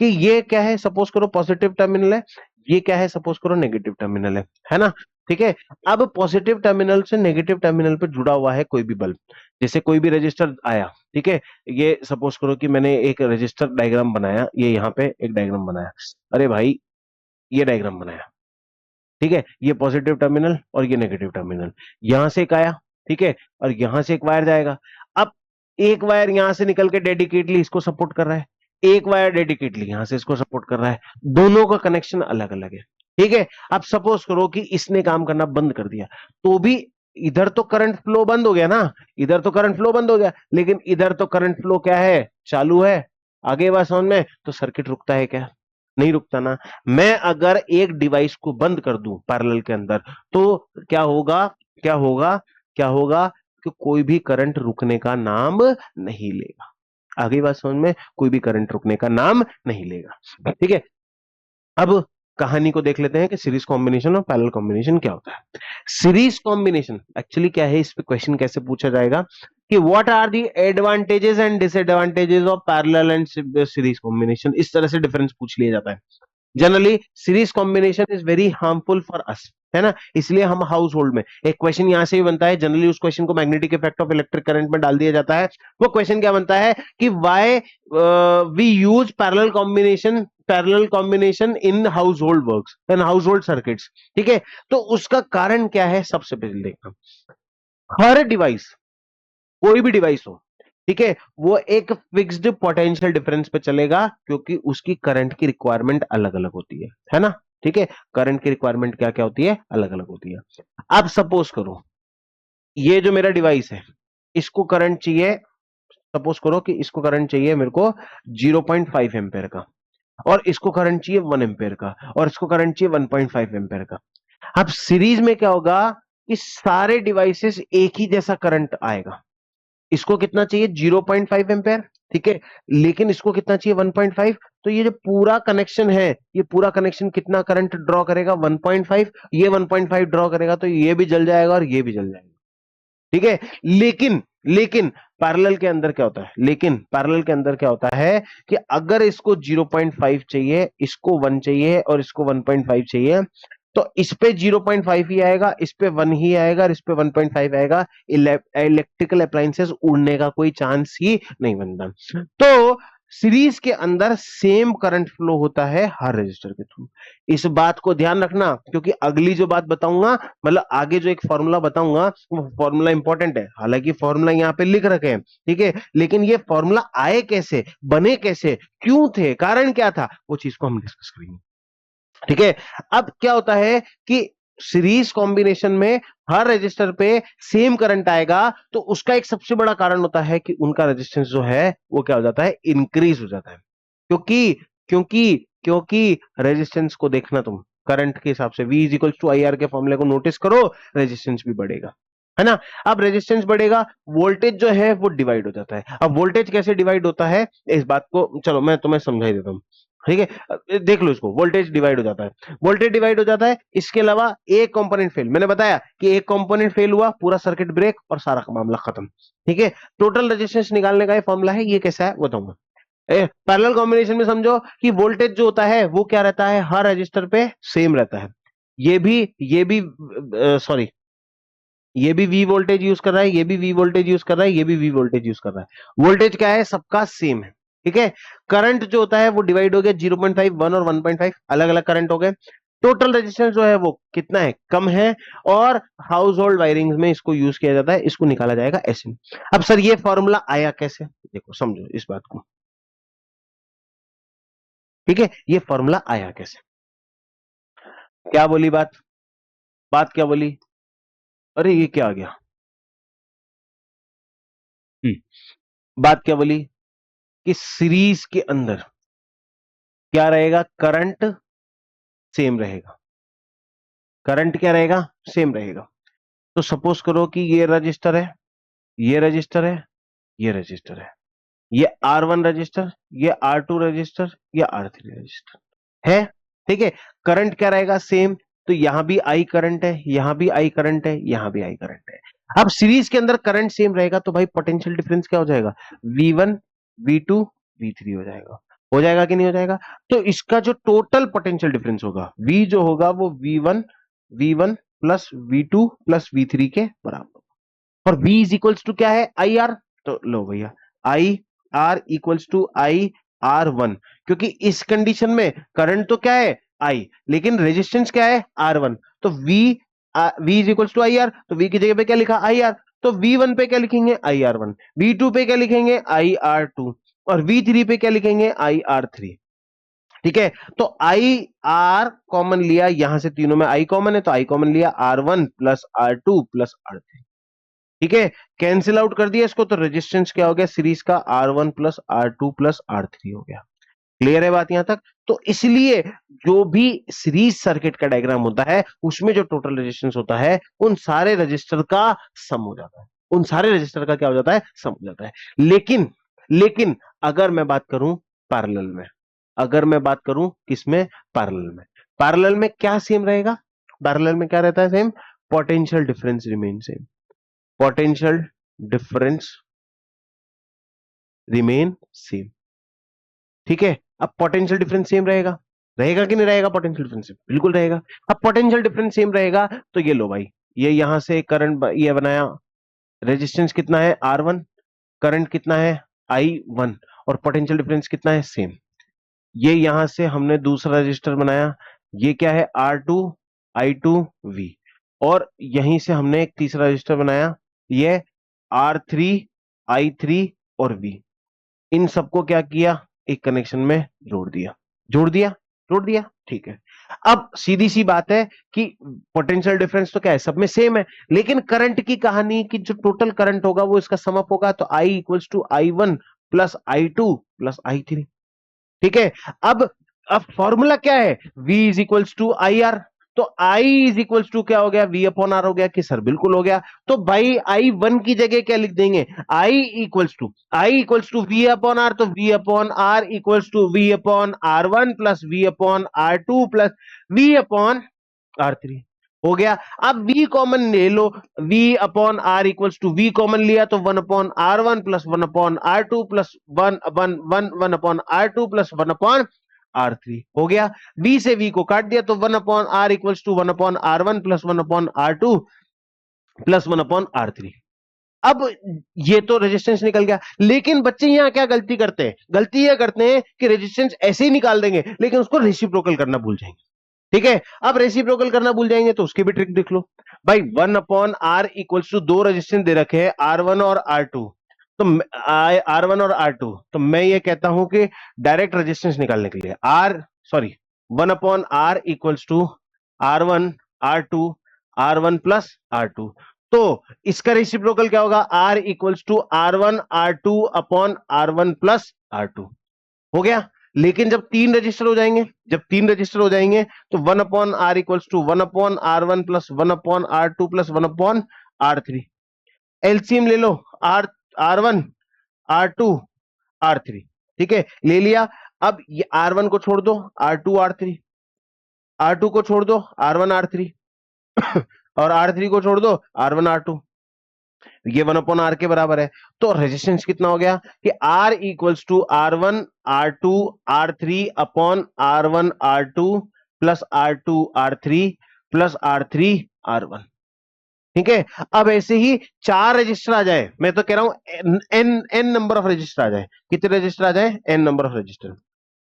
कि ये क्या है, सपोज करो पॉजिटिव टर्मिनल है, ये क्या है, सपोज करो नेगेटिव टर्मिनल है ना। ठीक है, अब पॉजिटिव टर्मिनल से नेगेटिव टर्मिनल पे जुड़ा हुआ है कोई भी बल्ब, जैसे कोई भी रजिस्टर आया। ठीक है, ये सपोज करो कि मैंने एक रजिस्टर डायग्राम बनाया, ये यहाँ पे एक डायग्राम बनाया, अरे भाई ये डायग्राम बनाया। ठीक है, ये पॉजिटिव टर्मिनल और ये नेगेटिव टर्मिनल, यहां से एक आया। ठीक है, और यहां से एक वायर जाएगा। अब एक वायर यहां से निकल के डेडिकेटली इसको सपोर्ट कर रहा है, एक वायर डेडिकेटली यहां से इसको सपोर्ट कर रहा है, दोनों का कनेक्शन अलग अलग है। ठीक है, अब सपोज करो कि इसने काम करना बंद कर दिया, तो भी इधर तो करंट फ्लो बंद हो गया ना, इधर तो करंट फ्लो बंद हो गया, लेकिन इधर तो करंट फ्लो क्या है, चालू है। आगे बात समझ में, तो सर्किट रुकता है क्या, नहीं रुकता ना। मैं अगर एक डिवाइस को बंद कर दूं पैरेलल के अंदर, तो क्या होगा, क्या होगा, क्या होगा, कि कोई भी करंट रुकने का नाम नहीं लेगा। आगे बात समझ में, कोई भी करंट रुकने का नाम नहीं लेगा। ठीक है, अब कहानी को देख लेते हैं कि सीरीज कॉम्बिनेशन और पैरेलल कॉम्बिनेशन क्या होता है। सीरीज कॉम्बिनेशन एक्चुअली क्या है, इस पे क्वेश्चन कैसे पूछा जाएगा कि what are the advantages and disadvantages of parallel and series combination, इस तरह से डिफरेंस पूछ लिया जाता है। Generally series combination is very harmful for us, है ना, इसलिए हम हाउस होल्ड में, एक क्वेश्चन यहां से भी बनता है, जनरली उस क्वेश्चन को magnetic effect of electric current में डाल दिया जाता है। वो क्वेश्चन क्या बनता है कि why we use parallel combination in household works, in household circuits. ठीक है, तो उसका कारण क्या है, सबसे पहले देखना, हर डिवाइस, कोई भी डिवाइस हो, ठीक है, वो एक फिक्स्ड पोटेंशियल डिफरेंस पे चलेगा, क्योंकि उसकी करंट की रिक्वायरमेंट अलग अलग होती है ना। ठीक है, करंट की रिक्वायरमेंट क्या क्या होती है, अलग अलग होती है। अब सपोज करो ये जो मेरा डिवाइस है, इसको करंट चाहिए, सपोज करो कि इसको करंट चाहिए मेरे को 0.5 एम्पेयर का, और इसको करंट चाहिए 1 एम्पेयर का, और इसको करंट चाहिए 1.5 एम्पेयर का। अब सीरीज में क्या होगा कि सारे डिवाइसेस एक ही जैसा करंट आएगा। इसको कितना चाहिए, 0.5 एम्पेयर। ठीक है, लेकिन इसको कितना चाहिए, 1.5। तो ये जो पूरा कनेक्शन है, ये पूरा कनेक्शन कितना करंट ड्रॉ करेगा, 1.5। ये 1.5 ड्रॉ करेगा, तो ये भी जल जाएगा और ये भी जल जाएगा। ठीक है, लेकिन लेकिन पैरेलल के अंदर क्या होता है, लेकिन पैरेलल के अंदर क्या होता है कि अगर इसको 0.5 चाहिए, इसको 1 चाहिए और इसको 1.5 चाहिए, तो इस पे 0.5 ही आएगा, इस पे 1 ही आएगा और इस पे 1.5 आएगा। इलेक्ट्रिकल अप्लायंसेस उड़ने का कोई चांस ही नहीं बनता। तो सीरीज के अंदर सेम करंट फ्लो होता है हर रजिस्टर के थ्रू। इस बात को ध्यान रखना, क्योंकि अगली जो बात बताऊंगा, मतलब आगे जो एक फॉर्मूला बताऊंगा, वो फॉर्मूला इंपॉर्टेंट है। हालांकि फॉर्मूला यहाँ पे लिख रखे हैं, ठीक है, लेकिन ये फॉर्मूला आए कैसे, बने कैसे, क्यों थे, कारण क्या था, वो चीज को हम डिस्कस करेंगे। ठीक है, अब क्या होता है कि सीरीज कॉम्बिनेशन में हर रजिस्टर पे सेम करंट आएगा, तो उसका एक सबसे बड़ा कारण होता है कि उनका रेजिस्टेंस जो है वो क्या हो जाता है, इंक्रीज हो जाता है। क्योंकि क्योंकि क्योंकि रेजिस्टेंस को देखना तुम करंट के हिसाब से, V is equal to I R के फॉर्मूले को नोटिस करो, रेजिस्टेंस भी बढ़ेगा, है ना। अब रेजिस्टेंस बढ़ेगा, वोल्टेज जो है वो डिवाइड हो जाता है। अब वोल्टेज कैसे डिवाइड होता है, इस बात को चलो मैं तुम्हें समझाई देता हूं, ठीक है। देख लो इसको, वोल्टेज डिवाइड हो जाता है, वोल्टेज डिवाइड हो जाता है। इसके अलावा एक कंपोनेंट फेल, मैंने बताया कि एक कंपोनेंट फेल हुआ, पूरा सर्किट ब्रेक और सारा मामला खत्म, ठीक है। टोटल रेजिस्टेंस निकालने का ये फॉर्मूला है, ये कैसा है बताऊंगा। पैरेलल कॉम्बिनेशन में समझो कि वोल्टेज जो होता है वो क्या रहता है, हर रजिस्टर पे सेम रहता है। ये भी सॉरी, ये भी वी वोल्टेज यूज कर रहा है, ये भी वी वोल्टेज यूज कर रहा है, ये भी वी वोल्टेज यूज कर रहा है। वोल्टेज क्या है, सबका सेम है, ठीक है। करंट जो होता है वो डिवाइड हो गया, 0.5, 1 और 1.5 अलग अलग करंट हो गए। टोटल रेजिस्टेंस जो है वो कितना है, कम है। और हाउस होल्ड वायरिंग में इसको यूज किया जाता है, इसको निकाला जाएगा ऐसे। अब सर ये फॉर्मूला आया कैसे, देखो समझो इस बात को, ठीक है। ये फॉर्मूला आया कैसे, क्या बोली बात, बात क्या बोली, अरे ये क्या आ गया, बात क्या बोली कि सीरीज के अंदर क्या रहेगा, करंट सेम रहेगा, करंट क्या रहेगा, सेम रहेगा। तो सपोज करो कि ये रजिस्टर है, ये रजिस्टर है, ये रजिस्टर ये R1 रजिस्टर, ये R2 रजिस्टर, ये R3 रजिस्टर है, ठीक है। करंट क्या रहेगा, सेम। तो यहां भी आई करंट है, यहां भी आई करंट है, यहां भी आई करंट है। अब सीरीज के अंदर करंट सेम रहेगा तो भाई पोटेंशियल डिफरेंस क्या हो जाएगा, V1 V2 V3 हो जाएगा कि नहीं हो जाएगा। तो इसका जो टोटल पोटेंशियल डिफरेंस होगा, V जो होगा वो V1 plus V2 plus V3 के बराबर। और V इज इक्वल्स टू क्या है, आई आर। तो लो भैया, I R equals to I R one, क्योंकि इस कंडीशन में करंट तो क्या है, आई, लेकिन रेजिस्टेंस क्या है, R1। तो V is equals to I R, तो V की जगह पे क्या लिखा, आई आर। तो V1 पे क्या लिखेंगे, आई आर वन, V2 पे क्या लिखेंगे, आई आर टू, और V3 पे क्या लिखेंगे, आई आर थ्री, ठीक है। तो आई आर कॉमन लिया, यहां से तीनों में आई कॉमन है, तो आई कॉमन लिया, R1 plus R2 plus R3, ठीक है। कैंसिल आउट कर दिया इसको, तो रेजिस्टेंस क्या हो गया सीरीज का, R1 plus R2 plus R3 हो गया। क्लियर है बात यहां तक। तो इसलिए जो भी सीरीज सर्किट का डायग्राम होता है उसमें जो टोटल रेजिस्टेंस होता है उन सारे रजिस्टर का सम हो जाता है, उन सारे रजिस्टर का क्या हो जाता है, सम हो जाता है। लेकिन लेकिन अगर मैं बात करूं पैरेलल में, अगर मैं बात करूं किसमें, पैरेलल में, पैरेलल में क्या सेम रहेगा, पैरेलल में क्या रहता है same, potential difference remain same, potential difference remain same, ठीक है। अब पोटेंशियल डिफरेंस सेम रहेगा, रहेगा कि नहीं रहेगा, पोटेंशियल डिफरेंस बिल्कुल रहेगा। अब पोटेंशियल डिफरेंस सेम रहेगा तो ये लो भाई, ये यहां से करंट ये बनाया, रेजिस्टेंस कितना है, R1, करंट कितना है, I1, और पोटेंशियल डिफरेंस कितना है, सेम। ये यहां से हमने दूसरा रजिस्टर बनाया, ये क्या है, R2 I2 V, और यहीं से हमने एक तीसरा रजिस्टर बनाया, ये R3 I3 और V। इन सबको क्या किया, एक कनेक्शन में जोड़ दिया, जोड़ दिया, जोड़ दिया, ठीक है। अब सीधी सी बात है कि पोटेंशियल डिफरेंस तो क्या है, सब में सेम है, लेकिन करंट की कहानी कि जो टोटल करंट होगा वो इसका सम अप होगा, तो I equals to I1 plus I2 plus I3, ठीक है। अब फॉर्मूला क्या है, V is equals to I R. तो I इज इक्वल्स टू क्या हो गया, V अपॉन आर हो गया कि सर, बिल्कुल हो गया। तो भाई I1 की जगह क्या लिख देंगे, I equals to V upon R, तो V upon R equals to V upon R1 plus V upon R2 plus V upon R3 हो गया। अब V कॉमन ले लो, V upon R equals to V common लिया तो 1 upon R1 plus 1 upon R2 plus 1 upon R2 plus 1 upon R3 हो गया। V से V को काट दिया तो 1 upon R equals to 1 upon R1 plus 1 upon R2 plus 1 upon R3। अब ये तो रेजिस्टेंस निकल गया, लेकिन बच्चे यहां क्या गलती करते हैं, गलती ये करते हैं कि रेजिस्टेंस ऐसे ही निकाल देंगे लेकिन उसको रेसिप्रोकल करना भूल जाएंगे, ठीक है। अब रेसिप्रोकल करना भूल जाएंगे तो उसकी भी ट्रिक देख लो भाई, 1 अपॉन आर इक्वल्स टू दो रेजिस्टेंस दे रखे हैं, R1 और R2, तो R1 और R2, तो मैं ये कहता हूं कि डायरेक्ट रेजिस्टेंस निकालने के लिए R sorry 1 upon R equals to R1 R2 R1 plus R2। तो इसका रेसिप्रोकल क्या होगा? R equals to R1 R2 upon R1 plus R2 हो गया। लेकिन जब तीन रजिस्टर हो जाएंगे, तो 1/R equals to 1/R1 plus 1/R2 plus 1/R3। LCM ले लो, R1 R2 R3, ठीक है, ले लिया। अब ये R1 को छोड़ दो, R2 R3, R2 को छोड़ दो, R1 R3 और R3 को छोड़ दो, R1 R2। ये 1/R के बराबर है। तो रेजिस्टेंस कितना हो गया कि R equals to R1 R2 R3 upon R1 R2 plus R2 R3 plus R3 R1। ठीक है। अब ऐसे ही चार रजिस्टर आ जाए, मैं तो कह रहा हूं एन नंबर ऑफ रजिस्टर आ जाए। कितने रजिस्टर आ जाए? N number of register.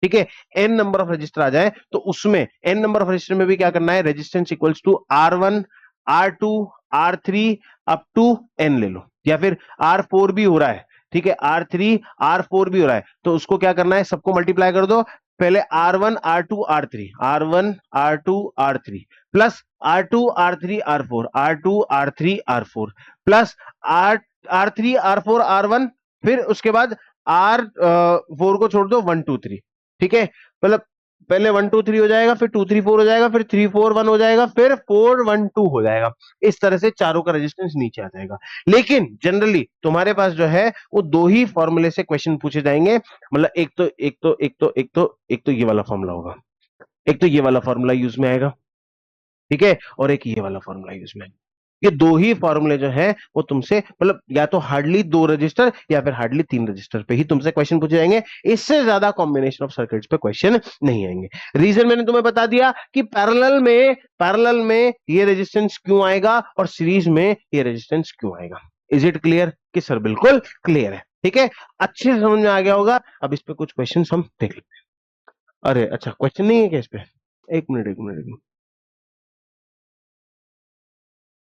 ठीक है, एन नंबर ऑफ रजिस्टर आ जाए तो उसमें एन नंबर ऑफ रजिस्टर में भी क्या करना है? Resistance equals to R1 R2 R3 up to n ले लो, या फिर R4 भी हो रहा है, ठीक है, R3 R4 भी हो रहा है, तो उसको क्या करना है? सबको मल्टीप्लाई कर दो। पहले R1 R2 R3 R1 R2 R3 plus R2 R3 R4 R2 R3 R4 plus R3 R4 R1, फिर उसके बाद R4 को छोड़ दो, 1 2 3। ठीक है, मतलब पहले 1 2 3 हो जाएगा, फिर 2 3 4 हो जाएगा, फिर 3 4 1 हो जाएगा, फिर 4 1 2 हो जाएगा। इस तरह से चारों का रेजिस्टेंस नीचे आ जाएगा। लेकिन जनरली तुम्हारे पास जो है वो दो ही फॉर्मूले से क्वेश्चन पूछे जाएंगे, मतलब एक तो ये वाला फॉर्मूला होगा, एक तो ये वाला फॉर्मूला यूज में आएगा, ठीक है, और एक ये वाला फॉर्मूला यूज में आएगा। ये दो ही फॉर्मूले जो है वो तुमसे, मतलब या तो हार्डली दो रजिस्टर या फिर हार्डली तीन रजिस्टर पे ही तुमसे क्वेश्चन पूछे जाएंगे। इससे ज्यादा कॉम्बिनेशन ऑफ सर्किट्स पे क्वेश्चन नहीं आएंगे। रीजन मैंने तुम्हें बता दिया कि पैरेलल में ये रेजिस्टेंस क्यों आएगा और सीरीज में ये रेजिस्टेंस क्यों आएगा। Is it clear? कि सर बिल्कुल क्लियर है, ठीक है, अच्छे से समझ में आ गया होगा। अब इस पे कुछ क्वेश्चन हम देख लेते हैं। अरे अच्छा, क्वेश्चन नहीं है क्या इस पे? एक मिनट एक मिनट एक मिनट।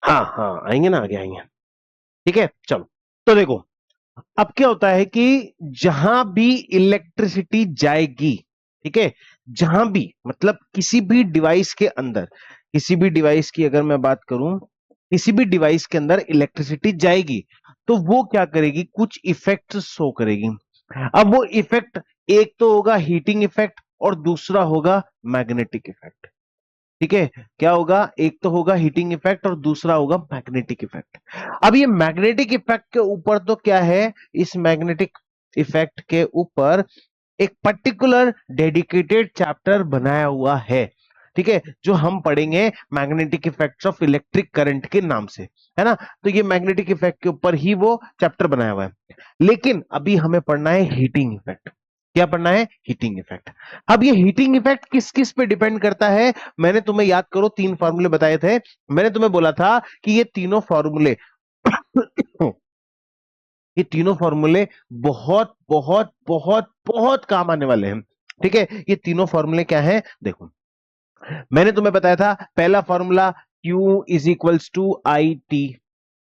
हाँ हाँ, आएंगे ना, आगे आएंगे। ठीक है, चलो। तो देखो, अब क्या होता है कि जहां भी इलेक्ट्रिसिटी जाएगी, ठीक है, जहां भी, मतलब किसी भी डिवाइस के अंदर, किसी भी डिवाइस की अगर मैं बात करूं, किसी भी डिवाइस के अंदर इलेक्ट्रिसिटी जाएगी तो वो क्या करेगी? कुछ इफेक्ट शो करेगी। अब वो इफेक्ट एक तो होगा हीटिंग इफेक्ट और दूसरा होगा मैग्नेटिक इफेक्ट। ठीक है, क्या होगा? एक तो होगा हीटिंग इफेक्ट और दूसरा होगा मैग्नेटिक इफेक्ट। अब ये मैग्नेटिक इफेक्ट के ऊपर तो क्या है, इस मैग्नेटिक इफेक्ट के ऊपर एक पर्टिकुलर डेडिकेटेड चैप्टर बनाया हुआ है, ठीक है, जो हम पढ़ेंगे magnetic effects of electric current के नाम से, है ना। तो ये मैग्नेटिक इफेक्ट के ऊपर ही वो चैप्टर बनाया हुआ है। लेकिन अभी हमें पढ़ना है हीटिंग इफेक्ट। क्या पढ़ना है? Heating effect. अब ये हीटिंग इफेक्ट किस किस पे डिपेंड करता है? मैंने तुम्हें, याद करो, तीन फॉर्मूले बताए थे। मैंने तुम्हें बोला था कि ये तीनों फॉर्मूले ये तीनों फॉर्मूले बहुत बहुत बहुत बहुत काम आने वाले हैं। ठीक है, ये तीनों फॉर्मूले क्या है? देखो, मैंने तुम्हें बताया था पहला formula Q is equals to I T,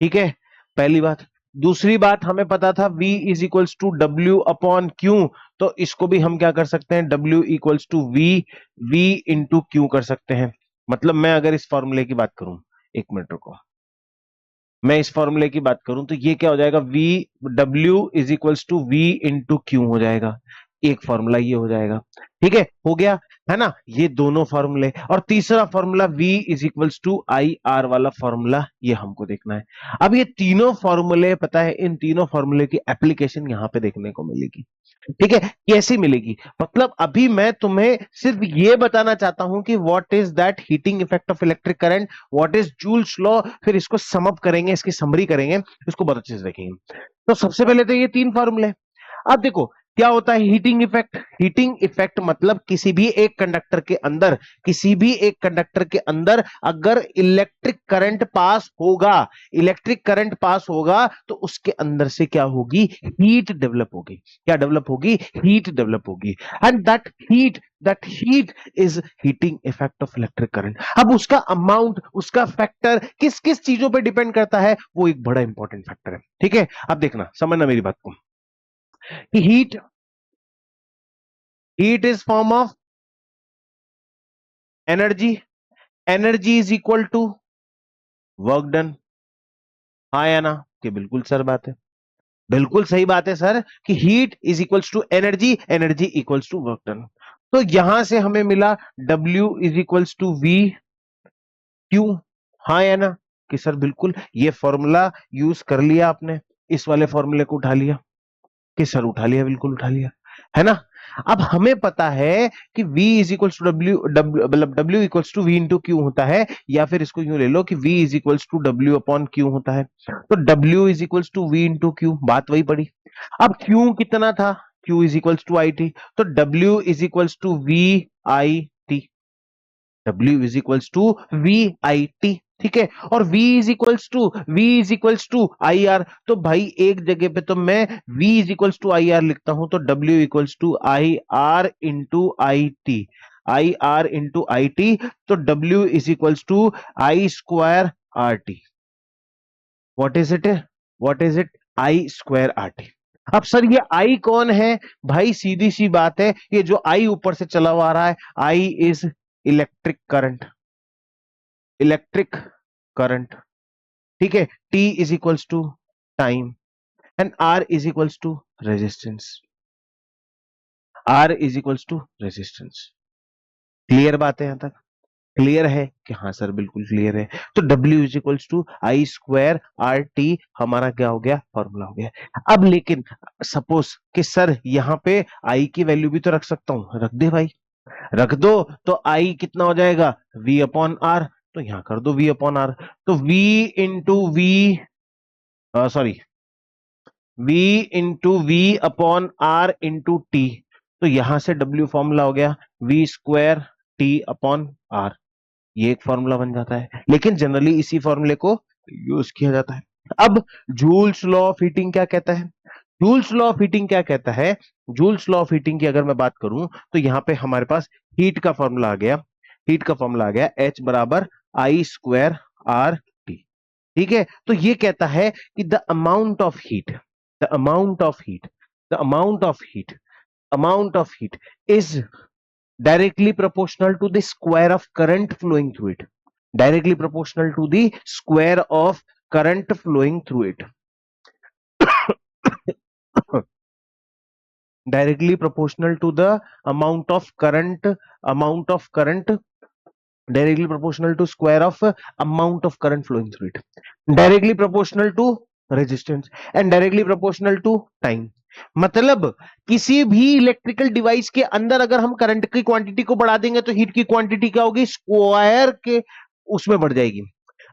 ठीक है, पहली बात। दूसरी बात हमें पता था V is equals to W upon Q, तो इसको भी हम क्या कर सकते हैं? W equals to V into Q कर सकते हैं। मतलब मैं अगर इस फॉर्मूले की बात करूं, एक मिनट रुको, मैं इस फॉर्मूले की बात करूं तो ये क्या हो जाएगा? V W is equals to V into Q हो जाएगा। एक फॉर्मूला ये हो जाएगा, ठीक है, हो गया, है ना, ये दोनों फॉर्मूले। और तीसरा formula V is equals to I R वाला फॉर्मूला, ये हमको देखना है। अब ये तीनों फॉर्मूले, पता है, इन तीनों फॉर्मूले की एप्लीकेशन यहां पे देखने को मिलेगी। ठीक है, कैसी मिलेगी? मतलब अभी मैं तुम्हें सिर्फ ये बताना चाहता हूं कि what is that heating effect of electric current, what is joules law, फिर इसको सम अप करेंगे, इसकी समरी करेंगे, इसको बहुत अच्छे से देखेंगे। तो सबसे पहले तो ये तीन फॉर्मूले। अब देखो क्या होता है हीटिंग इफेक्ट। हीटिंग इफेक्ट मतलब किसी भी एक कंडक्टर के अंदर, किसी भी एक कंडक्टर के अंदर अगर इलेक्ट्रिक करंट पास होगा, इलेक्ट्रिक करंट पास होगा तो उसके अंदर से क्या होगी? हीट डेवलप होगी। क्या डेवलप होगी? हीट डेवलप होगी। And that heat is heating effect of electric current. अब उसका अमाउंट, उसका फैक्टर किस किस चीजों पर डिपेंड करता है, वो एक बड़ा इंपॉर्टेंट फैक्टर है। ठीक है, अब देखना, समझना मेरी बात को कि heat is form of energy, energy is equal to work done, हाँ या ना? कि बिल्कुल सर बात है, बिल्कुल सही बात है सर, कि heat is equals to energy, energy equals to work done. तो यहां से हमें मिला W is equals to V Q, हाँ या ना? कि सर बिल्कुल, ये फॉर्मूला यूज कर लिया आपने, इस वाले फॉर्मूले को उठा लिया, कि सर उठा लिया, बिल्कुल उठा लिया, है ना? अब हमें पता है कि V इज इक्वल्स टू मतलब W equals to V into Q होता है, या फिर इसको यूं ले लो कि V is equals to W upon Q होता है। तो W is equals to V into Q, बात वही पड़ी। अब Q कितना था? Q is equals to I T, तो W is equals to V I T, W is equals to V I T, ठीक है। और V is equals to I R, तो भाई एक जगह पे तो मैं V is equals to I are लिखता हूं, तो W equals to I R into I T, I R into I T, तो W is equals to I square R T. What is it? What is it? I square R T. अब sir ये I कौन है? भाई सीधी सी बात है, ये जो आई ऊपर से चला हुआ आ रहा है, I is electric current, electric current, ठीक है। T is equals to time, and R is equals to resistance, R is equals to resistance. Clear बात है यहां तक? क्लियर है कि हाँ सर बिल्कुल क्लियर है। तो W is equals to I square R T हमारा क्या हो गया? फॉर्मूला हो गया। अब लेकिन सपोज कि सर यहां पे आई की वैल्यू भी तो रख सकता हूं, रख दे भाई, रख दो। तो आई कितना हो जाएगा? V अपॉन आर, तो यहां कर दो V अपॉन आर, तो V into V, sorry, V into V upon R into T, तो यहां से W फॉर्मूला हो गया V square T upon R, ये एक फॉर्मूला बन जाता है। लेकिन जनरली इसी फॉर्मूले को यूज किया जाता है। अब जूल्स लॉ ऑफ हीटिंग क्या कहता है? जूल्स लॉ ऑफ हीटिंग क्या कहता है? जूल्स लॉ ऑफ हीटिंग की अगर मैं बात करूं, तो यहां पे हमारे पास हीट का फॉर्मूला आ गया, हीट का फॉर्मूला आ गया H बराबर आई स्क्वायर आर टी, ठीक है। तो ये कहता है कि the amount of heat, the amount of heat, the amount of heat, amount of heat is directly proportional to the square of current flowing through it, directly proportional to the square of current flowing through it, directly proportional to the amount of current, amount of current, directly proportional to square of amount of current flowing through it, directly proportional to resistance and directly proportional to time। मतलब किसी भी electrical device के अंदर अगर हम current की quantity को बढ़ा देंगे तो हीट की क्वांटिटी क्या होगी? स्क्वायर के उसमें बढ़ जाएगी।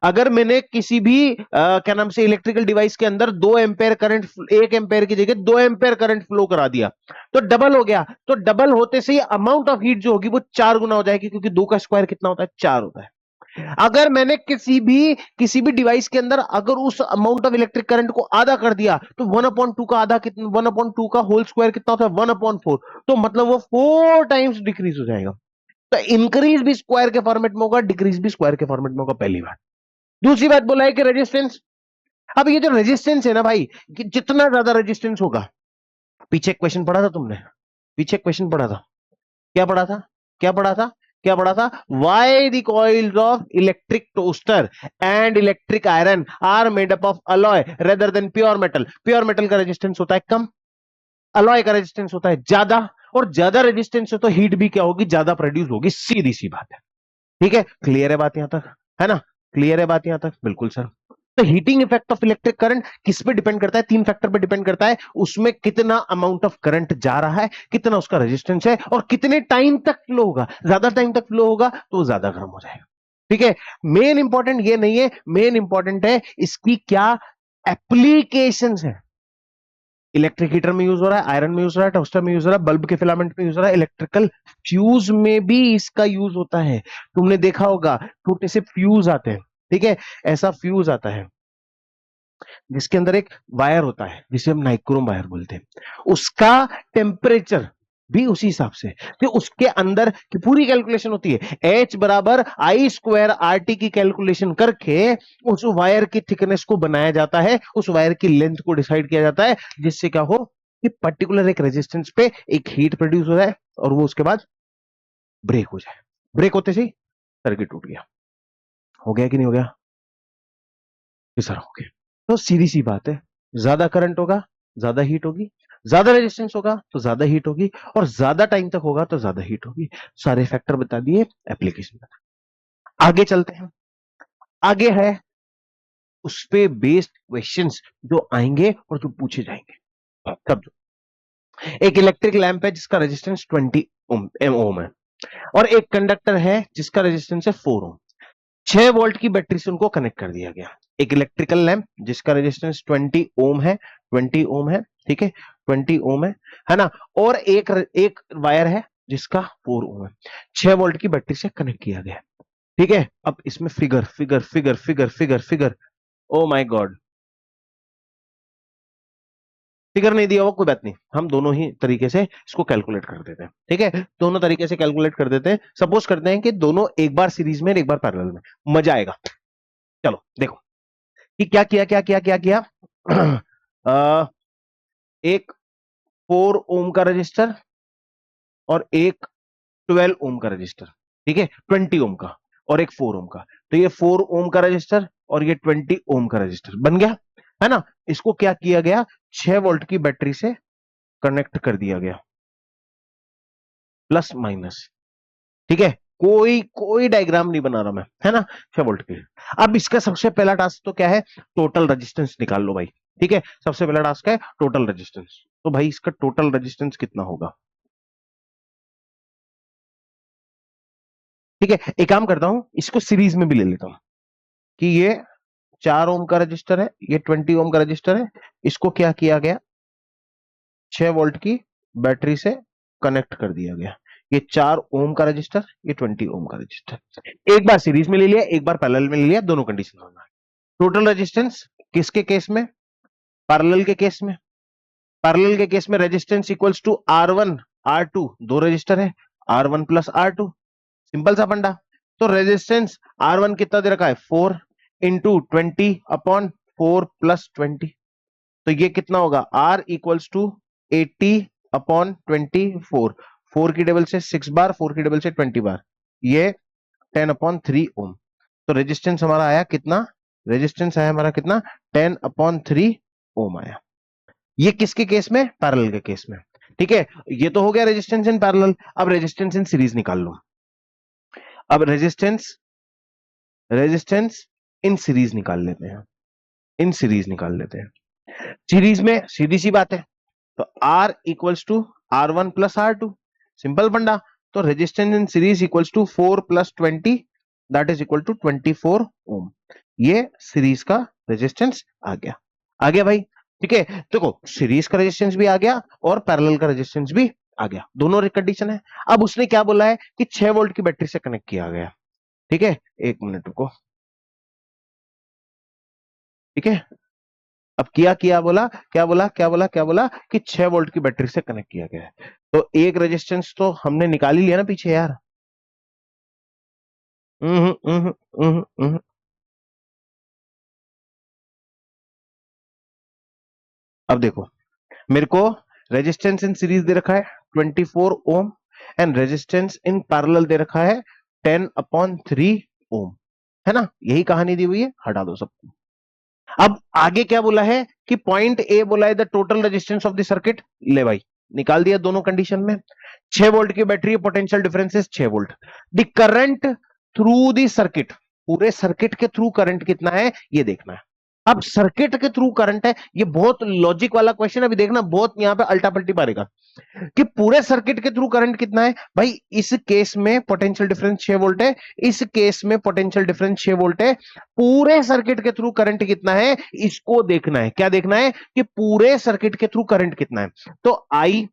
अगर मैंने किसी भी क्या नाम से इलेक्ट्रिकल डिवाइस के अंदर 2 एम्पेयर करंट, 1 एम्पेयर की जगह 2 एम्पेयर करंट फ्लो करा दिया, तो डबल हो गया। तो डबल होते से अमाउंट ऑफ हीट जो होगी वो 4 गुना हो जाएगी, क्योंकि 2 का स्क्वायर कितना होता है? 4 होता है। अगर मैंने किसी भी डिवाइस के अंदर अगर उस अमाउंट ऑफ इलेक्ट्रिक करंट को आधा कर दिया, तो 1/2 का आधा कितना? 1/2 का होल स्क्वायर कितना होता है? 1/4। तो मतलब वो 4 टाइम्स डिक्रीज हो जाएगा। तो इंक्रीज भी स्क्वायर के फॉर्मेट में होगा, डिक्रीज भी स्क्वायर के फॉर्मेट में होगा, पहली बात। दूसरी बात बोला है कि रेजिस्टेंस, अब ये जो रेजिस्टेंस है ना भाई, कि जितना ज्यादा रेजिस्टेंस होगा, पीछे एक क्वेश्चन पढ़ा था तुमने, पीछे क्वेश्चन पढ़ा था, क्या पढ़ा था? क्या पढ़ा था? क्या पढ़ा था? Why the coils of electric toaster and electric iron are made up of alloy rather than pure metal. Pure metal का रेजिस्टेंस होता है कम, अलॉय का रेजिस्टेंस होता है ज्यादा, और ज्यादा रेजिस्टेंस है तो हीट भी क्या होगी? ज्यादा प्रोड्यूस होगी, सीधी सी बात है। ठीक है, क्लियर है बात यहां तक, है ना? क्लियर है बात यहां तक? बिल्कुल सर। तो heating effect of electric current किस पे डिपेंड करता है? 3 फैक्टर पे डिपेंड करता है। उसमें कितना अमाउंट ऑफ करंट जा रहा है, कितना उसका रेजिस्टेंस है, और कितने टाइम तक फ्लो होगा। ज्यादा टाइम तक फ्लो होगा तो ज्यादा गर्म हो जाएगा। ठीक है, मेन इंपॉर्टेंट ये नहीं है, मेन इंपॉर्टेंट है इसकी क्या एप्लीकेशन है। इलेक्ट्रिक हीटर में यूज हो रहा है, आयरन में यूज हो रहा है, टोस्टर में यूज हो रहा है, बल्ब के फिलामेंट में यूज हो रहा है, इलेक्ट्रिकल फ्यूज में भी इसका यूज होता है। तुमने देखा होगा छोटे से फ्यूज आते हैं, ठीक है, ऐसा फ्यूज आता है जिसके अंदर एक वायर होता है जिसे हम नाइक्रोम वायर बोलते हैं, उसका टेम्परेचर भी उसी हिसाब से, तो उसके अंदर की पूरी कैलकुलेशन होती है। H बराबर आई स्क्वायर आर टी की कैलकुलेशन करके उस वायर की थिकनेस को बनाया जाता है, उस वायर की लेंथ को डिसाइड किया जाता है, जिससे क्या हो कि पर्टिकुलर एक रेजिस्टेंस पे एक हीट प्रोड्यूस हो जाए और वो उसके बाद ब्रेक हो जाए। ब्रेक होते से सर्किट टूट गया। हो गया कि नहीं हो गया? सर हो गया। तो सीधी सी बात है, ज्यादा करंट होगा ज्यादा हीट होगी, ज्यादा रेजिस्टेंस होगा तो ज्यादा हीट होगी, और ज्यादा टाइम तक होगा तो ज्यादा हीट होगी। सारे फैक्टर बता दिए, एप्लीकेशन बता। आगे चलते हैं। आगे है उस पे बेस्ड क्वेश्चंस जो आएंगे और जो पूछे जाएंगे। समझो, एक इलेक्ट्रिक लैंप है जिसका रेजिस्टेंस 20 ओम है, और एक कंडक्टर है जिसका रेजिस्टेंस है 4 ओम। 6 वोल्ट की बैटरी से उनको कनेक्ट कर दिया गया। एक इलेक्ट्रिकल लैंप जिसका रेजिस्टेंस 20 ओम है, 20 ओम है, ठीक है, 20 ओम है ना, और एक वायर है जिसका 4 ओम है, 6 वोल्ट की बैटरी से कनेक्ट किया गया। ठीक है, अब इसमें figure figure figure figure figure figure, oh my God, figure नहीं दिया हुआ कोई बात नहीं, हम दोनों ही तरीके से इसको कैलकुलेट कर देते हैं। ठीक है, दोनों तरीके से कैलकुलेट कर देते हैं। सपोज करते हैं कि दोनों एक बार सीरीज में एक बार पैरेलल में, मजा आएगा। चलो देखो कि क्या किया क्या किया क्या किया। एक 4 ओम का रजिस्टर और एक 12 ओम का रजिस्टर, ठीक है, 20 ओम का, और एक 4 ओम का। तो ये 4 ओम का रजिस्टर और ये 20 ओम का रजिस्टर बन गया, है ना। इसको क्या किया गया, 6 वोल्ट की बैटरी से कनेक्ट कर दिया गया, प्लस माइनस। ठीक है, कोई कोई डायग्राम नहीं बना रहा मैं, है ना, 6 वोल्ट के। अब इसका सबसे पहला टास्क तो क्या है, टोटल रेजिस्टेंस निकाल लो भाई। ठीक है, सबसे पहला टास्क है टोटल रेजिस्टेंस। तो भाई इसका टोटल रेजिस्टेंस कितना होगा? ठीक है, एक काम करता हूं, इसको सीरीज में भी ले लेता हूं कि ये 4 ओम का रजिस्टर है, ये 20 ओम का रजिस्टर है। इसको क्या किया गया, 6 वोल्ट की बैटरी से कनेक्ट कर दिया गया। ये 4 ओम का रजिस्टर, ये 20 ओम का रजिस्टर, एक बार सीरीज में ले लिया, एक बार पैरेलल में ले लिया, दोनों कंडीशन होना। टोटल रेजिस्टेंस किसके केस में, पैरेलल के केस में। पैरेलल के केस में resistance equals to R1 R2, दो रेजिस्टर है, R1 प्लस R2, सिंपल सा फंडा। तो रेजिस्टेंस R1 कितना दे रखा है, 4 इंटू 20/4 प्लस 20। तो ये कितना होगा, R इक्वल्स टू 80/24, 4 की टेबल से 6 बार, 4 की टेबल से 20 बार, ये 10/3 ओम। तो रेजिस्टेंस हमारा आया कितना, रेजिस्टेंस आया हमारा कितना, 10/3 ओम आया। ये किसके केस में, पैरेलल के केस में। ठीक है, ये तो हो गया रेजिस्टेंस इन पैरेलल। अब रेजिस्टेंस इन सीरीज निकाल लो। अब रेजिस्टेंस इन सीरीज निकाल लेते हैं, इन सीरीज निकाल लेते हैं। सीरीज में सीधी सी बात है, तो R equals to R1 plus R2, simple फंडा। तो resistance in series equals to 4 plus 20, that is equal to 24 ohm. ये सीरीज का रेजिस्टेंस आ गया, आ गया भाई। ठीक है, देखो सीरीज का रेजिस्टेंस भी आ गया और पैरेलल का रेजिस्टेंस भी आ गया, दोनों कंडीशन है। अब उसने क्या बोला है कि 6 वोल्ट की बैटरी से कनेक्ट किया गया। ठीक है, एक मिनट रुको। ठीक है, अब किया बोला, क्या बोला कि 6 वोल्ट की बैटरी से कनेक्ट किया गया है। तो एक रेजिस्टेंस तो हमने निकाल ही लिया ना पीछे यार। हम्म हम्म हम्म हम्म। अब देखो, मेरे को रेजिस्टेंस इन सीरीज दे रखा है 24 ओम, एंड रेजिस्टेंस इन पैरेलल दे रखा है 10/3 ओम, है ना, यही कहानी दी हुई है, हटा दो सबको। अब आगे क्या बोला है कि पॉइंट ए बोला है the total resistance of the circuit. ले भाई, निकाल दिया दोनों कंडीशन में। 6 वोल्ट की battery, potential difference is 6 volt. The current through the circuit, पूरे सर्किट के थ्रू करंट कितना है ये देखना है। अब सर्किट के थ्रू करंट है, ये बहुत लॉजिक वाला क्वेश्चन है, अभी देखना बहुत यहां पे अल्टा पल्टी मारेगा कि पूरे सर्किट के थ्रू करंट कितना है। भाई इस केस में पोटेंशियल डिफरेंस 6 वोल्ट है, इस केस में पोटेंशियल डिफरेंस 6 वोल्ट है। पूरे सर्किट के थ्रू करंट कितना है इसको देखना है। क्या देखना है कि पूरे सर्किट के थ्रू करंट कितना है। तो I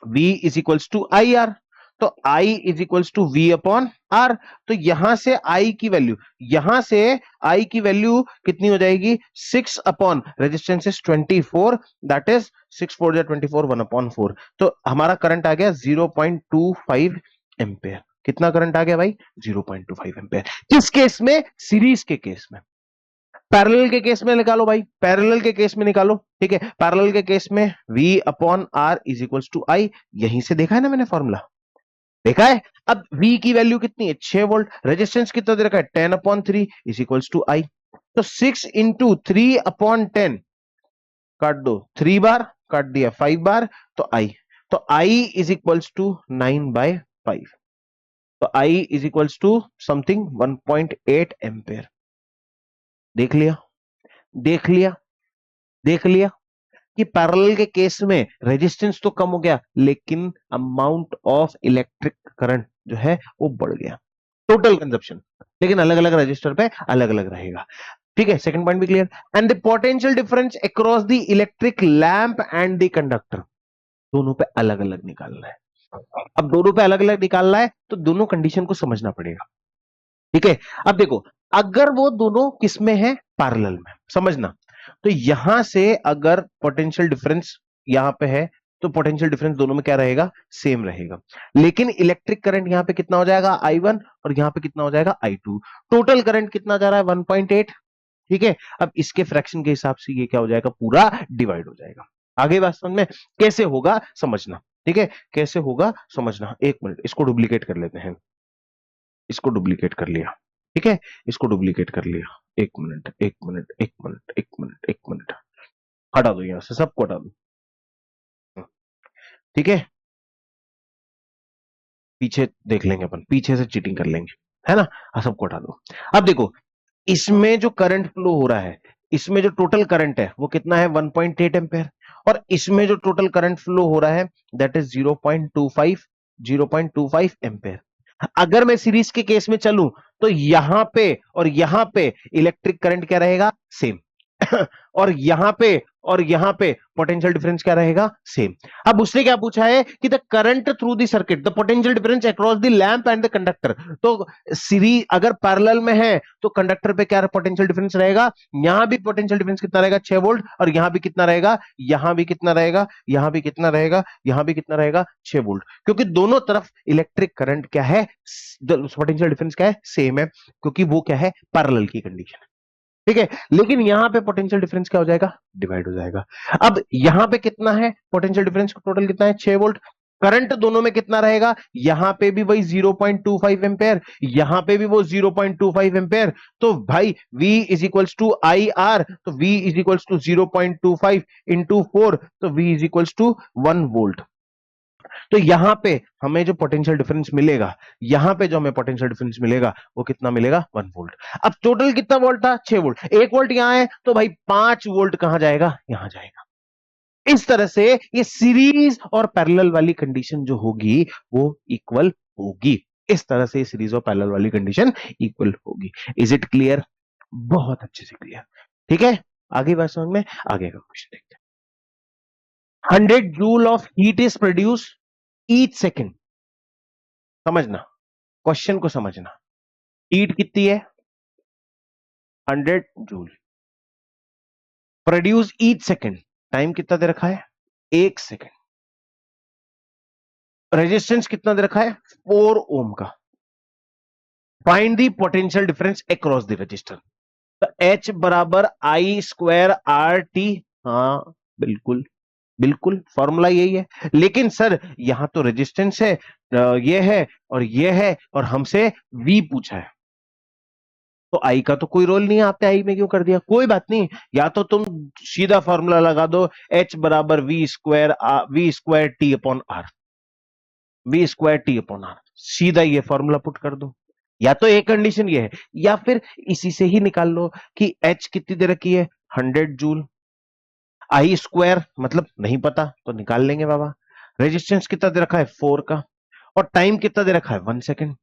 V is equals to I R, तो I is equals to V upon R। तो यहां से I की वैल्यू, यहां से I की वैल्यू कितनी हो जाएगी, 6 upon resistance is 24, that is 6 4 24, 1/4। तो हमारा करंट आ गया 0.25 एम्पेयर। कितना करंट आ गया भाई, 0.25 एम्पेयर। किस केस में, सीरीज के केस में। पैरेलल के केस में निकालो भाई, पैरेलल के केस में निकालो। ठीक है, पैरेलल के केस में V upon R is equals to I, यहीं से देखा है ना मैंने फॉर्मूला। देखा है। अब V की वैल्यू कितनी है 6 वोल्ट, रेजिस्टेंस कितना दे रखा है 10/3 इज इक्वल्स टू I। तो 6 इंटू 3/10 काट दो, 3 बार काट दिया 5 बार, तो I, तो I इज इक्वल्स टू 9/5। तो I is equals to something 1.8 ampere. देख लिया, देख लिया, देख लिया कि पैरेलल के केस में रेजिस्टेंस तो कम हो गया लेकिन अमाउंट ऑफ इलेक्ट्रिक करंट जो है वो बढ़ गया, टोटल कंजप्शन, लेकिन अलग अलग रजिस्टर पे अलग अलग रहेगा। ठीक है, सेकंड पॉइंट भी clear. And the potential difference across the electric lamp and the conductor, दोनों पे अलग अलग निकालना है। अब दोनों पे अलग अलग निकालना है तो दोनों कंडीशन को समझना पड़ेगा। ठीक है, अब देखो, अगर वो दोनों किस में है पैरेलल में, समझना, तो यहां से अगर पोटेंशियल डिफरेंस यहां पे है तो पोटेंशियल डिफरेंस दोनों में क्या रहेगा, सेम रहेगा। लेकिन इलेक्ट्रिक करंट यहां पे कितना हो जाएगा I1 और यहां पे कितना हो जाएगा I2। टोटल करंट कितना जा रहा है 1.8। ठीक है, अब इसके फ्रैक्शन के हिसाब से ये क्या हो जाएगा, पूरा डिवाइड हो जाएगा। आगे बात समझ में, कैसे होगा समझना। ठीक है, कैसे होगा समझना, एक मिनट इसको डुप्लीकेट कर लेते हैं, इसको डुप्लीकेट कर लिया। ठीक है, इसको डुप्लीकेट कर लिया, एक मिनट एक मिनट एक मिनट एक मिनट एक मिनट, हटा दो यहां से, सबको हटा दो। ठीक है, पीछे देख लेंगे अपन, पीछे से चीटिंग कर लेंगे, है ना। सबको हटा दो। अब देखो, इसमें जो करंट फ्लो हो रहा है, इसमें जो टोटल करंट है वो कितना है 1.8 एम्पेयर, और इसमें जो टोटल करंट फ्लो हो रहा है दैट इज 0.25 एम्पेयर। अगर मैं सीरीज के केस में चलूं तो यहां पे और यहां पे इलेक्ट्रिक करंट क्या रहेगा, सेम। और यहां पे और यहां पे पोटेंशियल डिफरेंस क्या रहेगा, सेम। अब उसने क्या पूछा है कि the current through the circuit, the potential difference across the lamp and the conductor. तो सीरीज अगर पैरेलल में है तो कंडक्टर पे क्या पोटेंशियल डिफरेंस रहेगा, यहां भी पोटेंशियल डिफरेंस कितना रहेगा 6 वोल्ट, और यहां भी कितना रहेगा, यहां भी कितना रहेगा, यहां भी कितना रहेगा, यहां भी कितना रहेगा 6 वोल्ट, क्योंकि दोनों तरफ इलेक्ट्रिक करंट क्या है, पोटेंशियल डिफरेंस क्या है, सेम है, क्योंकि वो क्या है पैरेलल की कंडीशन है। ठीक है, लेकिन यहां पे पोटेंशियल डिफरेंस क्या हो जाएगा, डिवाइड हो जाएगा। अब यहां पे कितना है पोटेंशियल डिफरेंस, टोटल कितना है 6 वोल्ट। करंट दोनों में कितना रहेगा, यहां पे भी वही 0.25 एम्पेयर, यहां पे भी वो 0.25 एम्पेयर। तो भाई V is equals to I R, तो V is equals to 0.25 into 4, तो V is equals to 1 volt. तो यहां पे हमें जो पोटेंशियल डिफरेंस मिलेगा, यहां पे जो हमें पोटेंशियल डिफरेंस मिलेगा वो कितना मिलेगा 1 वोल्ट। अब टोटल कितना वोल्ट था 6 वोल्ट, 1 वोल्ट यहां है तो भाई 5 वोल्ट कहां जाएगा, यहां जाएगा। इस तरह से ये सीरीज और पैरेलल वाली कंडीशन जो होगी वो इक्वल होगी। इस तरह से सीरीज और पैरेलल वाली कंडीशन इक्वल होगी। इज इट क्लियर, बहुत अच्छे से क्लियर। ठीक है, आगे बात समझ में, आगे का क्वेश्चन देखते हैं। 100 joule of heat is produce each second, समझना, क्वेश्चन को समझना। हीट कितनी है 100 joule, produce each second, time कितना दे रखा है 1 सेकेंड, रेजिस्टेंस कितना दे रखा है 4 ओम का। Find the potential difference across the register. तो H बराबर आई स्क्वायर आर टी, हाँ बिल्कुल, बिल्कुल फॉर्मूला यही है। लेकिन सर यहां तो रेजिस्टेंस है, ये है और ये है, और हमसे V पूछा है, तो आई का तो कोई रोल नहीं है, आपने आई में क्यों कर दिया, कोई बात नहीं, या तो तुम सीधा फॉर्मूला लगा दो H बराबर V square T upon R, V2T/R, सीधा ये फॉर्मूला पुट कर दो। या तो एक कंडीशन ये है, या फिर इसी से ही निकाल लो कि H कितनी दे रखी है 100 जूल, आई स्क्वायर मतलब नहीं पता तो निकाल लेंगे बाबा, रेजिस्टेंस कितना दे रखा है 4 का, और टाइम कितना दे रखा है 1 सेकेंड।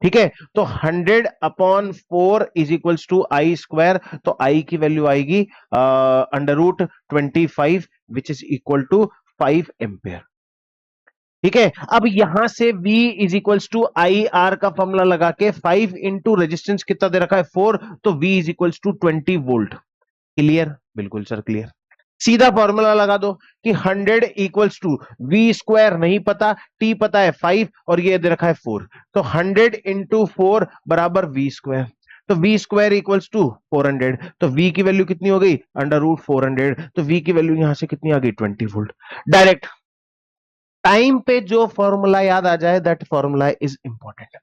ठीक है, तो 100/4 is equals to I square, तो आई की वैल्यू आएगी √25 which is equal to 5 ampere. ठीक है, अब यहां से V is equals to I R का फॉर्मूला लगा के 5 इंटू रेजिस्टेंस कितना दे रखा है 4, तो V is equals to 20 volt. Clear, बिल्कुल सर क्लियर। सीधा फॉर्मूला लगा दो कि 100 इक्वल्स टू V स्क्वायर नहीं पता, T पता है 5, और ये दे रखा है 4, तो 100 इंटू 4 बराबर V स्क्वायर, तो V स्क्वायर इक्वल्स टू 400, तो V की वैल्यू कितनी हो गई √400, तो V की वैल्यू यहां से कितनी आ गई 20 वोल्ट। डायरेक्ट टाइम पे जो फॉर्मूला याद आ जाए that formula is important,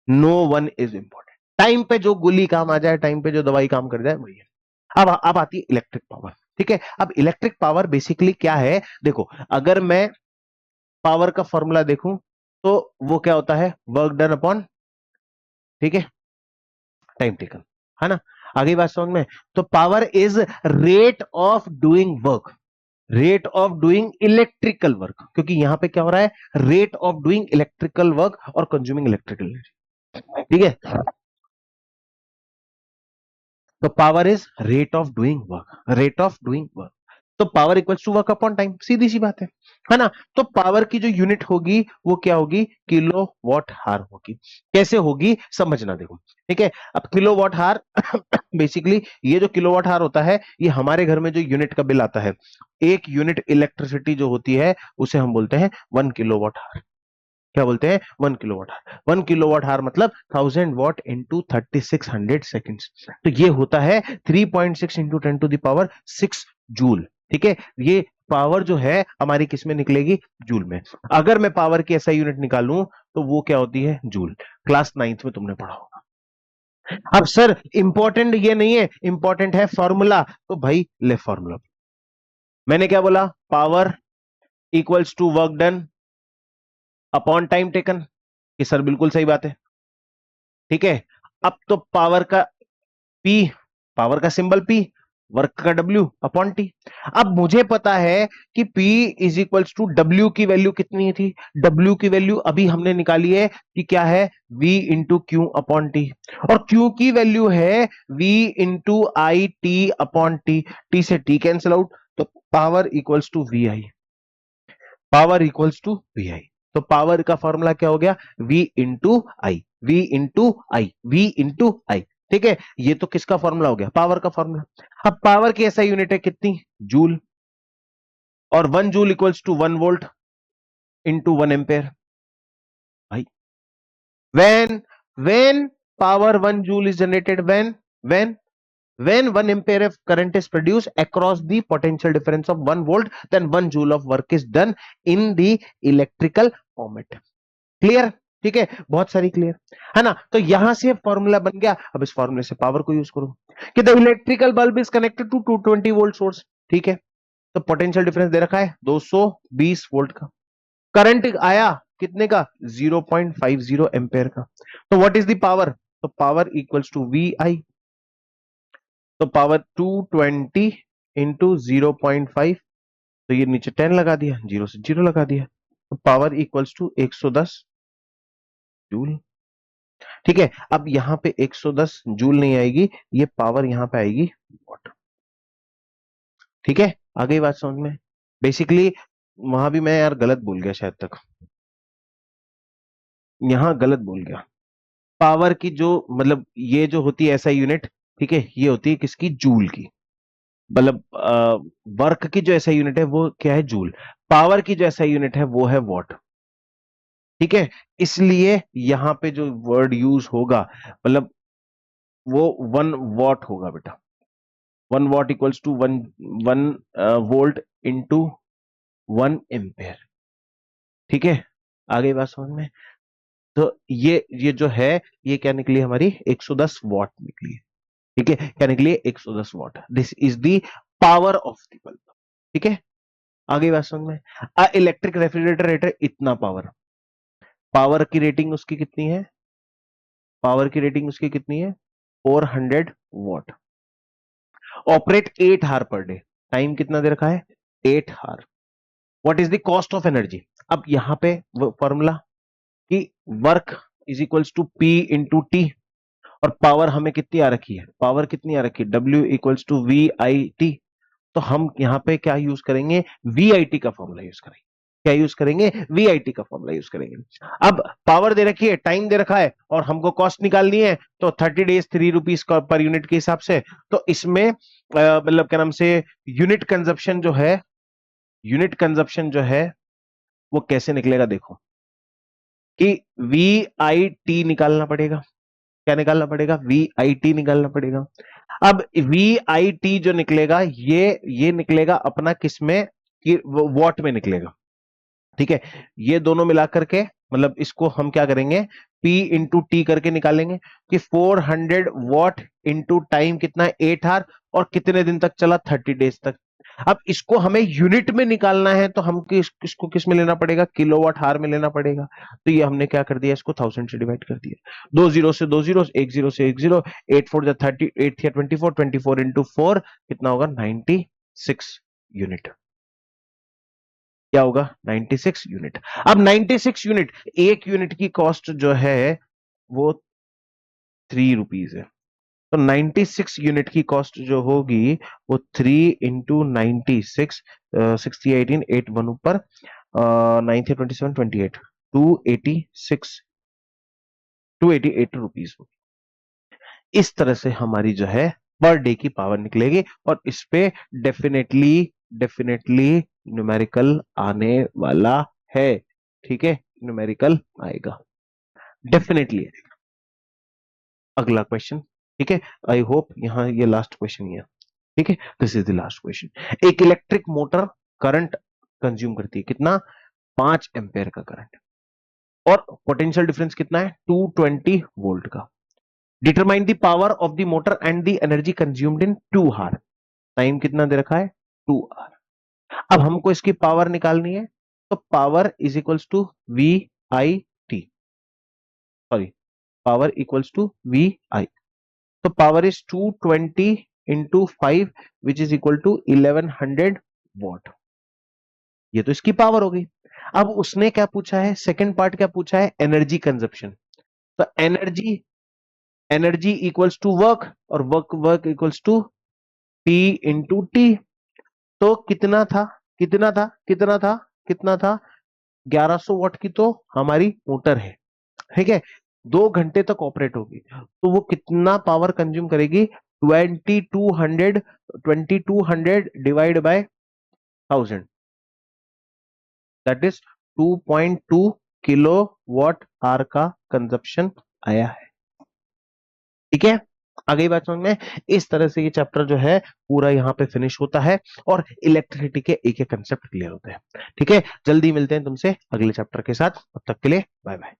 no one is important. Time पे जो गोली काम आ जाए, टाइम पे जो दवाई काम कर जाए, वही है। अब आती है इलेक्ट्रिक पावर। ठीक है, अब इलेक्ट्रिक पावर बेसिकली क्या है, देखो अगर मैं पावर का फॉर्मूला देखूं तो वो क्या होता है, वर्क डन अपॉन, ठीक है, टाइम टेकन, है ना। आगे बात समझ में, तो power is rate of doing work, rate of doing electrical work, क्योंकि यहां पे क्या हो रहा है, rate of doing electrical work और कंज्यूमिंग इलेक्ट्रिकल एनर्जी। ठीक है, तो power is rate of doing work, rate of doing work, तो power equals to work upon time, सीधी सी बात है ना। तो पावर की जो यूनिट होगी वो क्या होगी, किलो वॉट हार होगी। कैसे होगी समझना, देखो ठीक है। अब किलो वॉट हार बेसिकली ये जो किलो वॉट हार होता है, ये हमारे घर में जो यूनिट का बिल आता है, एक यूनिट इलेक्ट्रिसिटी जो होती है उसे हम बोलते हैं 1 किलोवाट हार। क्या बोलते हैं, 1 किलोवाट हार। 1 किलोवाट हार मतलब 1000 वॉट इंटू 3600 सेकेंड्स, तो ये होता है 3.6 इंटू 10⁶ जूल। ठीक है, ये पावर जो है हमारी किस में निकलेगी, जूल में। अगर मैं पावर की ऐसा यूनिट निकालूं तो वो क्या होती है, जूल। क्लास 9th में तुमने पढ़ा होगा। अब सर इंपॉर्टेंट ये नहीं है, इंपॉर्टेंट है फॉर्मूला, तो भाई ले फॉर्मूला। मैंने क्या बोला, power equals to work done upon time taken, ये सर बिल्कुल सही बात है। ठीक है, अब तो पावर का पी, पावर का सिंबल पी, वर्क का डब्ल्यू अपॉन टी। अब मुझे पता है कि P is equals to W की वैल्यू कितनी थी, डब्ल्यू की वैल्यू अभी हमने निकाली है कि क्या है, V into Q upon T, और Q की वैल्यू है V into I T upon T, T से टी कैंसिल आउट, तो power equals to V I, power equals to V I. तो पावर का फॉर्मूला क्या हो गया, V into I, V into I, V into I. ठीक है, ये तो किसका फॉर्मूला हो गया, पावर का फॉर्मूला। अब पावर की ऐसा यूनिट है कितनी, जूल, और 1 joule equals to 1 volt into 1 ampere. भाई when power 1 joule is generated, when 1 ampere of current is produced across the potential difference of 1 volt, then 1 joule of work is done in the electrical format। Clear, ठीक है, बहुत सारी clear है ना। तो यहां से फॉर्मूला बन गया, अब इस फॉर्मूले से पावर को यूज करो कि the electrical bulb is connected to 220 volt source. ठीक है, तो पोटेंशियल डिफरेंस दे रखा है 220 वोल्ट का, करंट आया कितने का, 0.50 एम्पेयर का। तो व्हाट इज द पावर, तो power equals to V I, तो पावर 220 इंटू 0.5, तो ये नीचे 10 लगा दिया, जीरो से जीरो लगा दिया, तो पावर इक्वल्स टू 110 जूल। ठीक है, अब यहां पे 110 जूल नहीं आएगी, ये पावर यहां पे आएगी वॉट। ठीक है, आ गई बात समझ में। बेसिकली वहां भी मैं यार गलत बोल गया शायद तक, यहां गलत बोल गया। पावर की जो मतलब ये जो होती है ऐसा यूनिट, ठीक है, ये होती है किसकी, जूल की, मतलब वर्क की जो ऐसा यूनिट है वो क्या है, जूल। पावर की जो ऐसा यूनिट है वो है वॉट। ठीक है, इसलिए यहां पे जो वर्ड यूज होगा मतलब वो 1 वॉट होगा बेटा, 1 watt equals to one one volt into 1 ampere. ठीक है, आगे बात समझ में। तो ये जो है, ये क्या निकली हमारी, 110 वॉट निकली है। ठीक है, क्या निकली है, 110 what, this is the power of the bulb. ठीक है, आगे बात समझ में। इलेक्ट्रिक रेफ्रिजरेटर रेटर इतना पावर, पावर की रेटिंग उसकी कितनी है, पावर की रेटिंग उसकी कितनी है, 400 watt, operate 8 hour per day, time कितना दे रखा है, 8 hour. What is the cost of energy, अब यहां पे फॉर्मूला कि work is equals to P into T, और पावर हमें कितनी आ रखी है, पावर कितनी आ रखी है, W equals to V I T. तो हम यहां पे क्या यूज करेंगे, वी आई टी का फॉर्मूला यूज करेंगे, क्या यूज करेंगे, वी आई टी का फॉर्मूला यूज करेंगे। अब पावर दे रखी है, टाइम दे रखा है, और हमको कॉस्ट निकालनी है, तो 30 डेज 3 रुपीज पर यूनिट के हिसाब से। तो इसमें मतलब क्या नाम से, यूनिट कंजप्शन जो है, यूनिट कंजप्शन जो है वो कैसे निकलेगा, देखो कि वी आई टी निकालना पड़ेगा, क्या निकालना पड़ेगा, वी आई टी निकालना पड़ेगा। अब वी आई टी जो निकलेगा, ये निकलेगा अपना किस में, कि वॉट में निकलेगा। ठीक है, ये दोनों मिला करके मतलब इसको हम क्या करेंगे, P इंटू टी करके निकालेंगे कि 400 वॉट इंटू टाइम कितना है 8 आवर, और कितने दिन तक चला 30 डेज तक। अब इसको हमें यूनिट में निकालना है तो हम इसको किस में लेना पड़ेगा, किलोवाट हार में लेना पड़ेगा। तो ये हमने क्या कर दिया, इसको 1000 से डिवाइड कर दिया, 2 जीरो से 2 जीरो, 1 जीरो से 1 जीरो, 8 4 30, 8 24, 24 इंटू 4 कितना होगा 96 यूनिट। क्या होगा 96 यूनिट। अब 96 यूनिट, एक यूनिट की कॉस्ट जो है वो 3 रुपीज है, तो 96 यूनिट की कॉस्ट जो होगी वो 3 इंटू 96, 60 18 8 1 ऊपर 9 27 28 286 288 रुपीज होगी। इस तरह से हमारी जो है पर डे की पावर निकलेगी, और इस पे डेफिनेटली डेफिनेटली न्यूमेरिकल आने वाला है। ठीक है, न्यूमेरिकल आएगा, डेफिनेटली। अगला क्वेश्चन, ठीक है, आई होप यहां ये लास्ट क्वेश्चन ही है। ठीक है, this is the last question. एक इलेक्ट्रिक मोटर करंट कंज्यूम करती है कितना, 5 एम्पेयर का करंट, और पोटेंशियल डिफरेंस कितना है 220 वोल्ट का। Determine the power of the motor and the energy consumed in 2 hour. Time कितना दे रखा है 2 आवर। अब हमको इसकी पावर निकालनी है, तो power is equals to V I T, sorry, power equals to V I. तो power is 220 into 5 which is equal to 1100 watt. ये तो इसकी पावर हो गई। अब उसने क्या पूछा है, सेकंड पार्ट क्या पूछा है, एनर्जी कंजप्शन। तो energy, energy equals to work, और work work equals to P into T. तो कितना था, कितना था, कितना था, कितना था, 1100 वॉट की तो हमारी मोटर है। ठीक है, 2 घंटे तक ऑपरेट होगी, तो वो कितना पावर कंज्यूम करेगी, 2200, 2200 divide by 1000, that is 2.2 kilowatt hour का कंजप्शन आया है। ठीक है, आ गई बात समझ में। इस तरह से ये चैप्टर जो है पूरा यहाँ पे फिनिश होता है, और इलेक्ट्रिसिटी के एक एक कंसेप्ट क्लियर होते हैं। ठीक है, जल्दी मिलते हैं तुमसे अगले चैप्टर के साथ, तब तक के लिए बाय बाय।